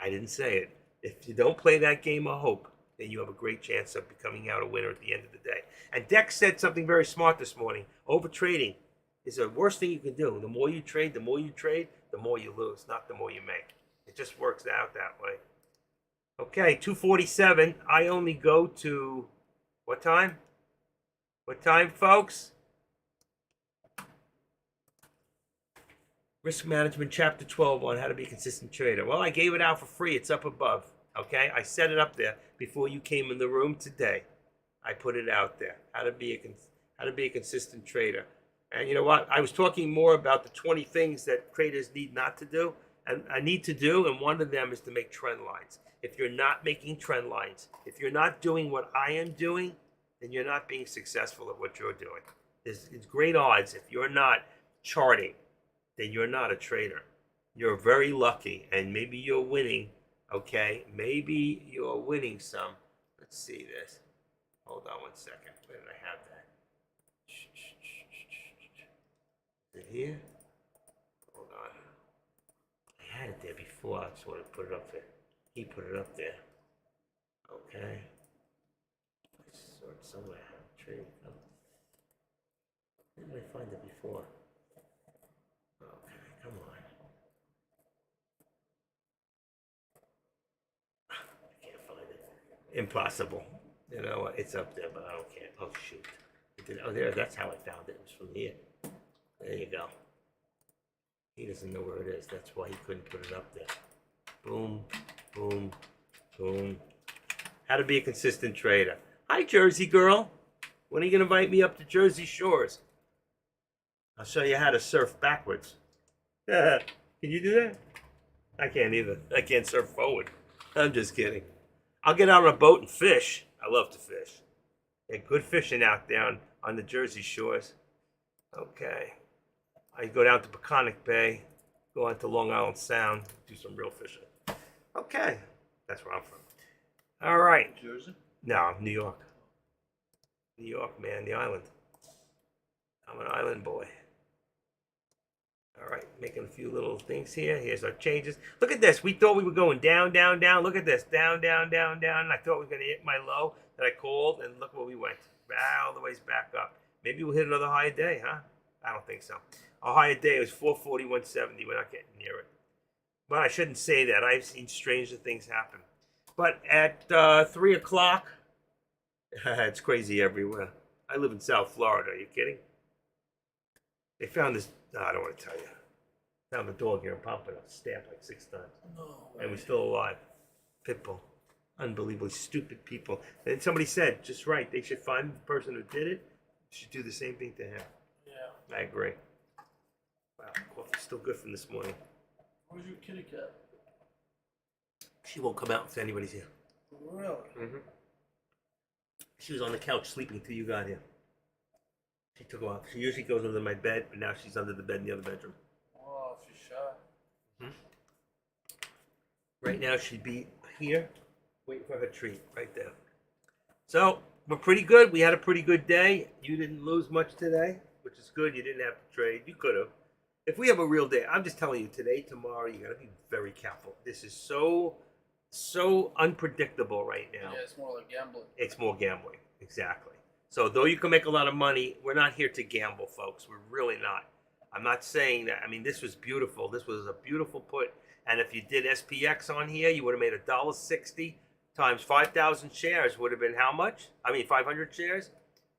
I didn't say it. If you don't play that game of hope, then you have a great chance of becoming out a winner at the end of the day. And Dex said something very smart this morning. Overtrading is the worst thing you can do. The more you trade, the more you lose, not the more you make. It just works out that way. Okay, 2:47. I only go to what time? What time, folks? Risk Management, Chapter 12 on how to be a consistent trader. Well, I gave it out for free. It's up above. Okay, I set it up there before you came in the room today. I put it out there. How to be a consistent trader. And you know what? I was talking more about the 20 things that traders need not to do, and I need to do, and one of them is to make trend lines. If you're not making trend lines, if you're not doing what I am doing, then you're not being successful at what you're doing. It's great odds if you're not charting, then you're not a trader. You're very lucky, and maybe you're winning. Okay, maybe you're winning some. Let's see this. Hold on one second. Where did I have that? Is it here? Hold on. I had it there before. I just want to put it up there. He put it up there. Okay. I saw it somewhere. Trade. Oh. Where did I find it before? Okay, come on. I can't find it. Impossible. You know, it's up there, but I don't care. Oh, shoot. Oh, there, that's how I found it. It was from here. There you go. He doesn't know where it is. That's why he couldn't put it up there. Boom, boom, boom. How to be a consistent trader. Hi, Jersey girl. When are you going to invite me up to Jersey Shores? I'll show you how to surf backwards. Can you do that? I can't either. I can't surf forward. I'm just kidding. I'll get out on a boat and fish. I love to fish. Yeah, good fishing out there on the Jersey Shores. Okay. I go down to Peconic Bay, go on to Long Island Sound, do some real fishing. Okay. That's where I'm from. All right. Jersey? No, New York. New York, man, the island. I'm an island boy. All right, making a few little things here. Here's our changes. Look at this. We thought we were going down, down, down. Look at this. Down, down, down, down. And I thought we were going to hit my low that I called, and look where we went. All the ways back up. Maybe we'll hit another higher day, huh? I don't think so. Our higher day was 441.70. We're not getting near it. But I shouldn't say that. I've seen stranger things happen. But at 3 o'clock, it's crazy everywhere. I live in South Florida. Are you kidding? They found this. No, I don't want to tell you. Found the dog here in Pompano, stabbed like 6 times. No. And we're still alive. Pitbull. Unbelievably stupid people. And somebody said, just right, they should find the person who did it. Should do the same thing to him. Yeah. I agree. Wow, coffee's still good from this morning. Where's your kitty cat? She won't come out until anybody's here. Really? Mm-hmm. She was on the couch sleeping till you got here. She took off. She usually goes under my bed, but now she's under the bed in the other bedroom. Oh, she's shy. Hmm? Right now she'd be here, waiting for her treat, right there. So, we're pretty good. We had a pretty good day. You didn't lose much today, which is good. You didn't have to trade. You could have. If we have a real day, I'm just telling you, today, tomorrow, you got to be very careful. This is so so unpredictable right now. Yeah, it's more like gambling. It's more gambling. Exactly. So though you can make a lot of money, we're not here to gamble, folks. We're really not. I'm not saying that. I mean, this was beautiful. This was a beautiful put. And if you did SPX on here, you would have made $1.60 times 5,000 shares would have been how much? I mean, 500 shares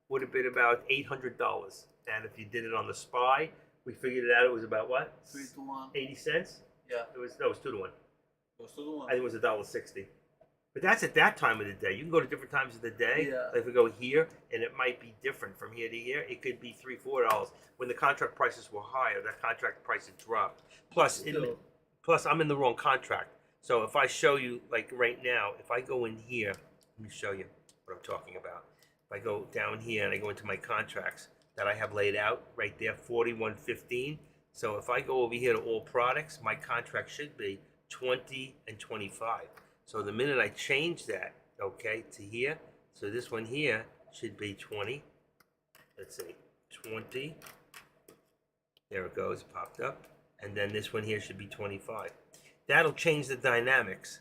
would have been about $800. And if you did it on the SPY, we figured it out. It was about what? 3 to 1. 80 cents. Yeah. It was 2 to 1. It was 2 to 1. I think it was $1.60. But that's at that time of the day. You can go to different times of the day. Yeah. Like if we go here, and it might be different from here to here. It could be $3, $4. When the contract prices were higher, that contract price had dropped. Plus, plus I'm in the wrong contract. So if I show you, like right now, if I go in here, let me show you what I'm talking about. If I go down here and I go into my contracts that I have laid out right there, 41.15. So if I go over here to all products, my contract should be 20 and 25. So the minute I change that, okay, to here, so this one here should be 20. Let's see, 20. There it goes, popped up. And then this one here should be 25. That'll change the dynamics.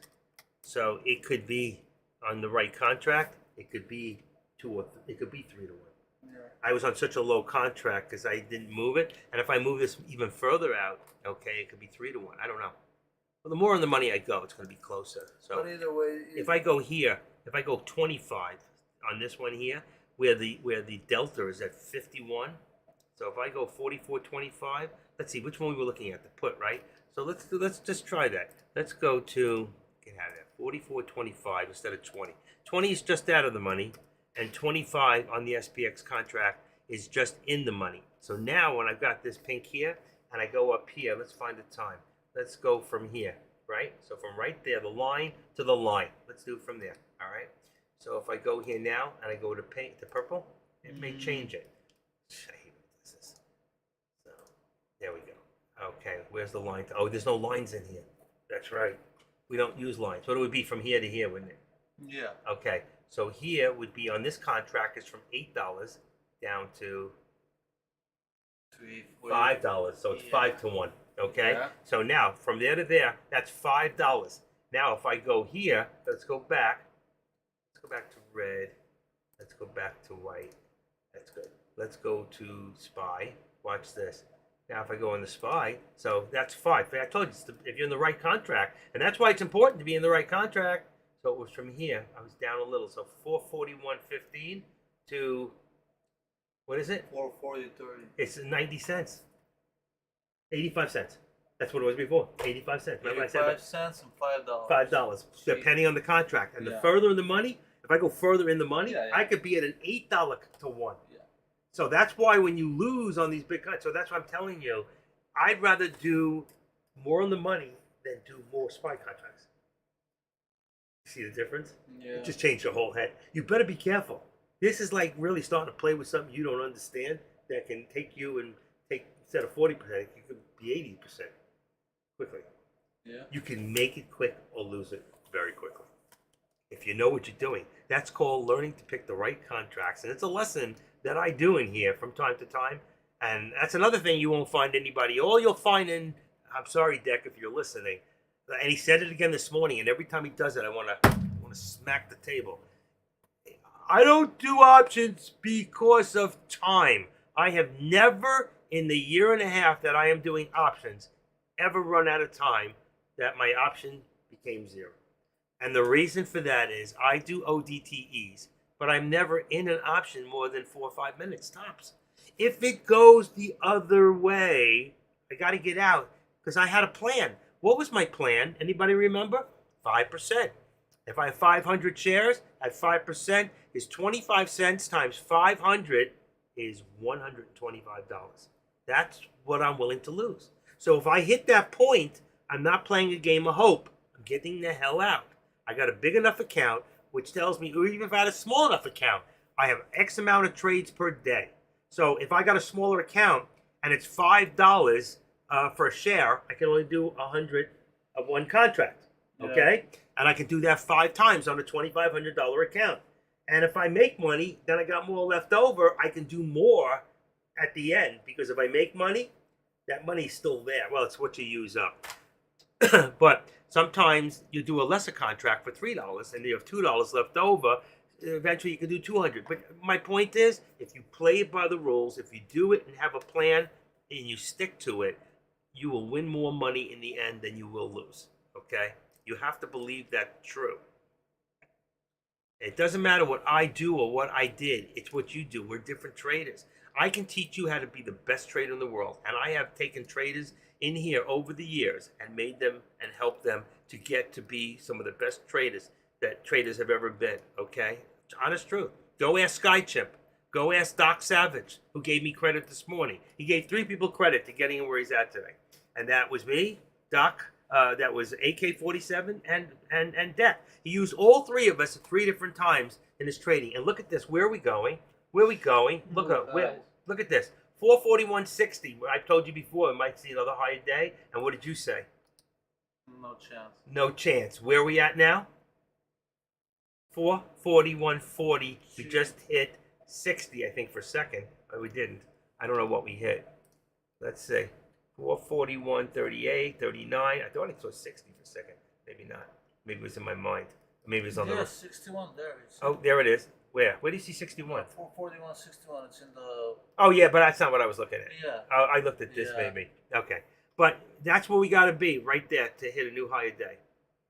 So it could be on the right contract. It could be 2 or it could be 3 to 1. Yeah. I was on such a low contract because I didn't move it. And if I move this even further out, okay, it could be 3 to 1. I don't know. Well, the more on the money I go, it's going to be closer. So But either way, if I go here, if I go 25 on this one here, where the delta is at 51. So if I go 44.25, let's see which one we were looking at, the put, right? So let's just try that. Let's go to get out of that 44.25 instead of 20. 20 is just out of the money, and 25 on the SPX contract is just in the money. So now when I've got this pink here and I go up here, let's find the time. Let's go from here, right? So from right there, the line to the line. Let's do it from there, all right? So if I go here now and I go to pink to purple, it may change it. I hate what this is. So there we go. Okay, where's the line? Oh, there's no lines in here. That's right. We don't use lines. What it would be from here to here, wouldn't it? yeah. Okay, so here would be on this contract is from $8 down to 3, 4. $5. So it's Yeah. 5 to 1. Okay, Yeah. so now from there to there, that's $5. Now if I go here, let's go back. Let's go back to red. Let's go back to white. That's good. Let's go to SPY. Watch this. Now if I go in the SPY, so that's 5. I told you, if you're in the right contract, and that's why it's important to be in the right contract. So it was from here. I was down a little. So 441.15 to, what is it? 440.30. It's 90 cents. 85 cents. That's what it was before. 85 cents. Remember I said 85 that? cents and $5. $5, depending on the contract. And the Yeah. further in the money, if I go further in the money, Yeah, yeah. I could be at an $8 to 1. Yeah. So that's why when you lose on these big cuts, so that's what I'm telling you, I'd rather do more on the money than do more SPY contracts. See the difference? Yeah. It just changed your whole head. You better be careful. This is like really starting to play with something you don't understand that can take you and take, instead of 40%, you could be 80% quickly. Yeah. You can make it quick or lose it very quickly. If you know what you're doing, that's called learning to pick the right contracts. And it's a lesson that I do in here from time to time. And that's another thing you won't find anybody. All you'll find in, I'm sorry, Deck, if you're listening. And he said it again this morning. And every time he does it, I want to smack the table. I don't do options because of time. I have never, in the year and a half that I am doing options, ever run out of time that my option became 0. And the reason for that is I do ODTEs, but I'm never in an option more than 4 or 5 minutes tops. If it goes the other way, I got to get out because I had a plan. What was my plan? Anybody remember? 5%. If I have 500 shares at 5%, is 25 cents times 500 is $125. That's what I'm willing to lose. So if I hit that point, I'm not playing a game of hope. I'm getting the hell out. I got a big enough account, which tells me, or even if I had a small enough account, I have X amount of trades per day. So if I got a smaller account and it's $5 for a share, I can only do 100 of one contract. Okay? Yeah. And I can do that 5 times on a $2,500 account. And if I make money, then I got more left over. I can do more at the end because if I make money, that money's still there. Well, it's what you use up. But sometimes you do a lesser contract for $3 and you have $2 left over. Eventually you can do 200. But my point is, if you play it by the rules, if you do it and have a plan and you stick to it, you will win more money in the end than you will lose. Okay? You have to believe that's true. It doesn't matter what I do or what I did. It's what you do. We're different traders. I can teach you how to be the best trader in the world. And I have taken traders in here over the years and made them and helped them to get to be some of the best traders that traders have ever been. Okay? Honest truth. Go ask SkyChimp. Go ask Doc Savage, who gave me credit this morning. He gave 3 people credit to getting him where he's at today. And that was me, Doc, that was AK-47 and Deck. He used all 3 of us at 3 different times in his trading. And look at this. Where are we going? Where are we going? Look at this. 441.60. I told you before, we might see another higher day. And what did you say? No chance. No chance. Where are we at now? 441.40. We just hit 60, I think, for a second. But we didn't. I don't know what we hit. Let's see. 441.38, 39. I thought I saw 60 for a second. Maybe not. Maybe it was in my mind. Maybe it was on Yeah, the. 61 there. Oh, there it is. Where? Where do you see 61? 441, 61. It's in the. Oh, yeah, but that's not what I was looking at. Yeah. I looked at this, Yeah. maybe. Okay. But that's where we got to be, right there, to hit a new higher day.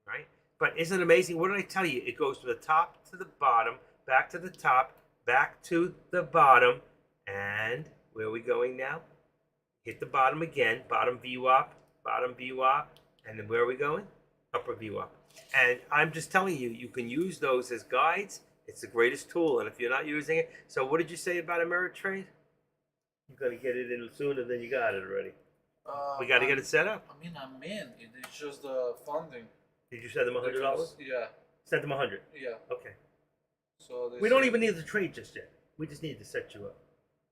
Right? But isn't it amazing? What did I tell you? It goes from the top to the bottom, back to the top, back to the bottom. And where are we going now? Hit the bottom again, bottom VWAP, and then where are we going? Upper VWAP. And I'm just telling you, you can use those as guides. It's the greatest tool, and if you're not using it, so what did you say about Ameritrade? You're gonna get it in sooner than you got it already. We got to get it set up. I mean, I'm in. It's just the funding. Did you send them $100? Yeah. Send them 100. Yeah. Okay. So We don't even need the trade just yet. We just need to set you up.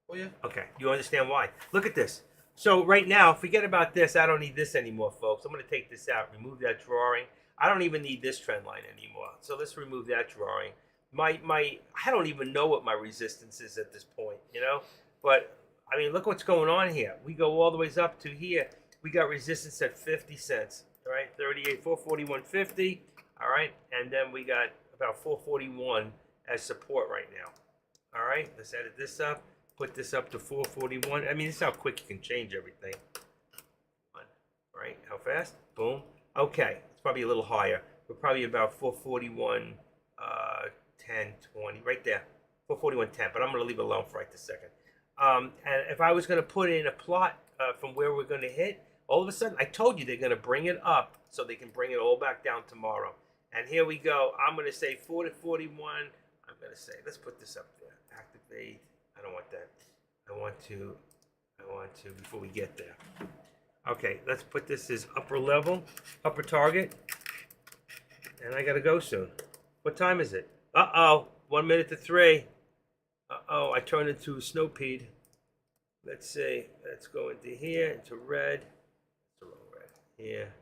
Oh yeah. Okay, you understand why? Look at this. So right now, forget about this. I don't need this anymore, folks. I'm going to take this out, remove that drawing. I don't even need this trend line anymore. So let's remove that drawing. I don't even know what my resistance is at this point, you know? But, I mean, look what's going on here. We go all the way up to here. We got resistance at 50 cents, all right? 38, 441.50, all right? And then we got about 441 as support right now. All right, let's edit this up. Put this up to 441. I mean, this is how quick you can change everything. All right, how fast? Boom. Okay, it's probably a little higher. We're probably about 441, 10, 20, right there. 441.10, but I'm going to leave it alone for right this second. And if I was going to put in a plot from where we're going to hit, all of a sudden, I told you they're going to bring it up so they can bring it all back down tomorrow. And here we go. I'm going to say 4 to 41. I'm going to say, let's put this up there. Activate. I don't want that. I want to, before we get there. Okay, let's put this as upper level, upper target. And I got to go soon. What time is it? Uh-oh, 1 minute to 3. Uh-oh, I turned into a snowpeed. Let's see, let's go into here, into red. It's a little red. Here.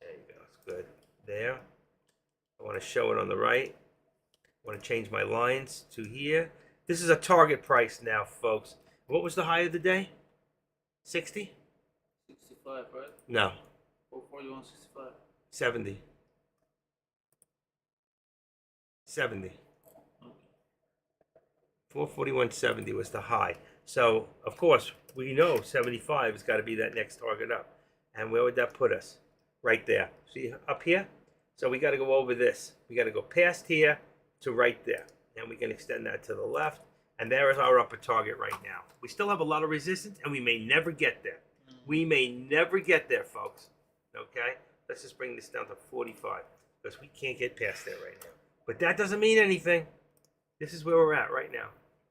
There you go, it's good. There. I want to show it on the right. I want to change my lines to here. This is a target price now, folks. What was the high of the day? 60? 65, right? No, 441.65. 70. 70. 441.70 was the high. So, of course, we know 75 has got to be that next target up. And where would that put us? Right there. See, up here? So we got to go over this. We got to go past here to right there. And we can extend that to the left. And there is our upper target right now. We still have a lot of resistance, and we may never get there. We may never get there, folks. Okay? Let's just bring this down to 45, because we can't get past there right now. But that doesn't mean anything. This is where we're at right now.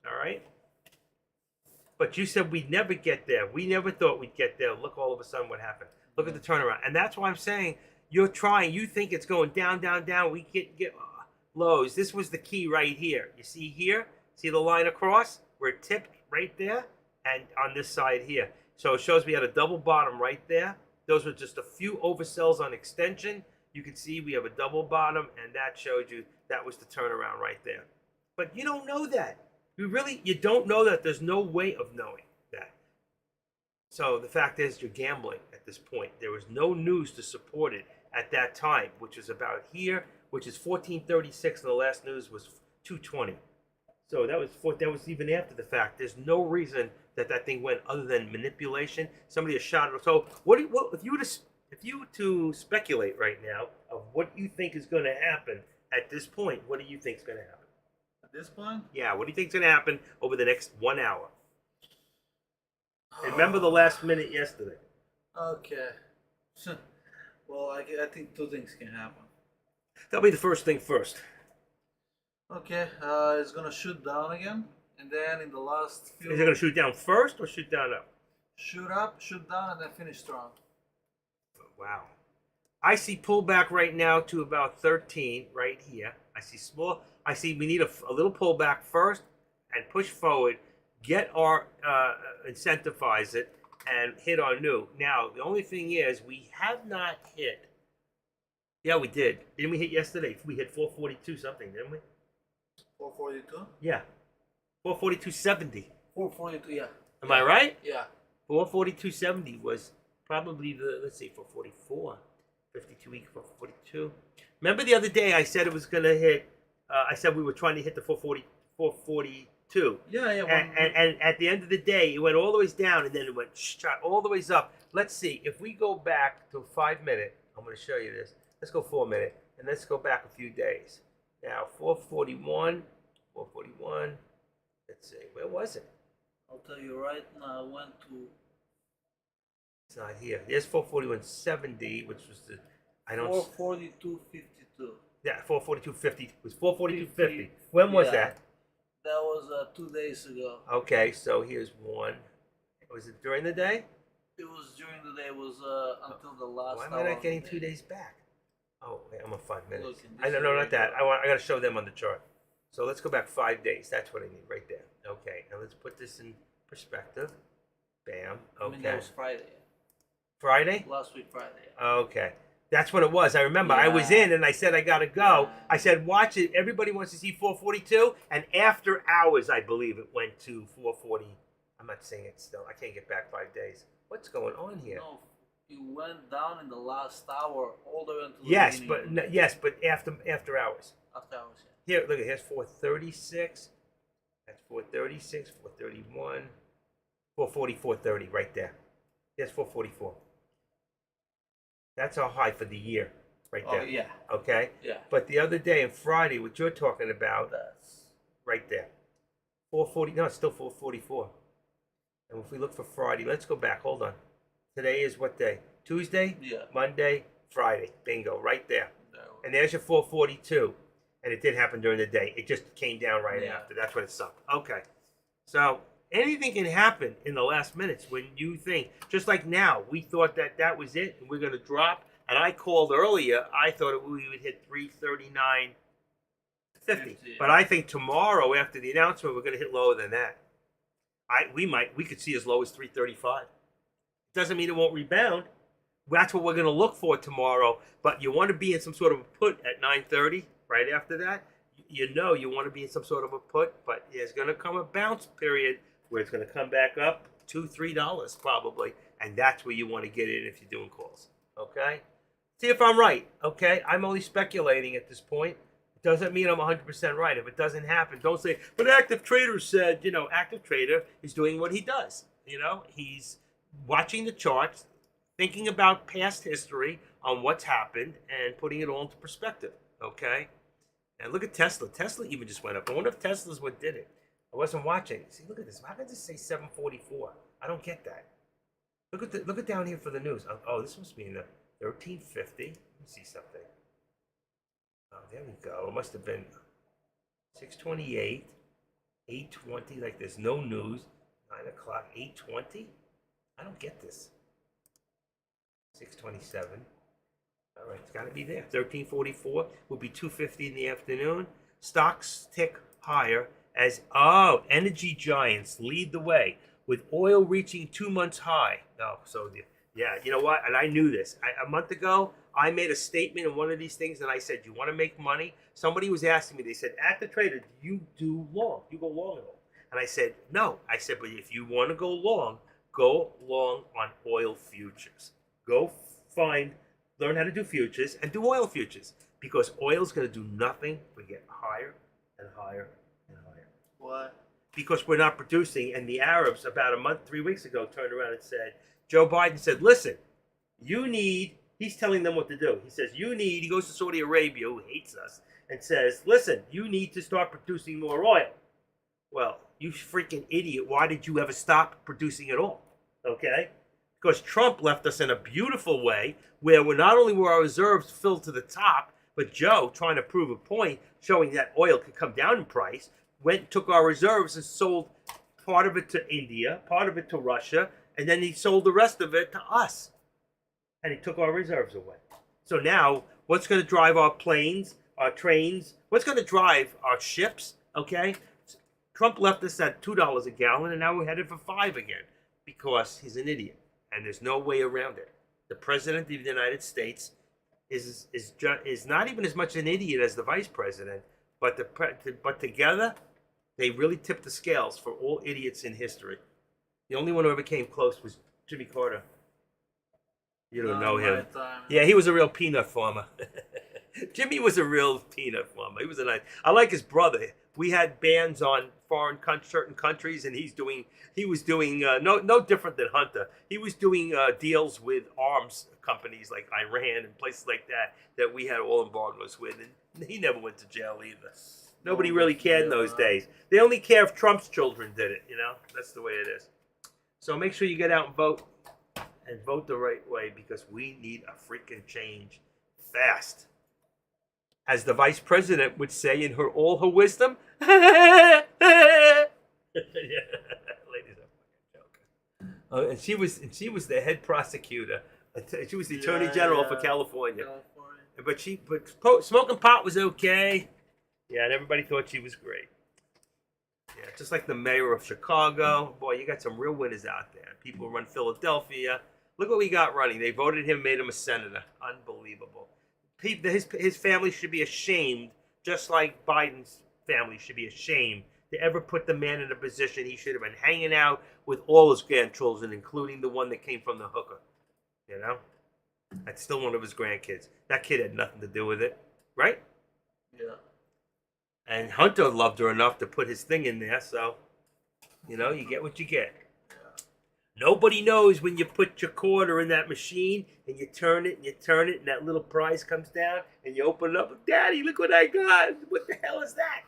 All right? But you said we'd never get there. We never thought we'd get there. Look all of a sudden what happened. Look at the turnaround. And that's why I'm saying you're trying. You think it's going down, down, down. We get lows. This was the key right here. You see here? See the line across? We're tipped right there and on this side here. So it shows we had a double bottom right there. Those were just a few oversells on extension. You can see we have a double bottom, and that showed you that was the turnaround right there. But you don't know that. You don't know that. There's no way of knowing that. So the fact is, you're gambling at this point. There was no news to support it at that time, which is about here, which is 1436, and the last news was 220. So that was even after the fact. There's no reason that that thing went other than manipulation. Somebody has shot it. So what if you were to speculate right now of what you think is going to happen at this point? What do you think is going to happen? At this point, Yeah, what do you think is going to happen over the next 1 hour? And remember the last minute yesterday. okay. Well, I think two things can happen. Tell me the first thing first. Okay, it's gonna shoot down again, and then in the last few, Is it going to shoot down first or shoot down up? shoot up, shoot down, and then finish strong. Wow. I see pullback right now to about 13 right here. I see small. I see we need a little pullback first and push forward, get our incentivize it, and hit our new. Now, the only thing is we have not hit. Yeah, we did. Didn't we hit yesterday? We hit 442 something, didn't we? 442. Yeah. 442.70. 442. Yeah. Am I right? Yeah. 442.70 was probably the, let's see, 444. 52 week 442. Remember the other day I said it was going to hit, I said we were trying to hit the 442. Yeah. Yeah. And at the end of the day, it went all the way down and then it went shot all the ways up. Let's see, if we go back to 5 minute, I'm going to show you this. Let's go 4 minute and let's go back a few days. Now, 441. Let's see, where was it? I'll tell you right now. I went to It's not here. There's 441.70, which was the, I don't. 442.52. Yeah, 442.50. It was 442.50. When was Yeah. that? That was 2 days ago. Okay, so here's one. Was it during the day? It was during the day. It was until the last. Why am hour I of not getting the 2 day. days back? Oh, wait, I'm on 5 minutes. Look, and I this don't is know, where not you that. go. I got to show them on the chart. So let's go back 5 days. That's what I need right there. Okay, now let's put this in perspective. Bam. I mean, that Okay. was Friday. Friday? Last week Friday. Okay. That's what it was. I remember I was Yeah. in and I said I gotta go. Yeah. I said watch it. Everybody wants to see 442, and after hours, I believe it went to 440. I'm not saying it still. I can't get back 5 days. What's going on here? No, it went down in the last hour all the way until Yes, the but beginning. yes, but after hours. After hours. Yeah. Here, look at here's 436. That's 436, 431, 440, 430 right there. There's 444. That's our high for the year, right Oh there. yeah. Okay. Yeah. But the other day and Friday, what you're talking about, That's right there, 440. No, it's still 444. And if we look for Friday, let's go back. Hold on. Today is what day? Tuesday, yeah. Monday, Friday. Bingo, right there. That was- And there's your 442. And it did happen during the day. It just came down right Yeah. after. That's when it sunk. Okay. So anything can happen in the last minutes when you think, just like now, we thought that that was it and we're going to drop. And I called earlier, I thought we would hit 339.50. 50, But I think tomorrow after the announcement, we're going to hit lower than that. We could see as low as 335. Doesn't mean it won't rebound. That's what we're going to look for tomorrow. But you want to be in some sort of a put at 9:30. Right after that, you know you want to be in some sort of a put. But there's going to come a bounce period where it's going to come back up $2-3 probably, and that's where you want to get in if you're doing calls. Okay. See if I'm right. Okay. I'm only speculating at this point. It doesn't mean I'm 100% right. If it doesn't happen, don't say, but Active Trader said, Active Trader is doing what he does. He's watching the charts, thinking about past history on what's happened, and putting it all into perspective. Okay? And look at Tesla. Tesla even just went up. I wonder if Tesla's what did it. I wasn't watching. See, look at this. How did this say 744? I don't get that. Look at down here for the news. Oh, this must be in the 1350. Let me see something. Oh, there we go. It must have been 628, 820. Like there's no news. 9 o'clock, 820. I don't get this. 627. All right, it's got to be there. 1344 will be 250 in the afternoon. Stocks tick higher as energy giants lead the way with oil reaching 2 months high. Yeah, you know what? And I knew this. A month ago, I made a statement in one of these things, and I said, "You want to make money?" Somebody was asking me. They said, "At the Trader, do you do long? You go long at all?" And I said, "No." I said, "But if you want to go long, go long on oil futures. Go learn how to do futures and do oil futures because oil's going to do nothing but get higher and higher and higher. Why? Because we're not producing. And the Arabs, about 3 weeks ago, turned around and said, Joe Biden said, listen, he's telling them what to do. He says, he goes to Saudi Arabia, who hates us, and says, listen, you need to start producing more oil. Well, you freaking idiot, why did you ever stop producing at all? Okay? Because Trump left us in a beautiful way where not only were our reserves filled to the top, but Joe, trying to prove a point, showing that oil could come down in price, took our reserves and sold part of it to India, part of it to Russia, and then he sold the rest of it to us. And he took our reserves away. So now, what's going to drive our planes, our trains? What's going to drive our ships? Okay? Trump left us at $2 a gallon, and now we're headed for $5 again because he's an idiot, and there's no way around it. The president of the United States is not even as much an idiot as the vice president, but together they really tipped the scales for all idiots in history. The only one who ever came close was Jimmy Carter. You don't know him. Yeah, he was a real peanut farmer. Jimmy was a real peanut farmer. He was a nice. I like his brother. We had bans on certain countries, and he was doing no different than Hunter. He was doing deals with arms companies like Iran and places like that we had all embargoes with, and he never went to jail either. Nobody really cared in those days. They only care if Trump's children did it. That's the way it is. So make sure you get out and vote the right way because we need a freaking change fast. As the vice president would say in all her wisdom, yeah, ladies are fucking joking. And she was the head prosecutor. She was the attorney general for California. But smoking pot was okay. Yeah, and everybody thought she was great. Yeah, just like the mayor of Chicago. Boy, you got some real winners out there. People run Philadelphia. Look what we got running. They voted him, made him a senator. Unbelievable. His family should be ashamed, just like Biden's family should be ashamed to ever put the man in a position he should have been hanging out with all his grandchildren, including the one that came from the hooker. That's still one of his grandkids. That kid had nothing to do with it, right? Yeah. And Hunter loved her enough to put his thing in there, so, you get what you get. Nobody knows when you put your quarter in that machine and you turn it and that little prize comes down and you open it up. Daddy, look what I got. What the hell is that?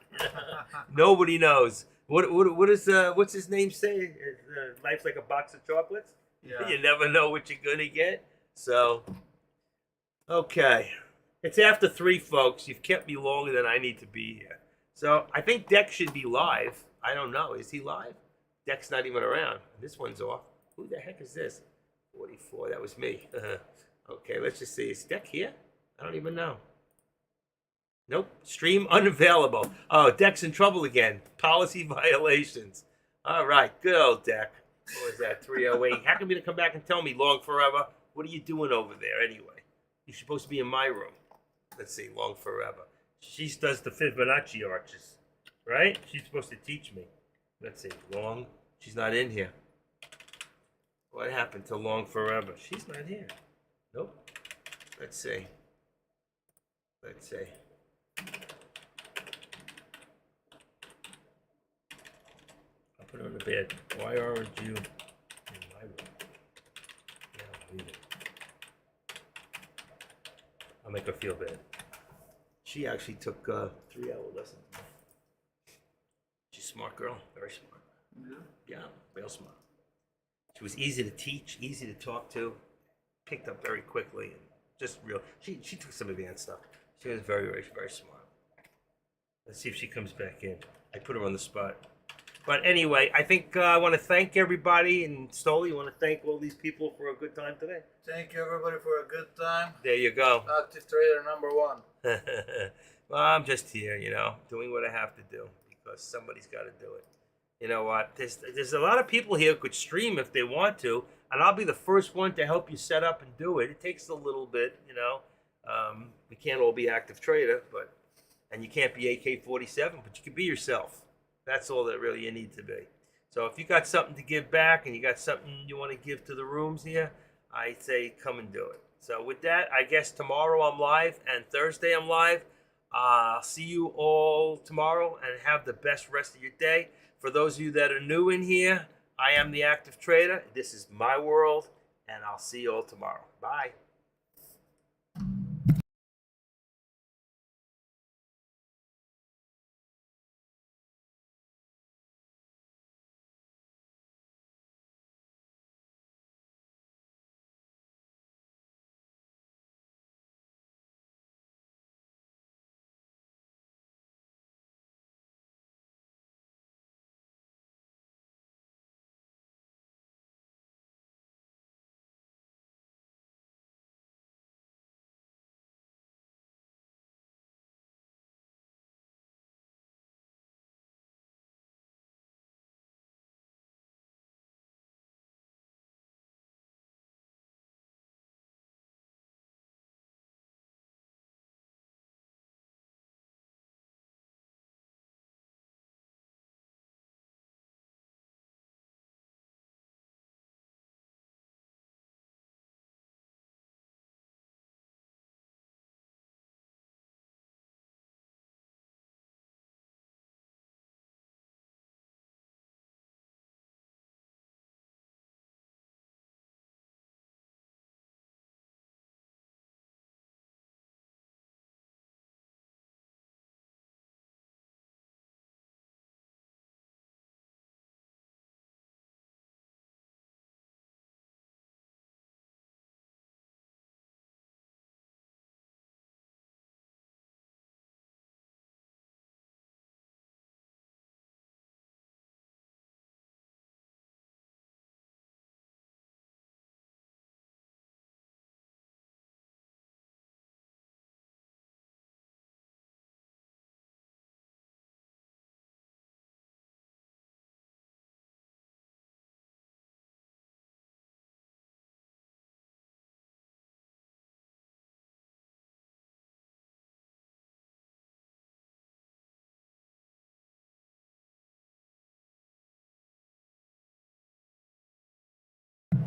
Nobody knows. What's his name say? Life's like a box of chocolates. Yeah. You never know what you're gonna get. So, okay. It's after 3, folks. You've kept me longer than I need to be here. So I think Dex should be live. I don't know. Is he live? Deck's not even around. This one's off. Who the heck is this? 44. That was me. Okay, let's just see. Is Deck here? I don't even know. Nope. Stream unavailable. Oh, Deck's in trouble again. Policy violations. All right. Good old Deck. What was that? 308. How come you didn't come back and tell me long forever? What are you doing over there anyway? You're supposed to be in my room. Let's see. Long forever. She does the Fibonacci arches. Right? She's supposed to teach me. Let's see. Long. She's not in here. What happened to Long Forever? She's not here. Nope. Let's see. I'll put her in the bed. Why aren't you in my room? Yeah, I'll leave it. I'll make her feel bad. She actually took 3-hour lessons. She's a smart girl. Very smart. Yeah, real smart. She was easy to teach, easy to talk to, picked up very quickly, and just real. She took some advanced stuff. She was very, very, very smart. Let's see if she comes back in. I put her on the spot. But anyway, I think I want to thank everybody, and Stoli, you want to thank all these people for a good time today? Thank you, everybody, for a good time. There you go. Active trader number 1. Well, I'm just here, doing what I have to do because somebody's got to do it. You know what? There's a lot of people here who could stream if they want to, and I'll be the first one to help you set up and do it. It takes a little bit, We can't all be active trader, and you can't be AK-47, but you can be yourself. That's all that really you need to be. So if you got something to give back and you got something you want to give to the rooms here, I say come and do it. So with that, I guess tomorrow I'm live and Thursday I'm live. I'll see you all tomorrow and have the best rest of your day. For those of you that are new in here, I am the Active Trader. This is my world, and I'll see you all tomorrow. Bye.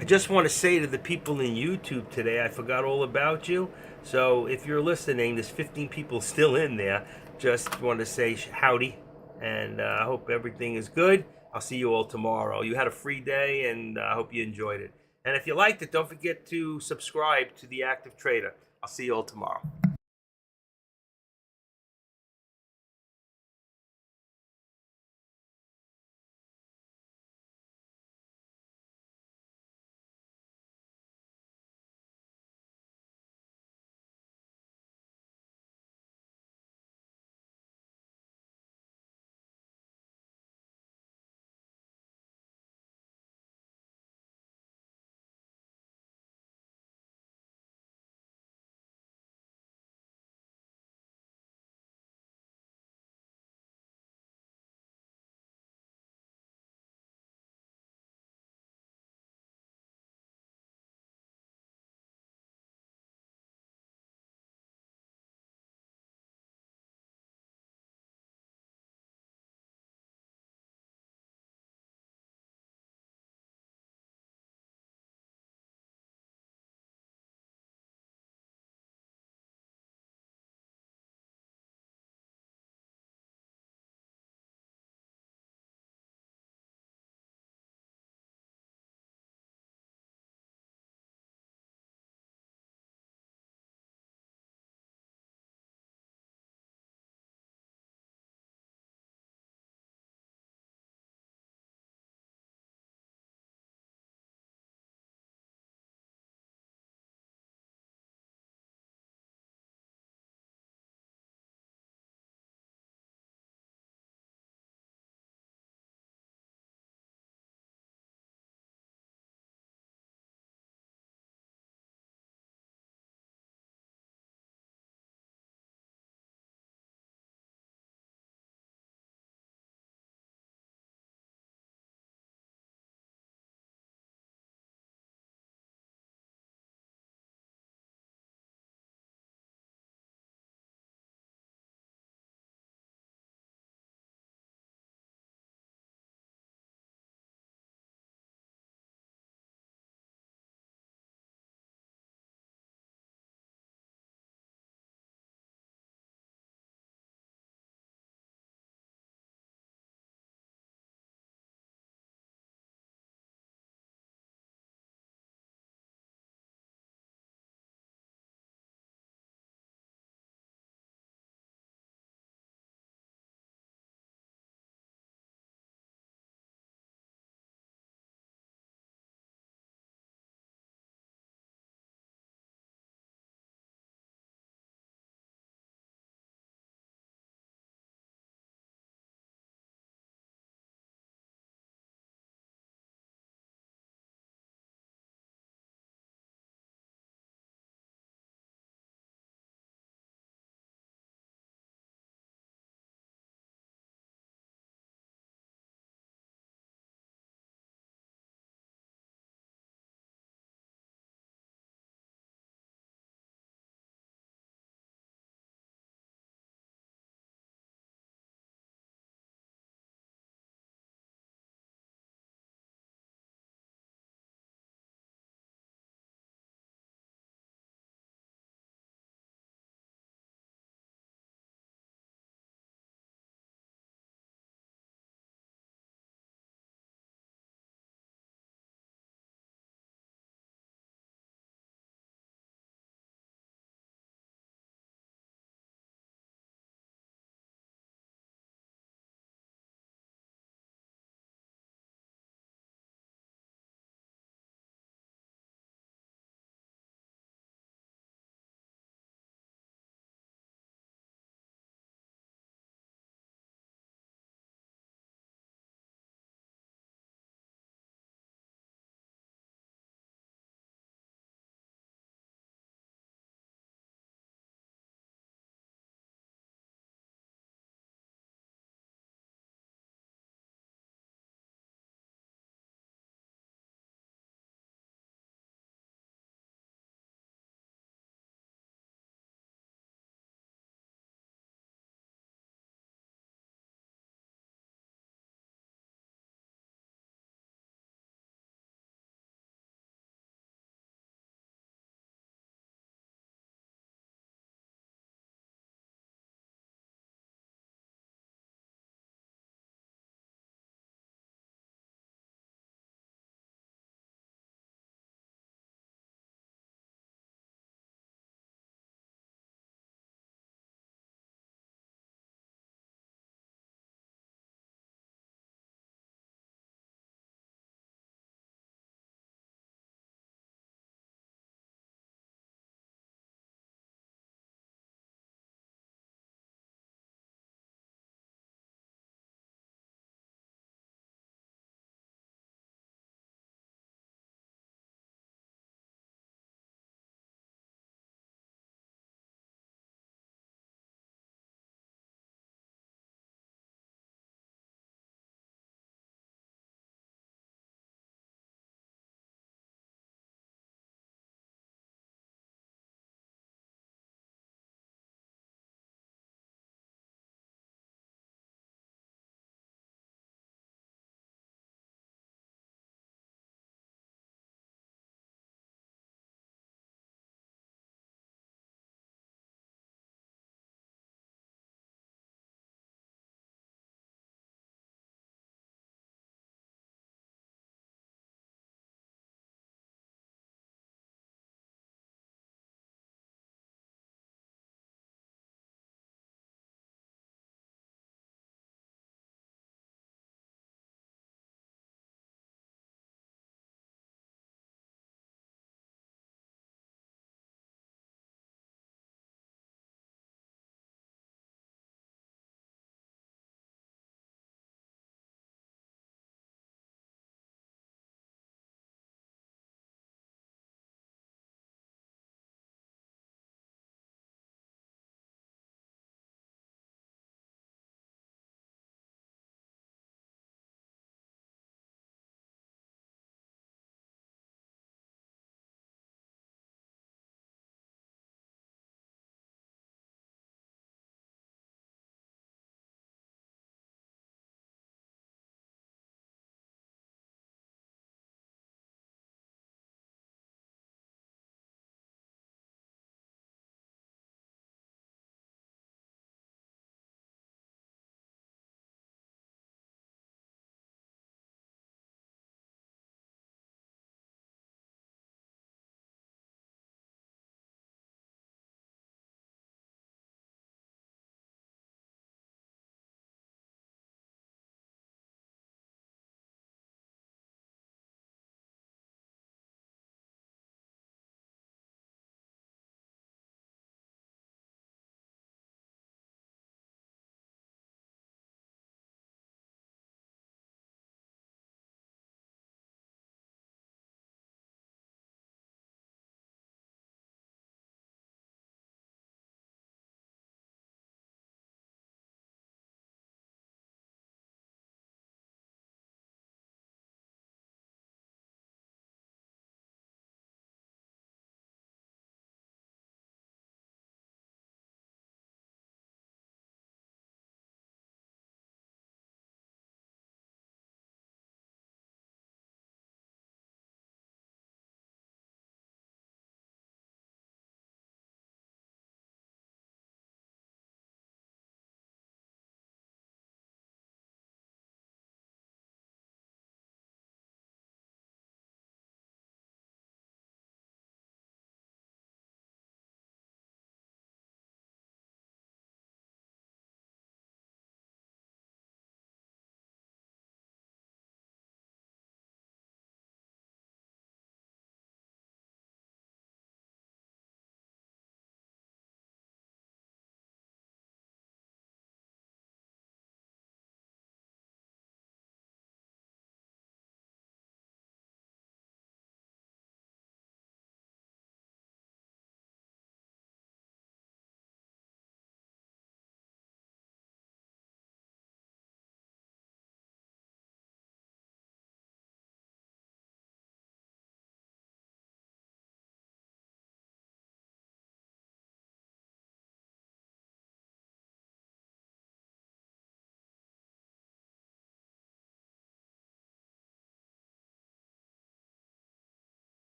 I just want to say to the people in YouTube today, I forgot all about you. So if you're listening, there's 15 people still in there. Just want to say howdy, and I hope everything is good. I'll see you all tomorrow. You had a free day, and I hope you enjoyed it. And if you liked it, don't forget to subscribe to The Active Trader. I'll see you all tomorrow.